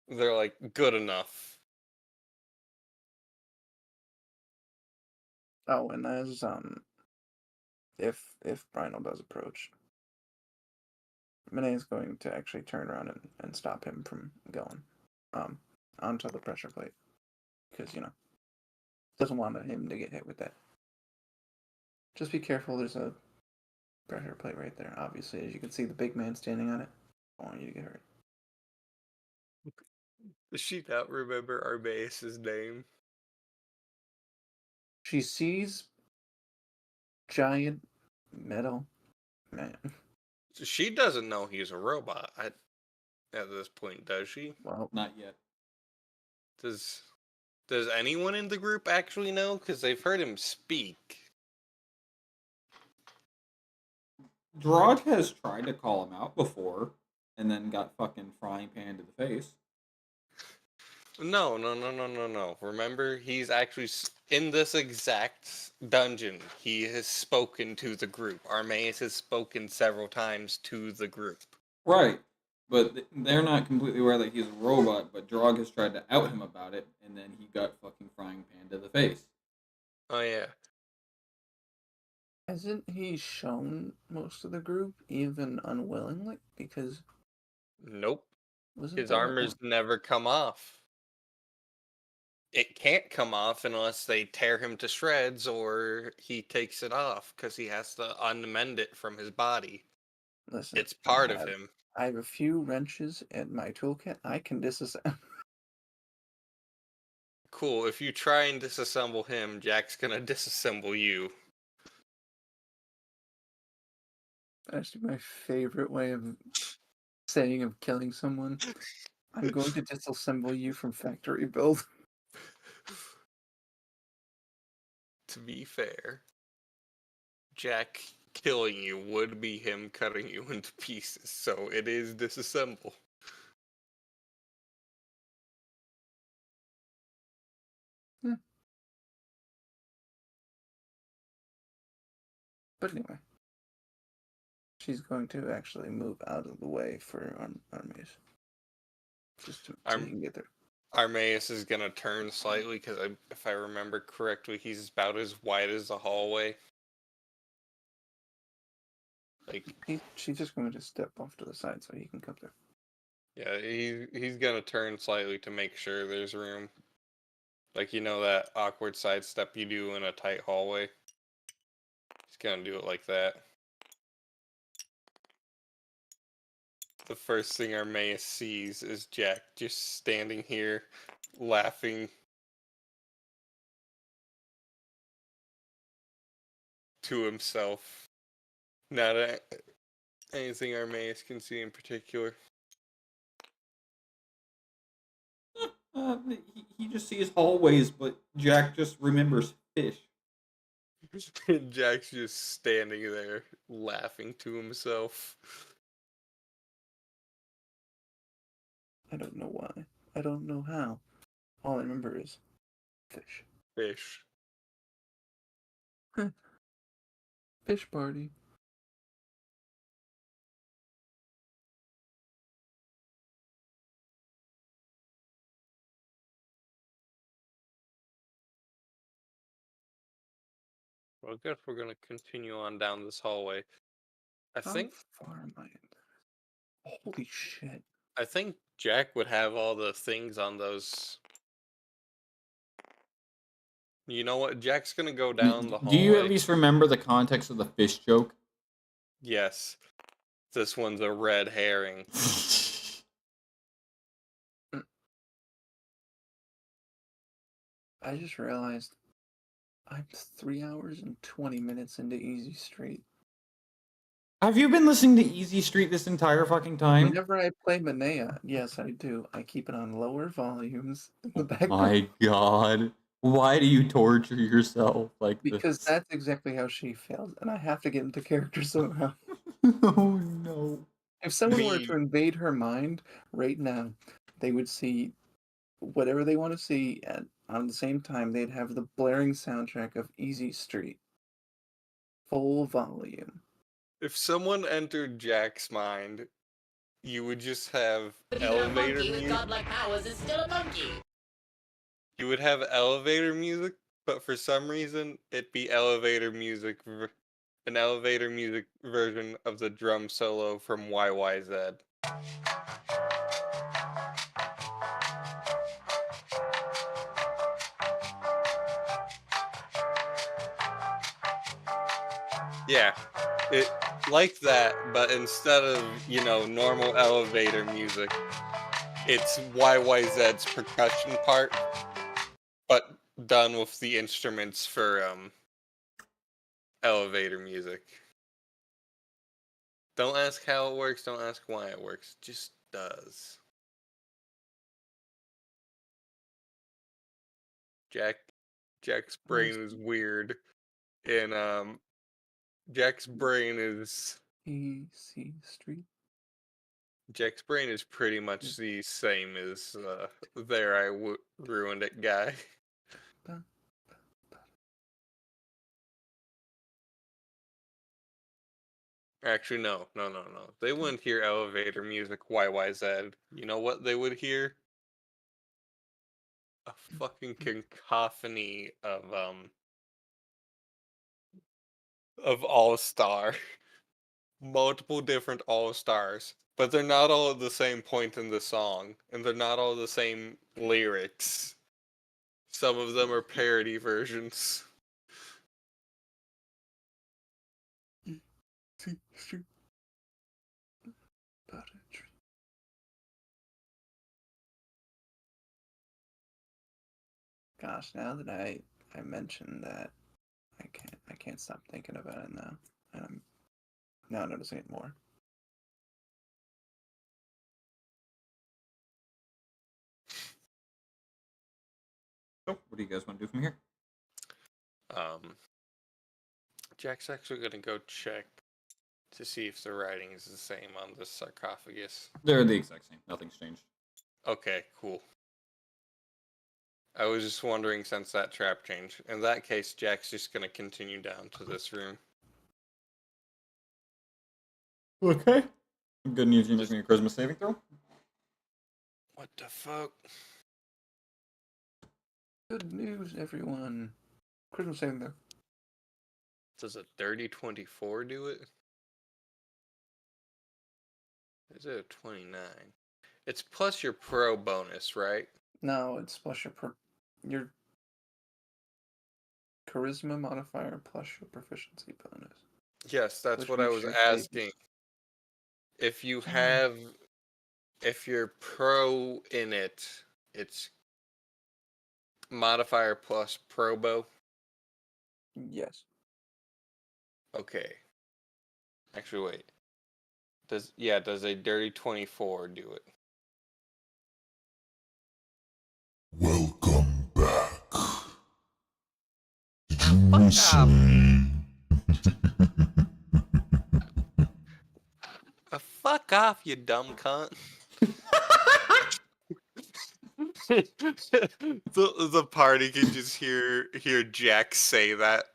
They're like, good enough. Oh, and as if Brino does approach, Mine is going to actually turn around and stop him from going onto the pressure plate because doesn't want him to get hit with that. Just be careful. There's a pressure plate right there. Obviously, as you can see, the big man standing on it. I don't want you to get hurt. Does she not remember Armaeus' name? She sees giant metal man. She doesn't know he's a robot at this point, does she? Well, not yet. Does anyone in the group actually know? Because they've heard him speak. Drog has tried to call him out before, and then got fucking frying pan to the face. No. Remember, he's actually in this exact dungeon. He has spoken to the group. Armaeus has spoken several times to the group. Right, but they're not completely aware that he's a robot, but Drog has tried to out him about it, and then he got fucking frying pan to the face. Oh, yeah. Hasn't he shown most of the group, even unwillingly? Because Nope. His that armor's never come off. It can't come off unless they tear him to shreds or he takes it off because he has to unmend it from his body. Listen, it's part of him. I have a few wrenches in my toolkit. I can disassemble. Cool. If you try and disassemble him, Jack's gonna disassemble you. That's my favorite way of saying of killing someone. I'm going to disassemble you from factory build. To be fair, Jack killing you would be him cutting you into pieces, so it is disassemble. Yeah. But anyway, she's going to actually move out of the way for Armaeus. Just so he can get there. Armaeus is gonna turn slightly because if I remember correctly, he's about as wide as the hallway. Like, She's just going to step off to the side so he can come there. yeah, he's gonna turn slightly to make sure there's room. Like, you know that awkward side step you do in a tight hallway? He's gonna do it like that. The first thing Armaeus sees is Jack just standing here, laughing to himself. Not anything Armaeus can see in particular. He just sees hallways, but Jack just remembers fish. Jack's just standing there, laughing to himself. I don't know why. I don't know how. All I remember is fish. Fish. Fish party. Well, I guess we're gonna continue on down this hallway. I How think far am I in? Holy shit. I think Jack would have all the things on those. You know what? Jack's gonna go down the hallway. Do you at least remember the context of the fish joke? Yes. This one's a red herring. I just realized I'm 3 hours and 20 minutes into Easy Street. Have you been listening to Easy Street this entire fucking time? Whenever I play Manea, yes, I do. I keep it on lower volumes in the background. My God. Why do you torture yourself like Because this? that's exactly how she feels, and I have to get into character somehow. Oh no. If someone were to invade her mind right now, they would see whatever they want to see, and on the same time, they'd have the blaring soundtrack of Easy Street. Full volume. If someone entered Jack's mind, you would just have elevator music. Godlike powers is still a monkey. You would have elevator music, but for some reason, it'd be elevator music, an elevator music version of the drum solo from YYZ. Yeah, it like that, but instead of, you know, normal elevator music, it's YYZ's percussion part, but done with the instruments for elevator music. Don't ask how it works, don't ask why it works, it just does. Jack's brain is weird, and Jack's brain is Easy Street. Jack's brain is pretty much the same as there I ruined it guy. Actually, no. They wouldn't hear elevator music YYZ. You know what they would hear? A fucking cacophony of All-Star. Multiple different All-Stars. But they're not all at the same point in the song, and they're not all the same lyrics. Some of them are parody versions. Gosh, now that I mentioned that, I can't stop thinking about it now, and I'm now noticing it more. So, what do you guys want to do from here? Jack's actually gonna go check to see if the writing is the same on this sarcophagus. They're the exact same. Nothing's changed. Okay, cool. I was just wondering since that trap changed. In that case, Jack's just gonna continue down to this room. Okay. Good news, you make me a charisma saving throw. What the fuck? Good news, everyone. Christmas saving throw. Does a dirty 24 do it? Is it a 29? It's plus your pro bonus, right? No, it's plus your charisma modifier plus your proficiency bonus. Yes, that's Which what I makes was your save- asking. If you have, if you're pro in it, it's modifier plus probo. Yes. Okay. Actually, wait. Does a dirty 24 do it? Welcome back. Did you Fuck miss off. me? Fuck off, you dumb cunt. the party can just hear Jack say that,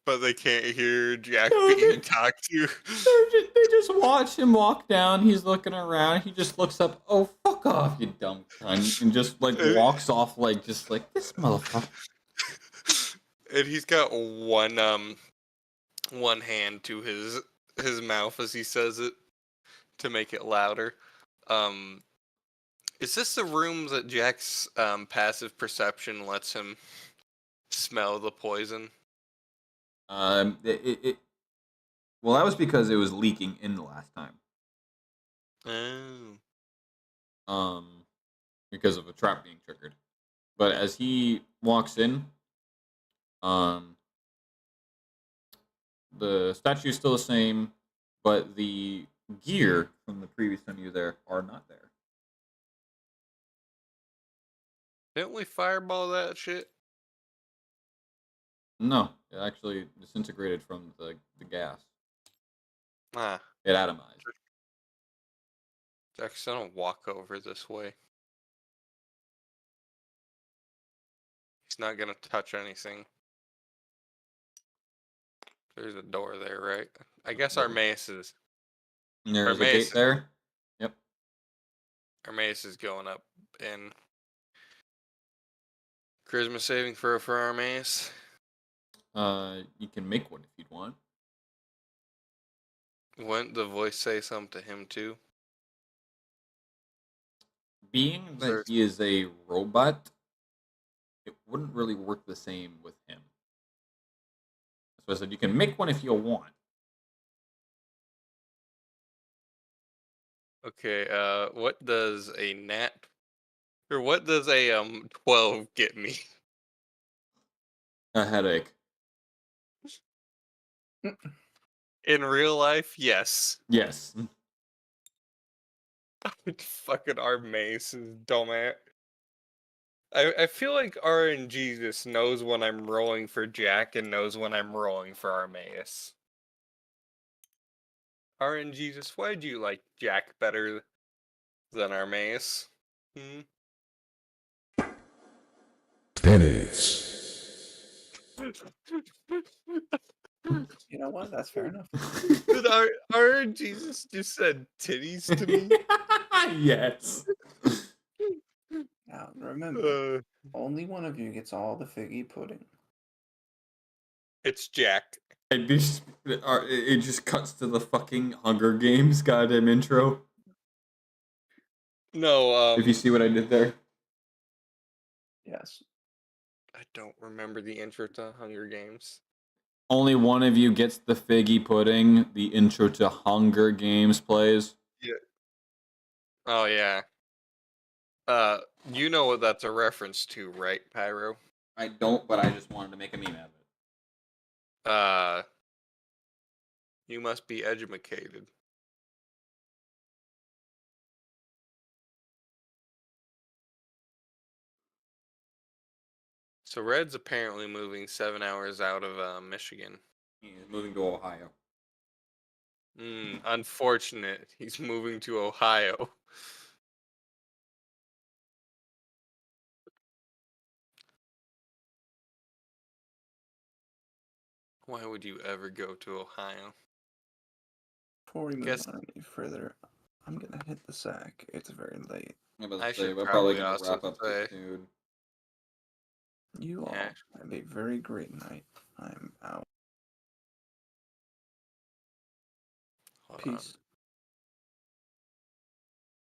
but they can't hear Jack being talked to. They just watch him walk down. He's looking around. He just looks up. Oh, fuck off, you dumb cunt, and just like walks off like this motherfucker. And he's got one hand to his mouth as he says it to make it louder. Is this the room that Jack's passive perception lets him smell the poison? Well, that was because it was leaking in the last time. Oh. Because of a trap being triggered. But as he walks in, the statue is still the same, but the gear from the previous time you were there are not there. Didn't we fireball that shit? No, it actually disintegrated from the gas. Ah. It atomized. Jack's gonna walk over this way. He's not gonna touch anything. There's a door there, right? I guess our mace is. There's a gate there. Yep. Our mace is going up in. Charisma saving throw for our mace. You can make one if you'd want. Wouldn't the voice say something to him too? Being that he is a robot, it wouldn't really work the same with him. So I said you can make one if you want. Okay, what does a 12 get me? A headache. In real life, yes. Yes. Fucking our mace is dumbass. I feel like RNG just knows when I'm rolling for Jack and knows when I'm rolling for Armaeus. RNG, just why do you like Jack better than Armaeus? Tennis. You know what? That's fair enough. Did RNG just said titties to me? Yes. Now remember, only one of you gets all the figgy pudding. It's Jack. It just cuts to the fucking Hunger Games goddamn intro. No, if you see what I did there. Yes. I don't remember the intro to Hunger Games. Only one of you gets the figgy pudding. The intro to Hunger Games plays. Yeah. Oh yeah. You know what that's a reference to, right, Pyro? I don't, but I just wanted to make a meme out of it. You must be educated. So Red's apparently moving 7 hours out of Michigan. He's moving to Ohio. Unfortunate. He's moving to Ohio. Why would you ever go to Ohio? Before we move on any further, I'm gonna hit the sack. It's very late. I should probably also say. You all have a very great night. I'm out. Hold Peace. on.